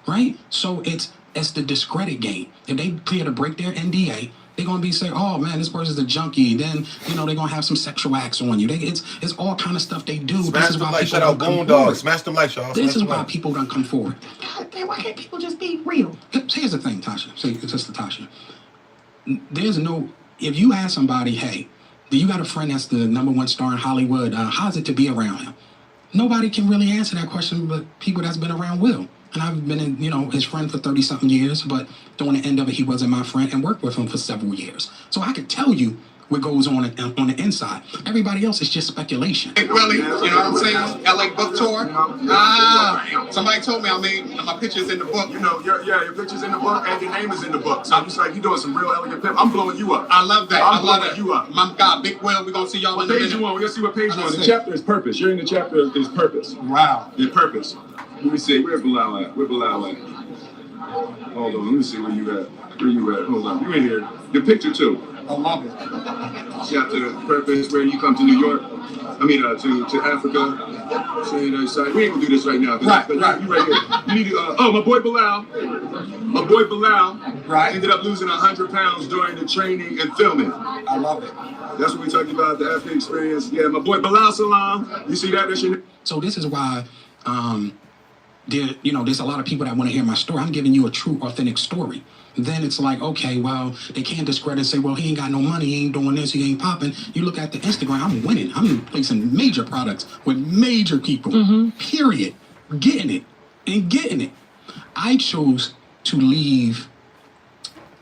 right? So it's the discredit game. If they clear to break their NDA, they're gonna be saying, "Oh man, this person's a junkie." Then they're gonna have some sexual acts on you. It's all kind of stuff they do. Smash them like shout out Goon Dog. Smash them like y'all. This is why people don't come forward. God damn, why can't people just be real? Here's the thing, Tasha. Sister Tasha. If you ask somebody, hey, do you got a friend that's the #1 star in Hollywood? How's it to be around him? Nobody can really answer that question but people that's been around Will. And I've been his friend for 30-something years, but during the end of it, he wasn't my friend and worked with him for several years. So I could tell you what goes on the inside. Everybody else is just speculation. Hey, Willie, you know what I'm saying? LA book tour. Somebody told me my picture's in the book. Your picture's in the book and your name is in the book. So I'm just like, you're doing some real elegant pimp. I'm blowing you up. I love that. I'm blowing you up. My God, Big Will, we're going to see y'all in the page you on. We're going to see what page you on. The chapter is purpose. You're in the chapter is purpose. Wow. Your purpose. Let me see. Where's Bilal at? Where Bilal at? Hold on. Let me see where you at. Where you at? Hold on. You in here. The picture too. I love it. Chapter purpose where you come to New York. To Africa. Saying that side. We ain't gonna do this right now. Right. You right here. You need to. My boy Bilal. Right. Ended up losing 100 pounds during the training and filming. I love it. That's what we talking about. The African experience. Yeah, my boy Bilal Salam. You see that? That's your. So this is why. There's a lot of people that want to hear my story. I'm giving you a true, authentic story. Then it's like, okay, well, they can't discredit and say, well, he ain't got no money, he ain't doing this, he ain't popping. You look at the Instagram, I'm winning. I'm placing major products with major people, period. Getting it. I chose to leave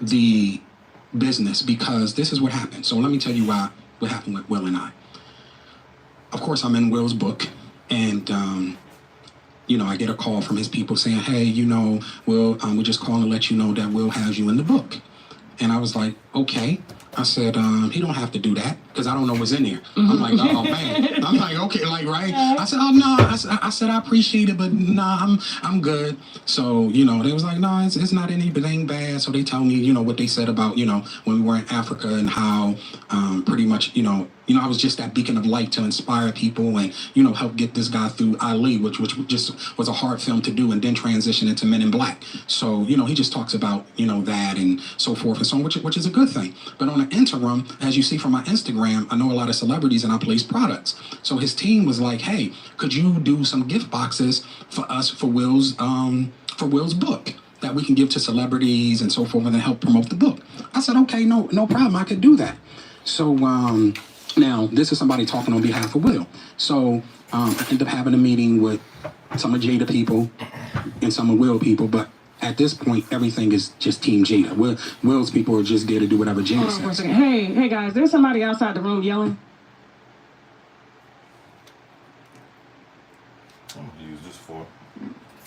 the business because this is what happened. So let me tell you what happened with Will and I. Of course, I'm in Will's book, and I get a call from his people saying, hey, Will, we're just calling to let you know that Will has you in the book. And I was like, okay. I said, he don't have to do that because I don't know what's in there. I'm like, oh, man. I'm like, okay, like, right? I said, oh, no. I said, I appreciate it, but nah, I'm good. So, they was like, no, it's not anything bad. So they tell me, what they said about, when we were in Africa and how pretty much, I was just that beacon of light to inspire people and, help get this guy through Ali, which just was a hard film to do and then transition into Men in Black. So, he just talks about, that and so forth and so on, which is a good thing. But on the interim, as you see from my Instagram, I know a lot of celebrities and I place products. So his team was like, hey, could you do some gift boxes for us for Will's book that we can give to celebrities and so forth and then help promote the book? I said, okay, no problem. I could do that. So, now, this is somebody talking on behalf of Will. So I ended up having a meeting with some of Jada people and some of Will people, but at this point, everything is just Team Jada. Will's people are just there to do whatever Jada says. Hey guys, there's somebody outside the room yelling.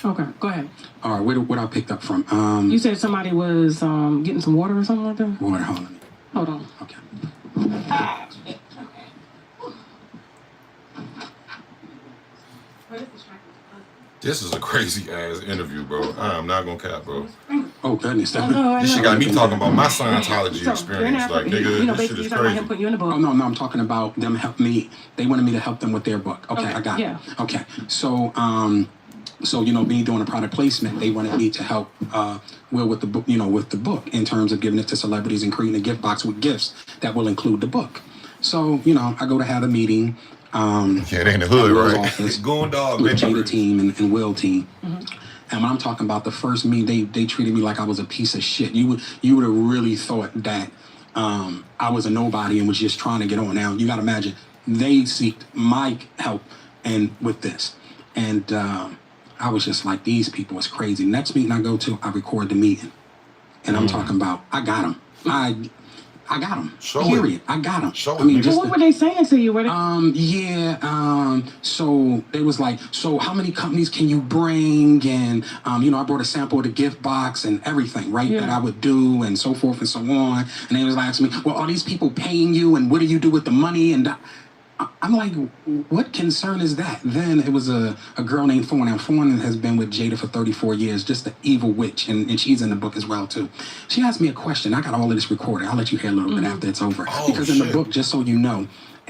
Okay, go ahead. All right, what I picked up from? You said somebody was getting some water or something like that? Water, hold on. Hold on. Okay. This is a crazy ass interview, bro. I'm not gonna cap, bro. Oh goodness, This shit got me talking about my Scientology experience. Like, nigga, this shit is crazy. Oh no, I'm talking about them help me. They wanted me to help them with their book. Okay, I got it. Okay, so me doing a product placement, they wanted me to help Will with the book, with the book in terms of giving it to celebrities and creating a gift box with gifts that will include the book. So I go to have a meeting. It ain't the hood, right? It's going dog with Jada team and Will team. And when I'm talking about the first meeting, they treated me like I was a piece of shit. You would have really thought that I was a nobody and was just trying to get on. Now you got to imagine they seeked my help and with this, and I was just like, these people is crazy. Next meeting I go to, I record the meeting, and I'm talking about I got them. I got them. Period. I got them. I mean, what were they saying to you? Were they... So they was like, so how many companies can you bring? And I brought a sample of the gift box and everything, right? That I would do and so forth and so on. And they was like asking me, well, are these people paying you? And what do you do with the money? And I'm like, what concern is that? Then it was a girl named Fawn. Now, Fawn has been with Jada for 34 years, just an evil witch, and she's in the book as well, too. She asked me a question. I got all of this recorded. I'll let you hear a little bit after it's over. Because in the book, just so you know,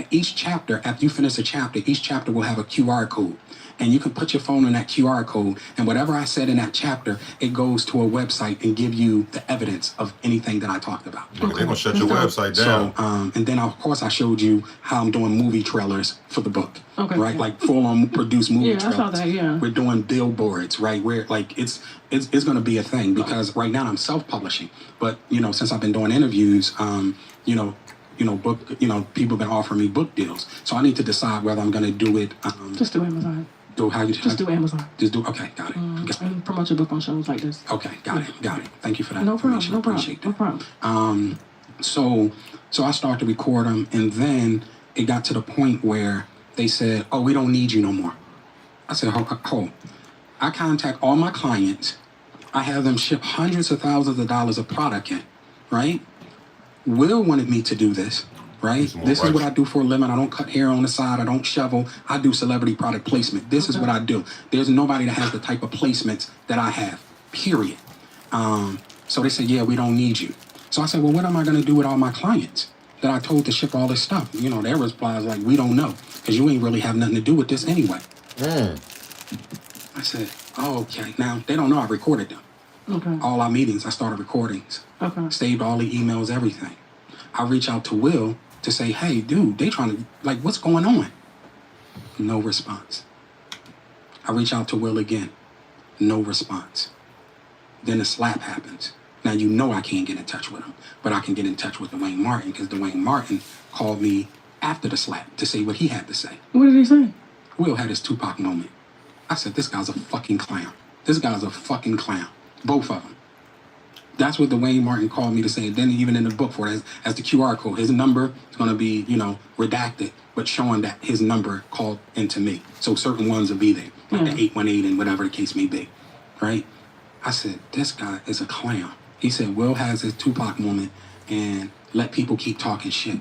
each chapter, after you finish a chapter, each chapter will have a QR code. And you can put your phone on that QR code, and whatever I said in that chapter, it goes to a website and give you the evidence of anything that I talked about. They're going to shut your website down. So, and then, of course, I showed you how I'm doing movie trailers for the book, right? Like full-on produced movie trailers. I saw that, We're doing billboards, right? Where, like, it's going to be a thing because right now I'm self-publishing. But, since I've been doing interviews, book, people have been offering me book deals. So I need to decide whether I'm going to do it. Just do Amazon. Do Amazon. Just do. Okay, got it. And promote your book on shows like this. Okay, got it. Thank you for that. No problem. No problem. So I started to record them, and then it got to the point where they said, "Oh, we don't need you no more." I said, "Hold." I contact all my clients. I have them ship hundreds of thousands of dollars of product in, right? Will wanted me to do this. Right? This is what I do for a living. I don't cut hair on the side. I don't shovel. I do celebrity product placement. This is what I do. There's nobody that has the type of placements that I have, period. So they said, yeah, we don't need you. So I said, well, what am I going to do with all my clients that I told to ship all this stuff? Their reply is like, we don't know because you ain't really have nothing to do with this anyway. I said, oh, okay. Now, they don't know I recorded them. Okay. All our meetings, I started recordings. Okay. Saved all the emails, everything. I reach out to Will to say, hey, dude, they trying to, what's going on? No response. I reach out to Will again. No response. Then a slap happens. Now, I can't get in touch with him, but I can get in touch with Dwayne Martin because Dwayne Martin called me after the slap to say what he had to say. What did he say? Will had his Tupac moment. I said, this guy's a fucking clown. This guy's a fucking clown. Both of them. That's what Dwayne Martin called me to say. Then even in the book for it, as the QR code, his number is going to be, redacted, but showing that his number called into me. So certain ones will be there, like the 818 and whatever the case may be, right? I said, this guy is a clown. He said, Will has his Tupac moment and let people keep talking shit.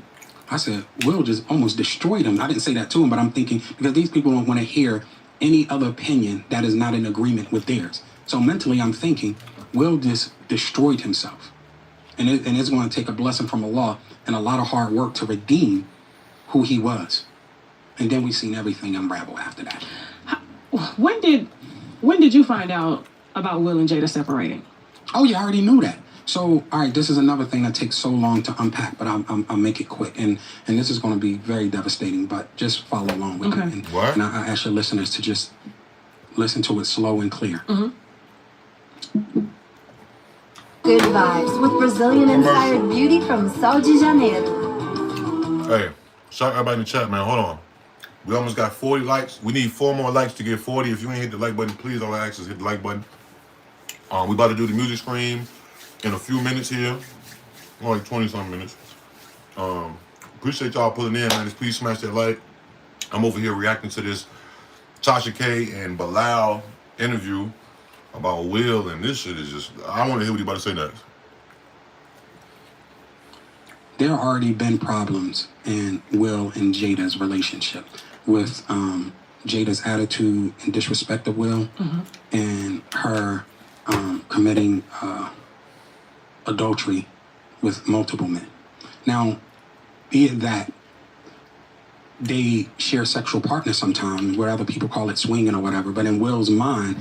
I said, Will just almost destroyed him. I didn't say that to him, but I'm thinking, because these people don't want to hear any other opinion that is not in agreement with theirs. So mentally, I'm thinking, Will just destroyed himself. And it's going to take a blessing from Allah and a lot of hard work to redeem who he was. And then we seen everything unravel after that. When did you find out about Will and Jada separating? Oh, yeah, I already knew that. So, all right, this is another thing that takes so long to unpack, but I'll make it quick. And this is going to be very devastating, but just follow along with it. And I ask your listeners to just listen to it slow and clear. Good vibes with Brazilian-inspired beauty from Sao de Janeiro. Hey, shout out everybody in the chat, man. Hold on. We almost got 40 likes. We need 4 more likes to get 40. If you ain't hit the like button, please, all I ask is hit the like button. We about to do the music scream in a few minutes here. Like 20-something minutes. Appreciate y'all pulling in, man. Just please smash that like. I'm over here reacting to this Tasha K and Bilal interview. about Will, and this shit is just. I want to hear what you about to say next. There already been problems in Will and Jada's relationship with Jada's attitude and disrespect of Will, and her committing adultery with multiple men. Now, be it that they share sexual partners sometimes, where other people call it swinging or whatever, but in Will's mind,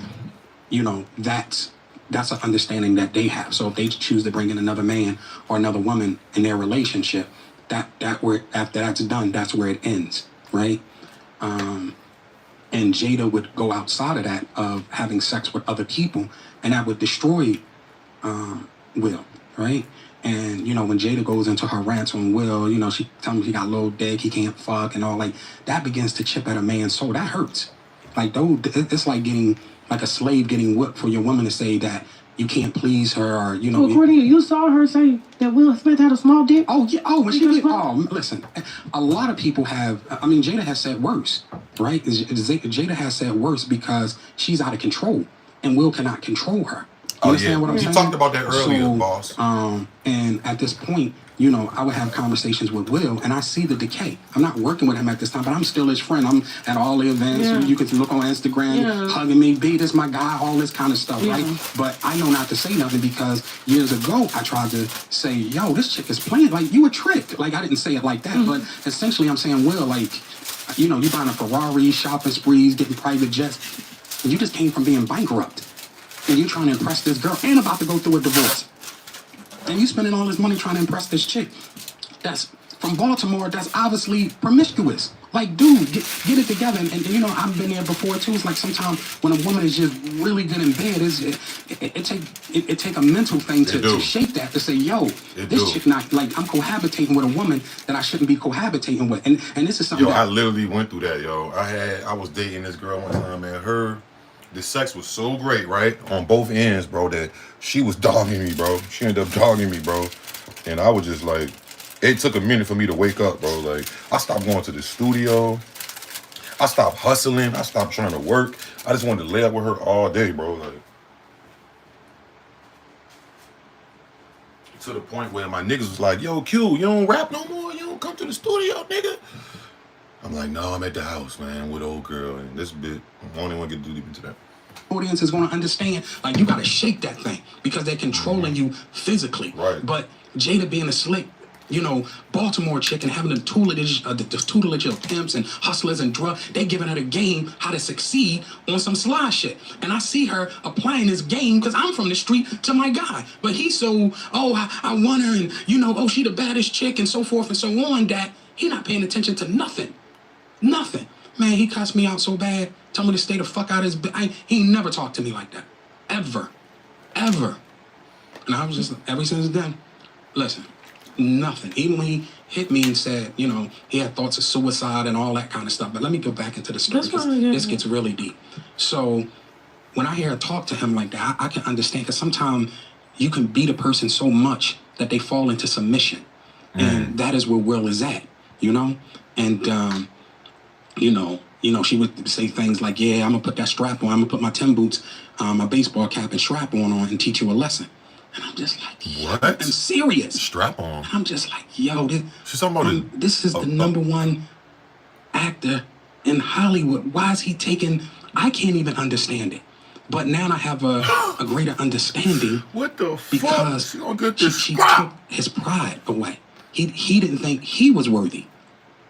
you know, that's an understanding that they have. So if they choose to bring in another man or another woman in their relationship, that where after that's done, that's where it ends, right? And Jada would go outside of that, of having sex with other people, and that would destroy Will, right? And, you know, when Jada goes into her rants on Will, you know, she tells him he got low dick, he can't fuck and all, like, that begins to chip at a man's soul. That hurts. Like, dude, it's like getting, like a slave getting whipped for your woman to say that you can't please her, or, you know. Well, according to you saw her say that Will Smith had a small dick? Oh, yeah. Oh, when she did. Oh, listen, a lot of people have, I mean, Jada has said worse, right? Jada has said worse because she's out of control and Will cannot control her. You understand what I'm saying? You talked about that earlier, boss. And at this point, you know, I would have conversations with Will, and I see the decay. I'm not working with him at this time, but I'm still his friend. I'm at all the events. Yeah. You can look on Instagram, hugging me, B, this my guy, all this kind of stuff, right? But I know not to say nothing because years ago, I tried to say, yo, this chick is playing. Like, you a trick. Like, I didn't say it like that, but essentially I'm saying, Will, like, you know, you buying a Ferrari, shopping sprees, getting private jets. And you just came from being bankrupt. And you trying to impress this girl and about to go through a divorce. And you spending all this money trying to impress this chick that's from Baltimore, that's obviously promiscuous. Like, dude, get it together. And you know, I've been there before too. It's like sometimes when a woman is just really good in bed, it take a mental thing to shape that, to say, yo, this chick not, like, I'm cohabitating with a woman that I shouldn't be cohabitating with. And this is something I literally went through that, yo. I was dating this girl one time, man. The sex was so great, right? On both ends, bro, that she was dogging me, bro. She ended up dogging me, bro. And I was just like, it took a minute for me to wake up, bro. Like, I stopped going to the studio. I stopped hustling. I stopped trying to work. I just wanted to lay up with her all day, bro. Like, to the point where my niggas was like, yo, Q, you don't rap no more? You don't come to the studio, nigga? I'm like, no, I'm at the house, man, with old girl. And this bit, I don't even want to get too deep into that. Audience is going to understand, like, you got to shake that thing because they're controlling you physically. Right. But Jada being a slick, you know, Baltimore chick and having the tutelage of pimps and hustlers and drugs, they're giving her the game how to succeed on some sly shit. And I see her applying this game because I'm from the street to my guy. But he's so, I want her, and, you know, she the baddest chick and so forth and so on, that he not paying attention to nothing. Nothing. Man, he cussed me out so bad. Told me to stay the fuck out of his he ain't never talked to me like that. Ever. Ever. And I was just, ever since then, listen, nothing. Even when he hit me and said, you know, he had thoughts of suicide and all that kind of stuff. But let me go back into the story because this gets really deep. So when I hear her talk to him like that, I can understand, because sometimes you can beat a person so much that they fall into submission. And that is where Will is at, you know? And, you know, she would say things like, yeah, I'm going to put that strap on. I'm going to put my Tim boots, my baseball cap and strap on and teach you a lesson. And I'm just like, what? I'm serious. Strap on. And I'm just like, yo, she's talking about this is the number one actor in Hollywood. Why is he taking, I can't even understand it. But now I have a greater understanding. What the fuck? Because she took his pride away. He didn't think he was worthy.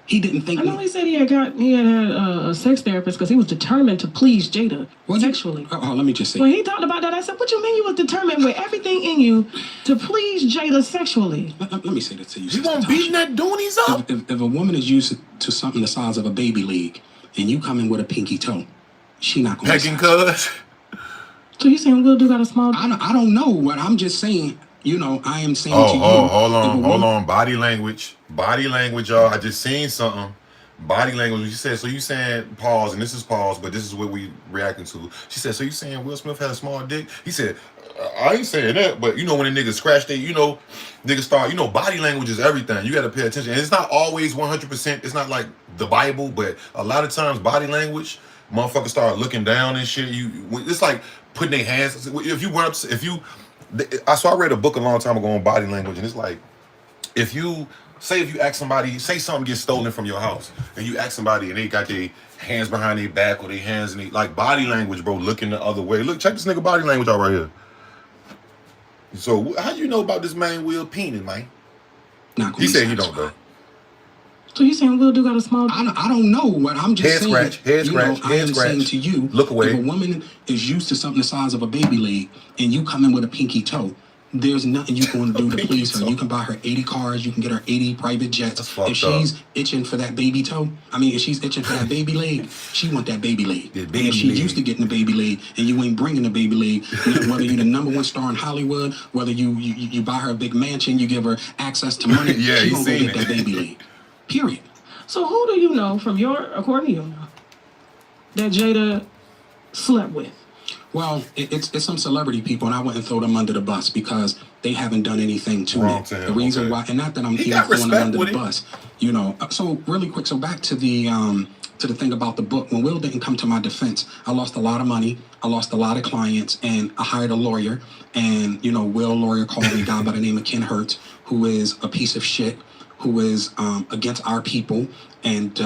He didn't think. I know he said he had a sex therapist because he was determined to please Jada sexually. Let me just say. When he talked about that, I said, "What you mean you was determined with everything in you to please Jada sexually?" Let me say this to you. You won't beating that doonies up? If a woman is used to something the size of a baby league, and you come in with a pinky toe, she not going to. Pecking cuz. So you saying Will do got a small? I don't know, but I'm just saying. You know, I am saying to you. Hold on. Body language, y'all. I just seen something. Body language. She said, so you saying pause, and this is pause, but this is what we reacting to. She said, so you saying Will Smith had a small dick? He said, I ain't saying that, but you know when the niggas scratch they, you know, niggas start, you know, body language is everything. You got to pay attention, and it's not always 100%. It's not like the Bible, but a lot of times body language, motherfuckers start looking down and shit. It's like putting their hands. If you went up, I read a book a long time ago on body language, and it's like, if you ask somebody, say something gets stolen from your house, and you ask somebody, and they got their hands behind their back or their hands in like body language, bro, looking the other way. Look, check this nigga body language out right here. So how you know about this man Will Peenan, man? He said he don't know. So you saying Will do got a small? I don't know. What I'm just saying. Head scratch. Saying to you, look away. If a woman is used to something the size of a baby leg, and you come in with a pinky toe, there's nothing you can do to please her. You can buy her 80 cars. You can get her 80 private jets. If she's itching for that baby toe, if she's itching for that baby leg, she want that baby leg. And if she's used to getting the baby leg, and you ain't bringing the baby leg, whether you're the #1 star in Hollywood, whether you buy her a big mansion, you give her access to money, she gonna go get that baby leg. Period. So who do you know from according to you now, that Jada slept with? Well, it's some celebrity people, and I wouldn't throw them under the bus because they haven't done anything to me. The reason why, and not that I'm even throwing them under the bus, So really quick, so back to the thing about the book. When Will didn't come to my defense, I lost a lot of money, I lost a lot of clients, and I hired a lawyer. And Will lawyer called me a guy by the name of Ken Hertz, who is a piece of shit, who is against our people, and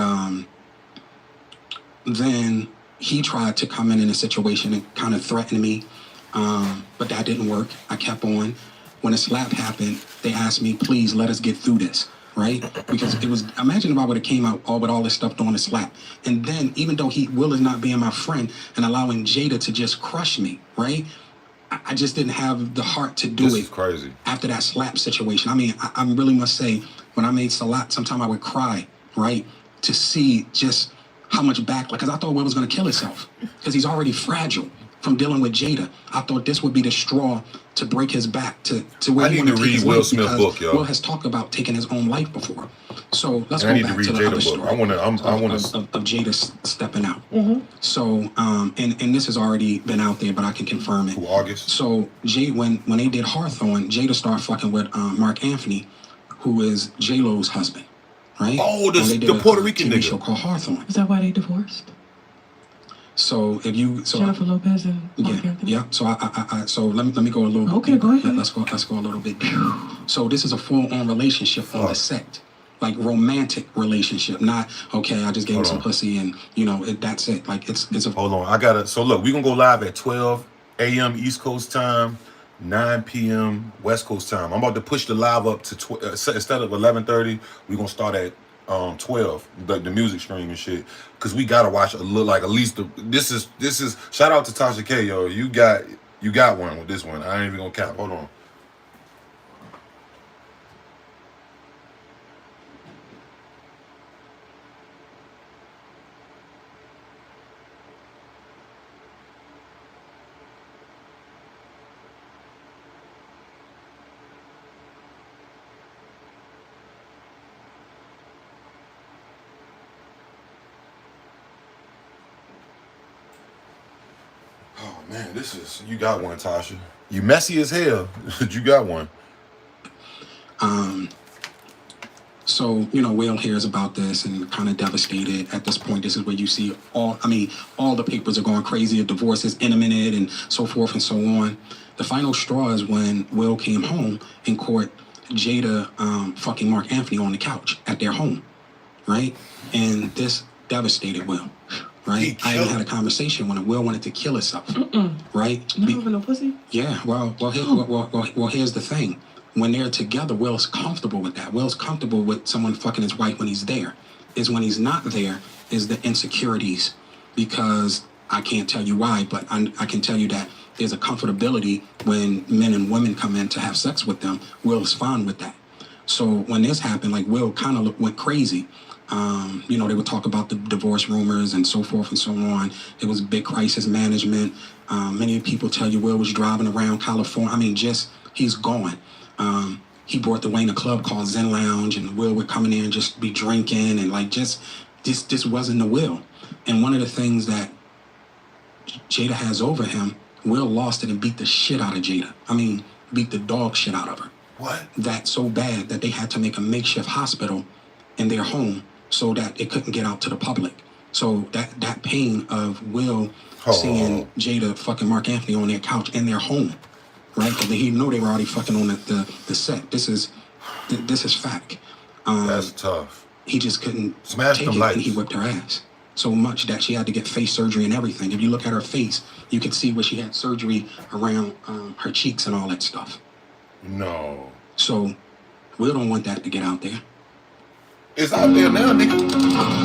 then he tried to come in a situation and kind of threaten me, but that didn't work. I kept on. When a slap happened, they asked me, please let us get through this, right? Because it was, imagine if I would have came out with all this stuff during the slap. And then, even though Will is not being my friend and allowing Jada to just crush me, right? I just didn't have the heart to do it. This is crazy. After that slap situation. I really must say, when I made Salat, sometimes I would cry, right? To see just how much backlash, because I thought Will was going to kill himself because he's already fragile from dealing with Jada. I thought this would be the straw to break his back to where he wanted to read Will Smith's book, yo. Will has talked about taking his own life before. So let's go back to the other story. I want of Jada stepping out. Mm-hmm. So and this has already been out there, but I can confirm it. August. So when they did Hawthorne, Jada started fucking with Mark Anthony, who is J-Lo's husband. Right? Oh, the Puerto Rican TV show called Hawthorne. Is that why they divorced? So Jennifer Lopez and Mark Anthony? Yeah. So so let me go a little bit. Okay, go ahead. Let's go a little bit deeper. So this is a full-on relationship on the set. Like romantic relationship, not okay, I just gave him some pussy and that's it. Like it's a Hold on. So look, we're gonna go live at 12 a.m. East Coast time, 9 p.m. West Coast time. I'm about to push the live up to instead of 11:30, we're gonna start at 12, the music stream and shit, because we gotta watch at least this is shout out to Tasha K, yo. You got one with this one. I ain't even gonna cap. Hold on. Oh man, you got one, Tasha. You messy as hell, but you got one. So, Will hears about this and kind of devastated. At this point, this is where you see all the papers are going crazy, a divorce is imminent and so forth and so on. The final straw is when Will came home in court, Jada fucking Mark Anthony on the couch at their home, right? And this devastated Will. Right, I even had a conversation when Will wanted to kill himself. Right, not having no pussy. Yeah, well, here's the thing: when they're together, Will's comfortable with that. Will's comfortable with someone fucking his wife when he's there. Is when he's not there is the insecurities, because I can't tell you why, but I can tell you that there's a comfortability when men and women come in to have sex with them. Will's fine with that. So when this happened, like Will kind of went crazy. They would talk about the divorce rumors and so forth and so on. It was big crisis management. Many people tell you Will was driving around California. He's gone. He brought Dwayne a club called Zen Lounge, and Will would come in there and just be drinking and this wasn't the Will. And one of the things that Jada has over him, Will lost it and beat the shit out of Jada. Beat the dog shit out of her. What? That so bad that they had to make a makeshift hospital in their home so that it couldn't get out to the public. So that pain of Will seeing Jada fucking Mark Anthony on their couch in their home, right? Because he know they were already fucking on the set. This is fact. That's tough. He just couldn't smash take them it, lights. and he whipped her ass so much that she had to get face surgery and everything. If you look at her face, you can see where she had surgery around her cheeks and all that stuff. No. So we don't want that to get out there. It's out there now, nigga.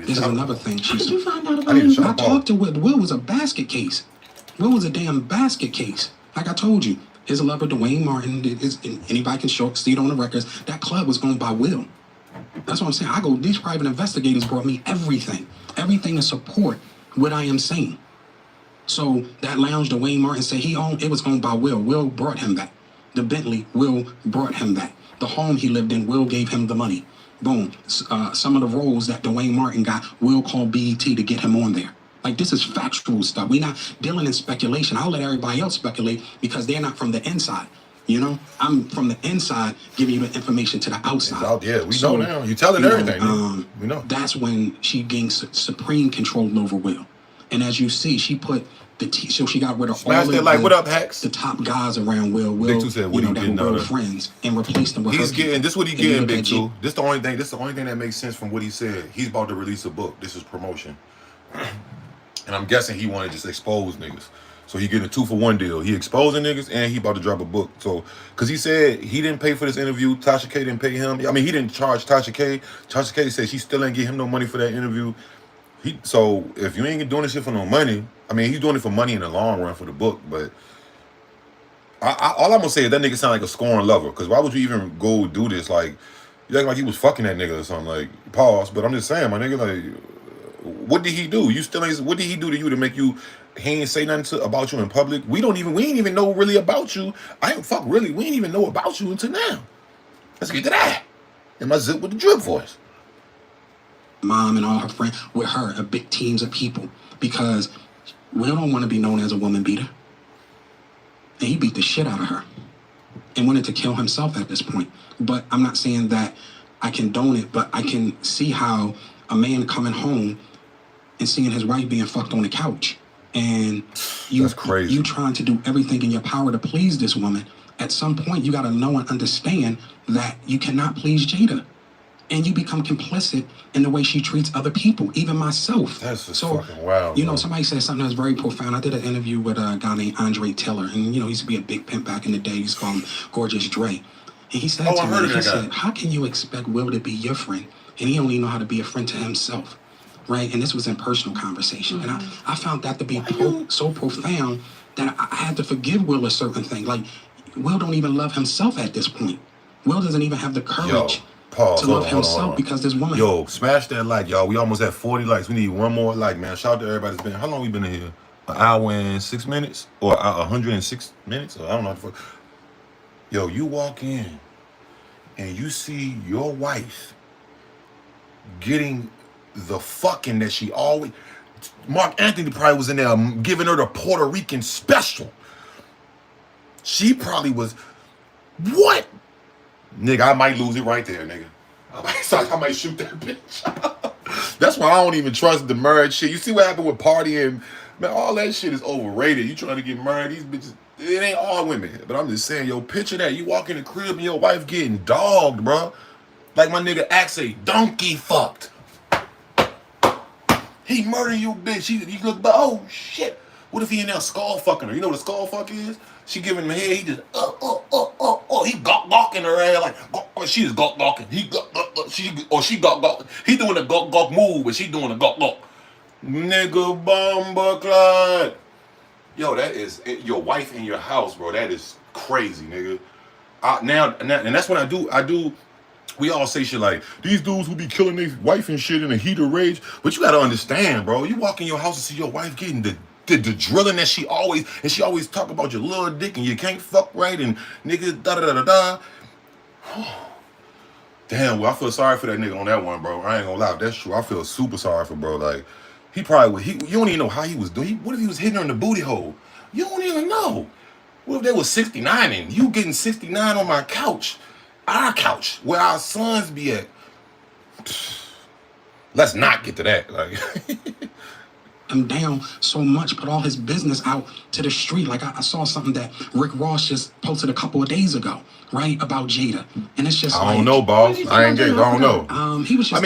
This is another thing. Did you find out about him? I talked to Will. Will was a basket case. Will was a damn basket case. Like I told you, his lover, Dwayne Martin, anybody can see it on the records, that club was owned by Will. That's what I'm saying. These private investigators brought me everything to support what I am saying. So that lounge, Dwayne Martin said he owned, it was owned by Will. Will brought him back. The Bentley, Will brought him back. The home he lived in, Will gave him the money. Boom. Some of the roles that Dwayne Martin got, Will called BET to get him on there. Like, this is factual stuff. We're not dealing in speculation. I'll let everybody else speculate because they're not from the inside. You know, I'm from the inside giving you the information to the outside. Out, yeah, we know now. You're telling everything. We know. That's when she gained supreme control over Will. And as you see, she put so she got rid of all of what up, Hex? The top guys around Will. Big Two said, what that were Will friends, and replaced them with He's getting, this what he getting, Big Two. This the only thing that makes sense from what he said. He's about to release a book. This is promotion. And I'm guessing he wanted to just expose niggas. So he getting a 2-for-1 deal. He exposing niggas and he about to drop a book. So, because he said he didn't pay for this interview. Tasha K didn't pay him. I mean, he didn't charge Tasha K. Tasha K said she still ain't give him no money for that interview. So if you ain't doing this shit for no money, I mean, he's doing it for money in the long run for the book. But all I'm gonna say is that nigga sound like a scorned lover. Because why would you even go do this? Like, you act like he was fucking that nigga or something. Like, pause. But I'm just saying, my nigga, like, what did he do? You still ain't. What did he do to you to make you? He ain't say nothing about you in public. We ain't even know really about you. We ain't even know about you until now. Let's get to that. And my zip with the drip voice. Mom and all her friends with her, a big teams of people, because Will don't want to be known as a woman beater. And he beat the shit out of her and wanted to kill himself at this point. But I'm not saying that I condone it, but I can see how a man coming home and seeing his wife being fucked on the couch, and that's crazy. You trying to do everything in your power to please this woman. At some point, you got to know and understand that you cannot please Jada. And you become complicit in the way she treats other people, even myself. That's just fucking wild. You know, somebody said something that's very profound. I did an interview with a guy named Andre Taylor, and he used to be a big pimp back in the day. He's called Gorgeous Dre. And he said to me, he said, how can you expect Will to be your friend? And he only know how to be a friend to himself, right? And this was in personal conversation. And I found that to be so profound that I had to forgive Will a certain thing. Like, Will don't even love himself at this point. Will doesn't even have the courage to love himself because this woman. Yo, smash that like, y'all. We almost at 40 likes. We need one more like, man. Shout out to everybody that's been. How long we been in here? An hour and 6 minutes? Or 106 minutes? Or I don't know what the fuck. Yo, you walk in and you see your wife getting the fucking that she always. Mark Anthony probably was in there giving her the Puerto Rican special. She probably was. What? Nigga, I might lose it right there, nigga. I might shoot that bitch. That's why I don't even trust the marriage shit. You see what happened with partying? Man, all that shit is overrated. You trying to get married, these bitches, it ain't all women. But I'm just saying, yo, picture that. You walk in the crib and your wife getting dogged, bro. Like my nigga Axe say, donkey fucked. He murdered you, bitch. He look back, oh shit. What if he in there skull fucking her? You know what a skull fuck is? She giving him a head, he just, he gawking her ass like, she is gawking. He she gawking. He doing a gawk move, but she doing a gawk. Nigga bomber clot. Yo, that is your wife in your house, bro. That is crazy, nigga. Now, and that's what I do. We all say shit like, these dudes who be killing their wife and shit in a heat of rage. But you gotta understand, bro. You walk in your house and see your wife getting the drilling that she always talk about your little dick and you can't fuck right and nigga da. Damn, well, I feel sorry for that nigga on that one, bro. I ain't gonna lie, if that's true. I feel super sorry for bro. Like, he probably would. You don't even know how he was doing. What if he was hitting her in the booty hole? You don't even know. What if they was 69 and you getting 69 on my couch? our couch, where our sons be at. Let's not get to that. Like, him down so much, put all his business out to the street. Like I saw something that Rick Ross just posted a couple of days ago, right, about Jada, and it's just I don't know, boss. I ain't get. I don't know. He was just.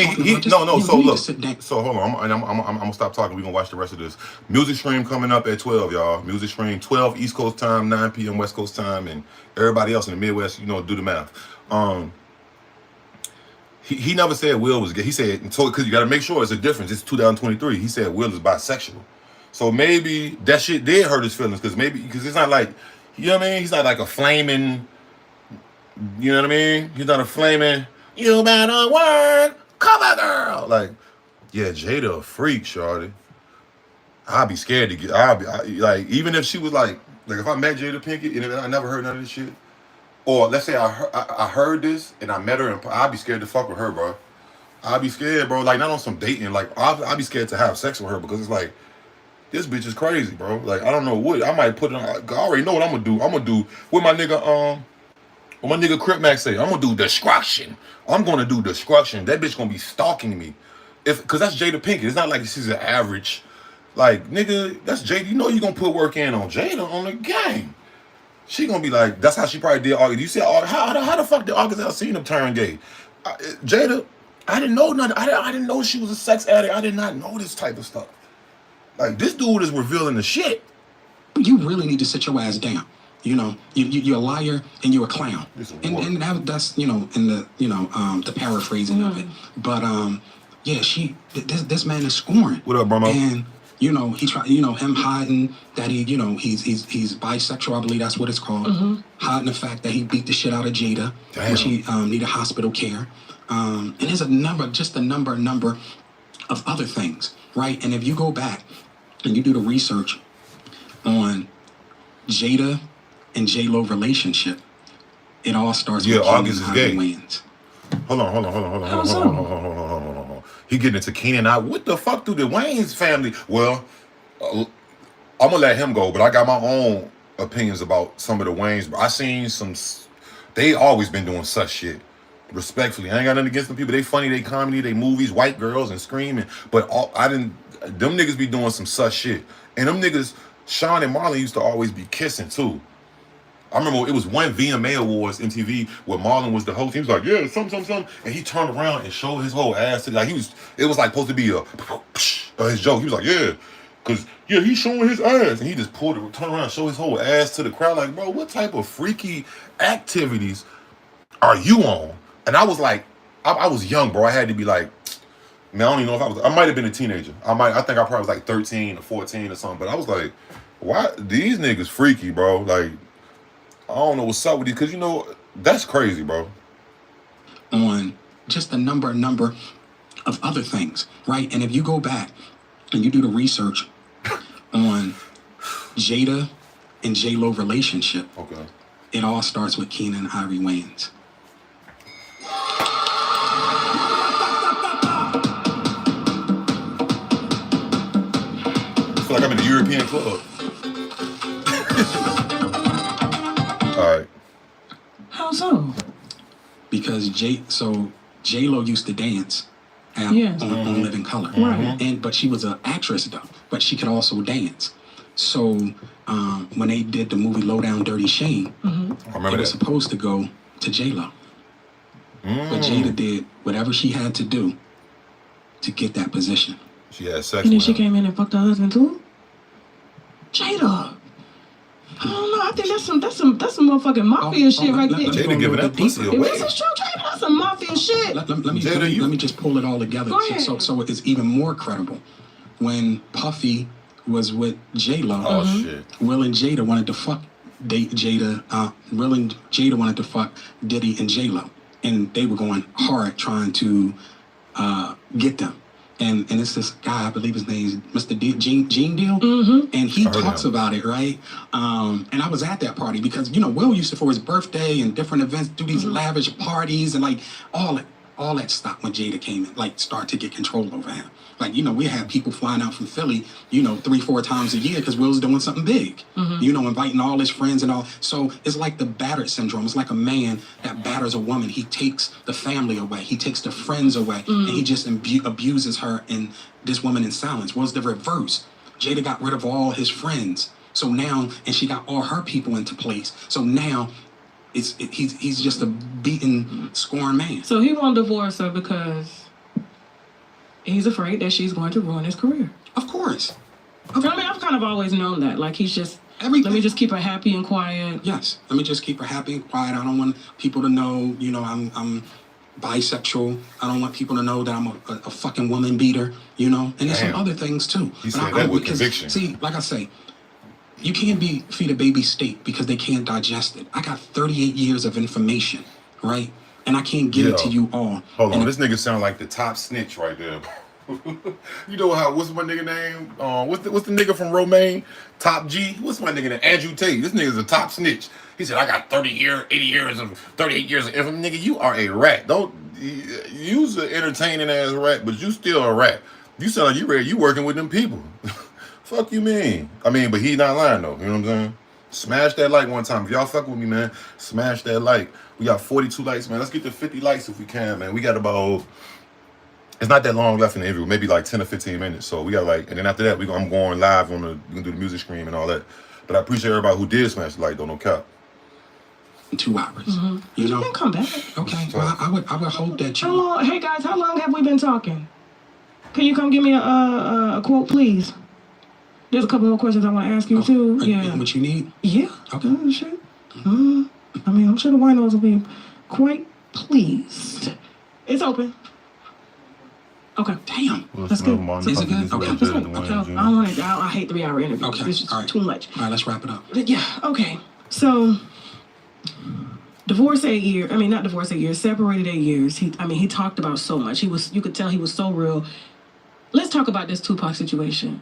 So look. So hold on. I'm gonna stop talking. We're gonna watch the rest of this. Music Stream coming up at 12, y'all. Music Stream 12 East Coast time, 9 p.m. West Coast time, and everybody else in the Midwest, you know, do the math. He never said Will was gay. He said, because you got to make sure it's a difference. It's 2023. He said Will is bisexual. So maybe that shit did hurt his feelings, because it's not like, you know what I mean? He's not like a flaming, you know what I mean? He's not a flaming, you better work, cover girl. Like, yeah, Jada a freak, shorty. I'd be scared to get, like, even if she was like if I met Jada Pinkett and I never heard none of this shit, or let's say I heard this and I met her, and I'd be scared to fuck with her, bro. I'd be scared, bro. Like, not on some dating. Like, I'd be scared to have sex with her, because it's like, this bitch is crazy, bro. Like, I don't know what. I might put it on. I already know what I'm gonna do. I'm gonna do what my nigga Crip Max say. I'm gonna do destruction. I'm gonna do destruction. That bitch gonna be stalking me. Cause that's Jada Pinkett. It's not like she's an average. Like, nigga, that's Jada. You know you gonna put work in on Jada on the game. She gonna be like, that's how she probably did August. You see how the fuck did August Alsina turn gay? Jada, I didn't know nothing. I didn't know she was a sex addict. I did not know this type of stuff. Like, this dude is revealing the shit. You really need to sit your ass down. You know, you're a liar and you're a clown. And that's, you know, in the, you know, the paraphrasing of it. But yeah, this man is scoring. What up, Bromo? And you know, he tried, you know, him hiding that he, you know, he's bisexual, I believe that's what it's called. Hiding the fact that he beat the shit out of Jada, which he needed hospital care. And there's a number of other things, right? And if you go back and you do the research on Jada and J-Lo relationship, it all starts with August is gay. Wayans. Hold on. He getting into Keenan. What the fuck do the Wayans family? Well, I'm gonna let him go, but I got my own opinions about some of the Wayans. I seen some. They always been doing such shit. Respectfully, I ain't got nothing against them people. They funny, they comedy, they movies, white girls and screaming. But them niggas be doing some such shit. And them niggas, Sean and Marlon used to always be kissing too. I remember it was one VMA Awards MTV where Marlon was the host. He was like, yeah, something. And he turned around and showed his whole ass. Like, it was like supposed to be his joke. He was like, yeah, because, yeah, he's showing his ass. And he just turned around and showed his whole ass to the crowd. Like, bro, what type of freaky activities are you on? And I was like, I was young, bro. I had to be like, man, I don't even know if I might have been a teenager. I think I probably was like 13 or 14 or something. But I was like, why? These niggas freaky, bro. Like, I don't know what's up with you, because, you know, that's crazy, bro. On just a number of other things, right? And if you go back and you do the research on Jada and J-Lo relationship, okay, it all starts with Keenan and Ivory Wayans. I feel like I'm in a European club. All right. How so? Because J-Lo used to dance on Living Color. Right. But she was an actress though, but she could also dance. So when they did the movie Low Down Dirty Shame, it was supposed to go to J-Lo. But Jada did whatever she had to do to get that position. She had sex And then with she him. came in and fucked her husband too? Jada. I don't know. I think that's some motherfucking mafia shit right there. Jada giving that pussy away. If this is true, Jada, that's some mafia shit. Let me just pull it all together so it's even more credible. When Puffy was with J-Lo, Will and Jada wanted to fuck Jada. Will and Jada wanted to fuck Diddy and J-Lo, and they were going hard trying to get them. And it's this guy, I believe his name is Mr. Gene Deal, and he talks about it, right? And I was at that party because, you know, Will used to, for his birthday and different events, do these lavish parties and like all All that stopped when Jada came in, like, started to get control over him. Like, you know, we had people flying out from Philly, you know, 3-4 times a year because Will's doing something big. You know, inviting all his friends and all. So it's like the battered syndrome. It's like a man that batters a woman. He takes the family away. He takes the friends away. And he just abuses her and this woman in silence. What's the reverse? Jada got rid of all his friends. So now, and she got all her people into place. So now, he's just a beaten, scorned man. So he won't divorce her because he's afraid that she's going to ruin his career. Of course. I mean, I've kind of always known that. Like, he's just, let me just keep her happy and quiet. Yes, let me just keep her happy and quiet. I don't want people to know, you know, I'm bisexual. I don't want people to know that I'm a fucking woman beater, you know? And there's some other things, too. He said that with conviction. See, like I say, you can't feed a baby steak because they can't digest it. I got 38 years of information, right? And I can't give it to you all. Hold on, this nigga sound like the top snitch right there. You know how? What's my nigga name? What's the nigga from Romaine? Top G. What's my nigga name? Andrew Tate. This nigga's a top snitch. He said, "I got 38 years of infamy." Nigga, you are a rat. Don't use an entertaining ass rat, but you still a rat. You sound like you ready. You working with them people. Fuck you mean? I mean, but he not lying though. You know what I'm saying? Smash that like one time. If y'all fuck with me, man, smash that like. We got 42 likes, man. Let's get to 50 likes if we can, man. We got about, it's not that long left in the interview, maybe like 10 or 15 minutes. So we got like, and then after that, I'm going live on we can do the music stream and all that. But I appreciate everybody who did smash the like, though, no cap. In 2 hours, you know. You can come back. Okay, well, I would hope that you. How long? Hey guys, how long have we been talking? Can you come give me a quote, please? There's a couple more questions I want to ask you too. Yeah. What you need? Yeah. Okay. Sure. I mean, I'm sure the winos will be quite pleased. It's open. Okay. Damn. That's good. Is it good? Okay. I don't want it. I hate 3-hour interviews. Okay. It's just all right. too much. All right, let's wrap it up. Yeah. Okay. So, divorced 8 years. I mean, not divorced 8 years. Separated 8 years. He talked about so much. You could tell he was so real. Let's talk about this Tupac situation.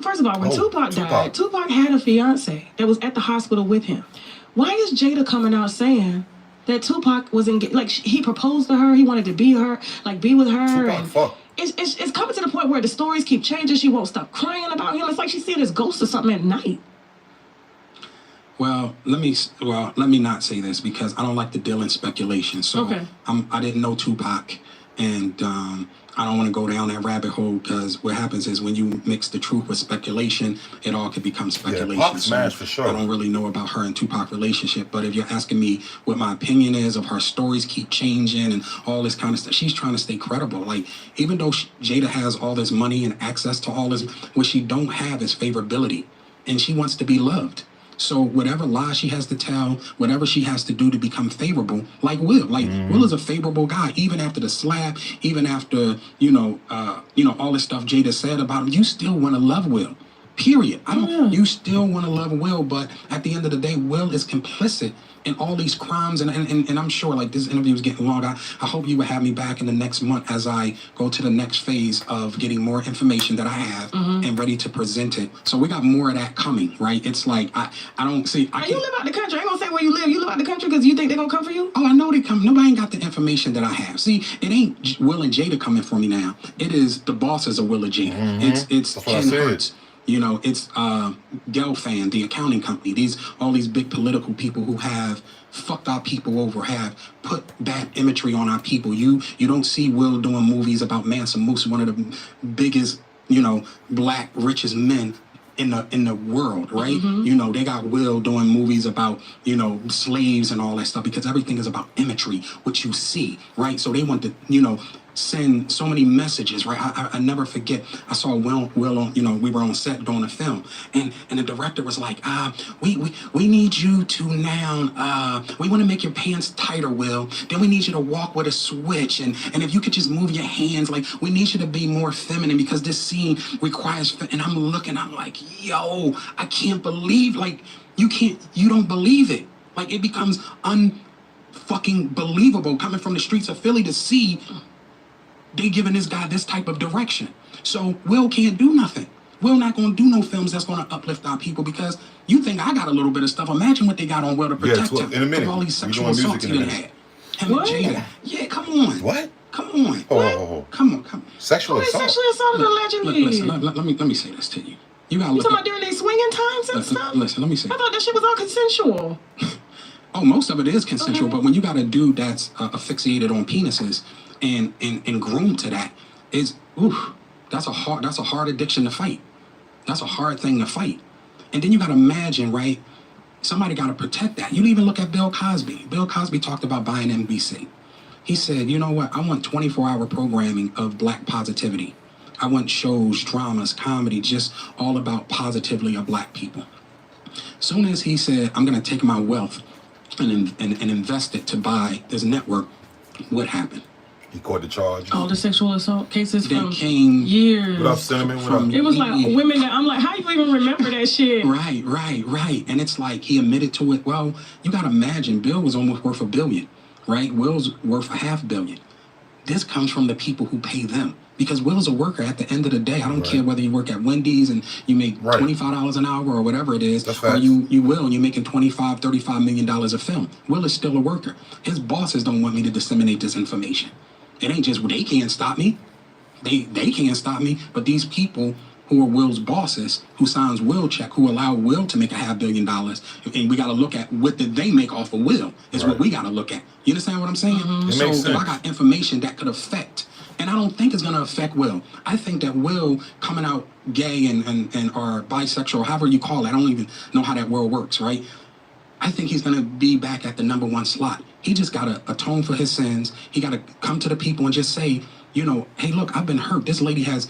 First of all, when Tupac died, Tupac had a fiance that was at the hospital with him. Why is Jada coming out saying that Tupac was engaged? Like, he proposed to her, he wanted to be with her. It's coming to the point where the stories keep changing. She won't stop crying about him. It's like she's seeing his ghost or something at night. Well, let me not say this because I don't like to deal in speculation. So I didn't know Tupac, and I don't want to go down that rabbit hole because what happens is when you mix the truth with speculation, it all could become speculation. Yeah, Pop smash for sure. I don't really know about her and Tupac relationship, but if you're asking me what my opinion is of her stories keep changing and all this kind of stuff, she's trying to stay credible. Like, even though Jada has all this money and access to all this, what she don't have is favorability, and she wants to be loved. So whatever lie she has to tell, whatever she has to do to become favorable, like Will. Will is a favorable guy, even after the slap, even after, all this stuff Jada said about him, you still want to love Will. Period. You still want to love Will, but at the end of the day, Will is complicit in all these crimes, and I'm sure, like, this interview is getting long. I hope you will have me back in the next month as I go to the next phase of getting more information that I have and ready to present it. So we got more of that coming, right? It's like, I don't see... You live out the country. I ain't gonna say where you live. You live out the country because you think they're gonna come for you? Oh, I know they come. Nobody ain't got the information that I have. See, it ain't Will and Jada coming for me now. It is the bosses of Will and Jada. It's Ken Hertz. You know, it's Gelfand, the accounting company. All these big political people who have fucked our people over, have put bad imagery on our people. You don't see Will doing movies about Mansa Musa, one of the biggest, black richest men in the world, right? They got Will doing movies about, slaves and all that stuff because everything is about imagery, what you see, right? So they want to, send so many messages, right? I never forget. I saw Will on, we were on set doing a film, and the director was like, we need you to now, we want to make your pants tighter, Will. Then we need you to walk with a switch, and if you could just move your hands, like, we need you to be more feminine because this scene requires. And I'm looking, I'm like, yo, I can't believe, like, you don't believe it. Like, it becomes unfucking believable coming from the streets of Philly to see they giving this guy this type of direction. So Will can't do nothing. Will not going to do no films that's going to uplift our people because you think I got a little bit of stuff. Imagine what they got on Will to protect him in a minute. from all these sexual assaults he done had. Him and Jada. Yeah, come on. What? Come on. Oh. Come on. Sexual Who they assault. sexually assaulted allegedly? Listen, let me say this to you. You gotta You look talking about during these swinging times and stuff? Listen, let me say. I thought that shit was all consensual. Oh, most of it is consensual, but when you got a dude that's asphyxiated on penises and groomed to that, that's a hard addiction to fight. That's a hard thing to fight. And then you got to imagine, right? Somebody got to protect that. You even look at Bill Cosby. Bill Cosby talked about buying NBC. He said, you know what? I want 24-hour programming of black positivity. I want shows, dramas, comedy, just all about positively of black people. Soon as he said, I'm going to take my wealth and invest it to buy this network, what happened? He caught the charge. All the sexual assault cases They from came years. What up, Cinnamon? What up? It was like women that I'm like, how you even remember that shit? Right. And it's like he admitted to it. Well, you got to imagine Bill was almost worth $1 billion, right? Will's worth $500 million. This comes from the people who pay them. Because Will's a worker at the end of the day. I don't care whether you work at Wendy's and you make $25 an hour or whatever it is, or you're making $25, $35 million a film. Will is still a worker. His bosses don't want me to disseminate this information. It ain't just, they can't stop me. They can't stop me. But these people who are Will's bosses, who signs Will check, who allow Will to make $500 million, and we got to look at what did they make off of Will is what we got to look at. You understand what I'm saying? It So makes sense. if I got information that could affect, and I don't think it's going to affect Will. I think that Will coming out gay and or bisexual, however you call it, I don't even know how that world works, right? I think he's going to be back at the #1 slot. He just got to atone for his sins. He got to come to the people and just say, you know, hey, look, I've been hurt. This lady has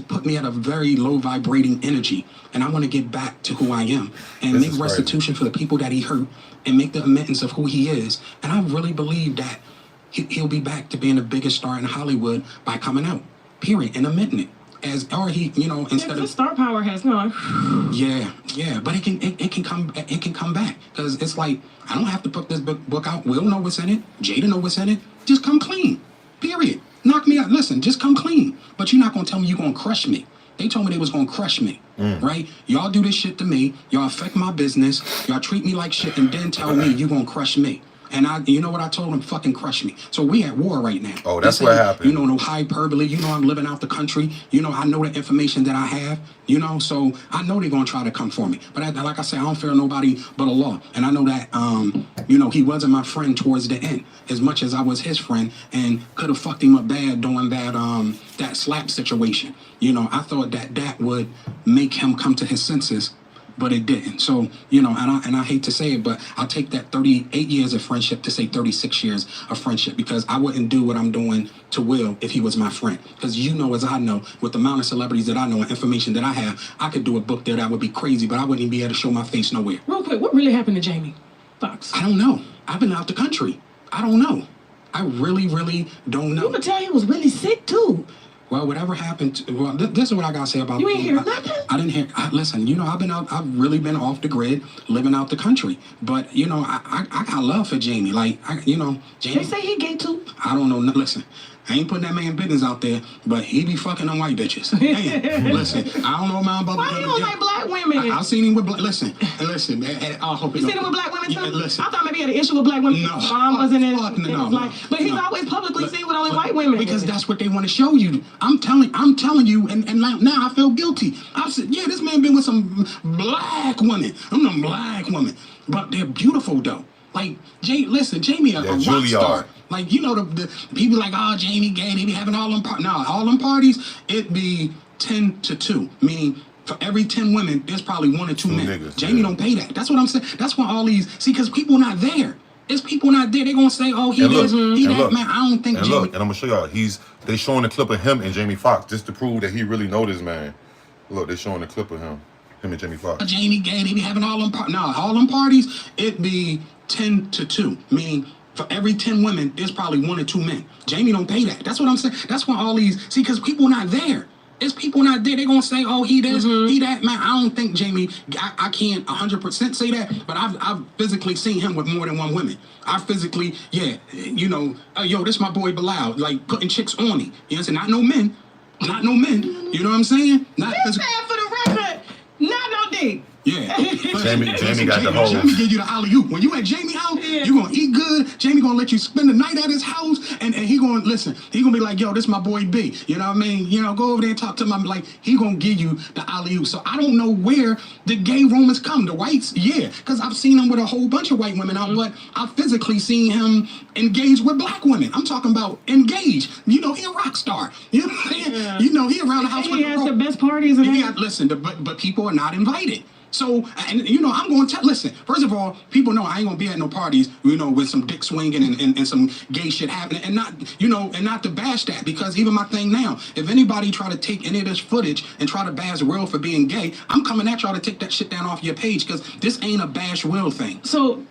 put me at a very low vibrating energy, and I want to get back to who I am and make restitution for the people that he hurt and make the amends of who he is. And I really believe that he'll be back to being the biggest star in Hollywood by coming out, period, and admitting it. Instead the of star power has gone. Yeah, but it can come back, because it's like, I don't have to put this book out. Will know what's in it. Jada know what's in it. Just come clean, period. Knock me out. Listen, just come clean. But you're not gonna tell me you're gonna crush me. They told me they was gonna crush me, right? Y'all do this shit to me. Y'all affect my business. Y'all treat me like shit, and then tell me you gonna crush me. And you know what I told them? Fucking crush me. So we at war right now. Oh, that's what happened. You know, no hyperbole. You know I'm living out the country. You know I know the information that I have. You know, so I know they're gonna try to come for me. But like I said, I don't fear nobody but Allah. And I know that, he wasn't my friend towards the end, as much as I was his friend, and could have fucked him up bad during that slap situation. You know, I thought that would make him come to his senses, but it didn't. So, and I hate to say it, but I'll take that 38 years of friendship to say 36 years of friendship, because I wouldn't do what I'm doing to Will if he was my friend. Because as I know, with the amount of celebrities that I know and information that I have, I could do a book there that would be crazy, but I wouldn't even be able to show my face nowhere. Real quick, what really happened to Jamie Foxx? I don't know. I've been out the country. I don't know. I really, really don't know. You could tell he was really sick too. Well, whatever happened, this is what I gotta say about. You ain't hear nothing? I didn't hear. Listen, I've really been off the grid, living out the country. But I got love for Jamie. Jamie. They say he gay too. I don't know. Listen, I ain't putting that man business out there, but he be fucking on white bitches. Damn. Listen, I don't know about. Why he don't like black women? I've seen him with black. Listen. I hope you seen him with black women too. Yeah, listen. I thought maybe he had an issue with black women. No. Mom wasn't in. No. But he's always publicly seen with only white women. Because that's what they want to show you. I'm telling you, and now I feel guilty. I said, yeah, this man been with some black women. I'm not black women, but they're beautiful though. Like Jamie, a rock star. Like, the people like, oh, Jamie gay, they be having all them parties. No, all them parties, it be 10 to 2, meaning for every 10 women, there's probably 1 or 2 men. Niggas, Jamie don't pay that. That's what I'm saying. That's why all these, because people not there. There's people not there. They're going to say, oh, he this, he that, man. I don't think and Jamie. Look, and I'm going to show y'all, they showing a clip of him and Jamie Foxx just to prove that he really know this man. Look, they showing a clip of him and Jamie Foxx. Jamie gay, they be having all them parties. No, all them parties, it be 10 to 2, meaning for every 10 women, there's probably 1 or 2 men. Jamie don't pay that. That's what I'm saying. That's why all these, because people not there. There's people not there. They're going to say, oh, he this, he that. Man, I don't think Jamie, I can't 100% say that, but I've physically seen him with more than 1 woman. I physically, yo, this my boy Bilal, like putting chicks on me. You know what I'm saying? Not no men. You know what I'm saying? Not this man, for the record, not no dick. Yeah. Jamie got the whole. Jamie give you the alley-oop. When you at Jamie house, you gonna eat good. Jamie gonna let you spend the night at his house, and he gonna listen. He gonna be like, yo, this my boy B. You know what I mean? You know, go over there and talk to him. Like, he gonna give you the alley-oop. So I don't know where the gay rumors come. The whites, yeah, because I've seen him with a whole bunch of white women out, but I've physically seen him engage with black women. I'm talking about engage. You know, he a rock star. You know what I'm saying? Yeah. You know, he around the house with he has the best parties. And listen, but people are not invited. So, and you know, I'm going to listen. First of all, people know I ain't gonna be at no parties, you know, with some dick swinging and some gay shit happening, and not, you know, and not to bash that, because even my thing now, if anybody try to take any of this footage and try to bash Will for being gay, I'm coming at y'all to take that shit down off your page, because this ain't a bash Will thing. So,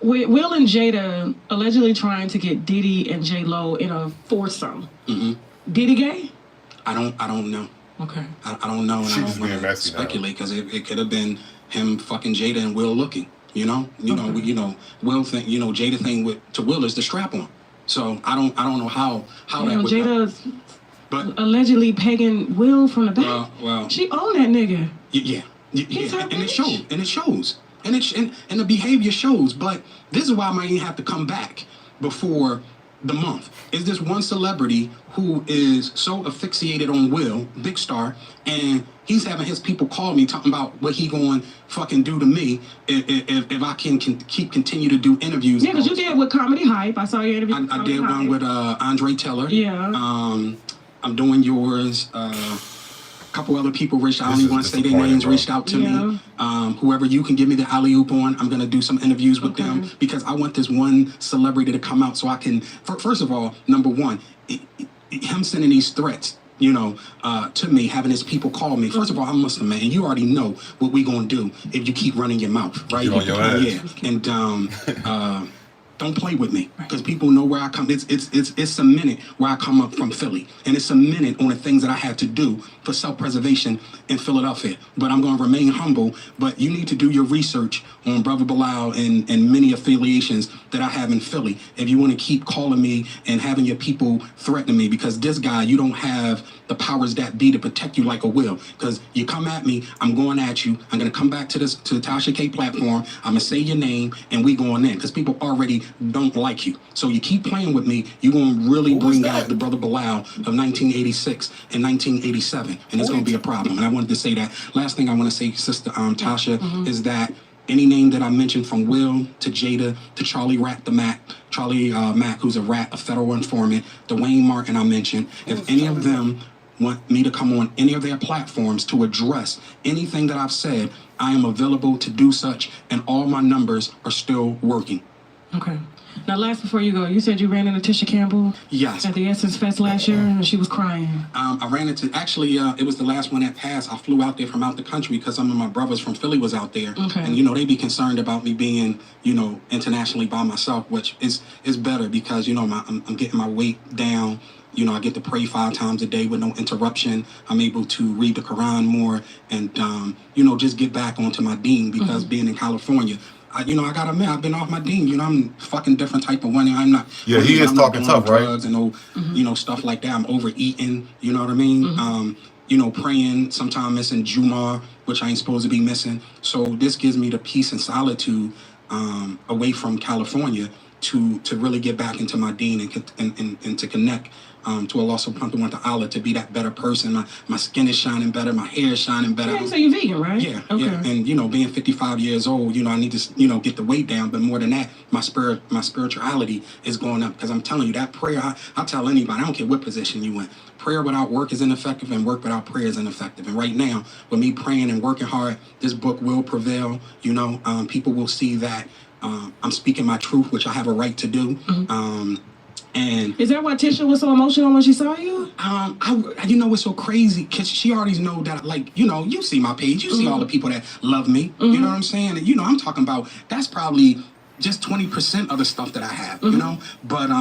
with Will and Jada allegedly trying to get Diddy and J-Lo in a foursome, Diddy gay? I don't know. Okay. I don't know, and I don't want to speculate, because it could have been him fucking Jada and Will looking. You know, Will thing. You know, Jada thing to Will is the strap on. So I don't know how that would Jada's but allegedly pegging Will from the back. Well, she owned that nigga. Yeah, and it shows, and the behavior shows. But this is why I might have to come back before the month. Is this one celebrity who is so asphyxiated on Will, big star, and he's having his people call me talking about what he going fucking do to me if I can continue to do interviews. Yeah, because you did with Comedy Hype. I saw your interview. I did one with Andre Teller. Yeah. I'm doing yours. A couple other people reached out. I don't even want to say their names. Reached out to me. Whoever you can give me the alley-oop on, I'm gonna do some interviews with them, because I want this one celebrity to come out so I can. First of all, number one, him sending these threats, you know, to me, having his people call me. First of all, I'm Muslim, man, and you already know what we gonna do if you keep running your mouth, right? Get on your ass. Yeah, and don't play with me, because people know where I come. It's cemented where I come up from, Philly, and it's cemented on the things that I had to do for self-preservation in Philadelphia. But I'm going to remain humble. But you need to do your research on Brother Bilal and many affiliations that I have in Philly if you want to keep calling me and having your people threatening me, because this guy, you don't have the powers that be to protect you like a Will. Because you come at me, I'm going at you. I'm going to come back to the Tasha K platform. I'm going to say your name, and we going in, because people already don't like you. So you keep playing with me, you're going to really bring out the Brother Bilal of 1986 and 1987, and it's going to be a problem. And I wanted to say that. Last thing I want to say, Sister Tasha, is that any name that I mentioned, from Will to Jada to Charlie Mack, who's a federal informant, Dwayne Martin I mentioned, if any of them want me to come on any of their platforms to address anything that I've said, I am available to do such, and all my numbers are still working. Okay. Now, last before you go, you said you ran into Tisha Campbell. Yes. At the Essence Fest last year, and she was crying. I ran into, actually, it was the last one that passed. I flew out there from out the country because some of my brothers from Philly was out there. Okay. And, you know, they be concerned about me being, you know, internationally by myself, which is better, because, you know, I'm getting my weight down. You know, I get to pray 5 times a day with no interruption. I'm able to read the Quran more and, you know, just get back onto my deen, because being in California, I gotta admit, I've been off my deen. You know, I'm fucking different type of one. I'm not. Yeah, he is talking tough, right? Drugs and you know, stuff like that. I'm overeating. You know what I mean? You know, praying. Sometimes missing Jumu'ah, which I ain't supposed to be missing. So this gives me the peace and solitude away from California to really get back into my deen and to connect to Allah subhanahu wa ta'ala, to be that better person. My skin is shining better, my hair is shining better. Yeah, so you're vegan, right? Yeah, okay. yeah. And, you know, being 55 years old, you know, I need to, you know, get the weight down. But more than that, my spirituality is going up. Because I'm telling you, that prayer, I tell anybody, I don't care what position you in, prayer without work is ineffective, and work without prayer is ineffective. And right now, with me praying and working hard, this book will prevail. You know, people will see that I'm speaking my truth, which I have a right to do. And is that why Tisha was so emotional when she saw you? You know, it's so crazy, because she already know that, like, you know, you see my page, you see all the people that love me. You know what I'm saying? And, you know, I'm talking about, that's probably just 20% of the stuff that I have, you know? But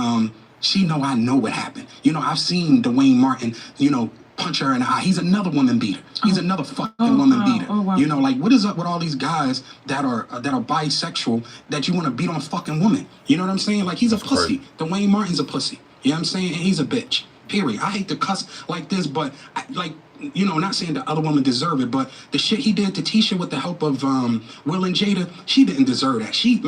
she know I know what happened. You know, I've seen Dwayne Martin, you know, punch her in the eye. He's another woman beater. He's another fucking woman beater. Wow. You know, like, what is up with all these guys that are bisexual that you want to beat on fucking women? You know what I'm saying? Like, he's a pussy. Dwayne Martin's a pussy. You know what I'm saying? And he's a bitch. Period. I hate to cuss like this, but you know, not saying the other woman deserve it, but the shit he did to Tisha with the help of Will and Jada, she didn't deserve that. She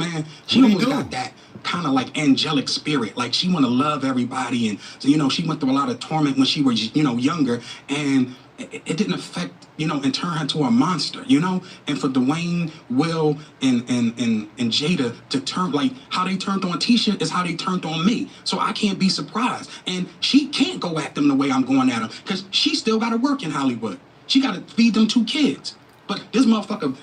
almost got that kind of like angelic spirit. Like she want to love everybody, and so, you know, she went through a lot of torment when she was, you know, younger, and it didn't affect, you know, and turn her into a monster, you know. And for Dwayne, Will, and Jada to turn, like how they turned on Tisha is how they turned on me. So I can't be surprised. And she can't go at them the way I'm going at them, because she still got to work in Hollywood. She got to feed them 2 kids. But this motherfucker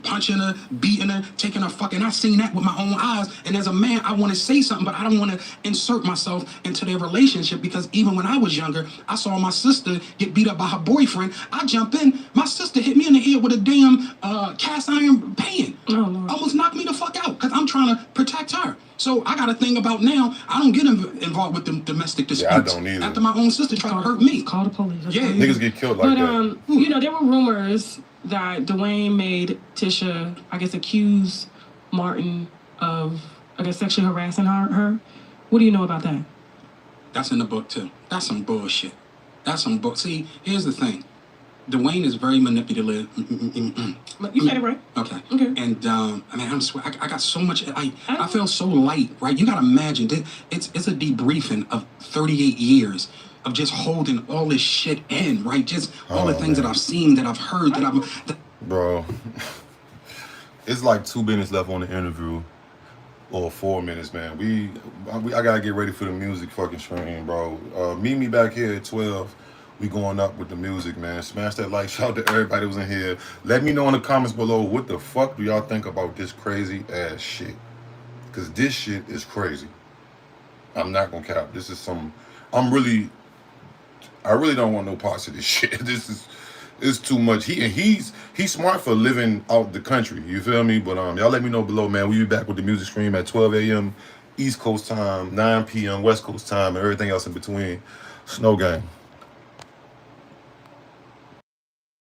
punching her, beating her, taking her fucking, I seen that with my own eyes. And as a man, I want to say something, but I don't want to insert myself into their relationship, because even when I was younger, I saw my sister get beat up by her boyfriend. I jumped in. My sister hit me in the head with a damn cast iron pan. Almost knocked me the fuck out, because I'm trying to protect her. So I got a thing about now, I don't get involved with the domestic disputes. Yeah, I don't either. After my own sister tried to hurt me. Call the police. Yeah. Niggas get killed like that. You know, there were rumors that Dwayne made Tisha, I guess, accuse Martin of, I guess, sexually harassing her. What do you know about that? That's in the book too. That's some bullshit. That's some bull. See, here's the thing. Dwayne is very manipulative. You said it right. Okay. And I mean, I got so much. I feel so light, right? You gotta imagine that it's a debriefing of 38 years of just holding all this shit in, right? Just all the things that I've seen, that I've heard, Bro, it's like 2 minutes left on the interview, or 4 minutes, man. I gotta get ready for the music fucking stream, bro. Meet me back here at 12. We going up with the music, man. Smash that like. Shout out to everybody who was in here. Let me know in the comments below, what the fuck do y'all think about this crazy ass shit? Because this shit is crazy. I'm not gonna cap. This is some. I really don't want no parts of this shit. It's too much. He's smart for living out the country. You feel me? But y'all let me know below, man. We'll be back with the music stream at 12 a.m. East Coast time, 9 p.m. West Coast time, and everything else in between. Snow gang.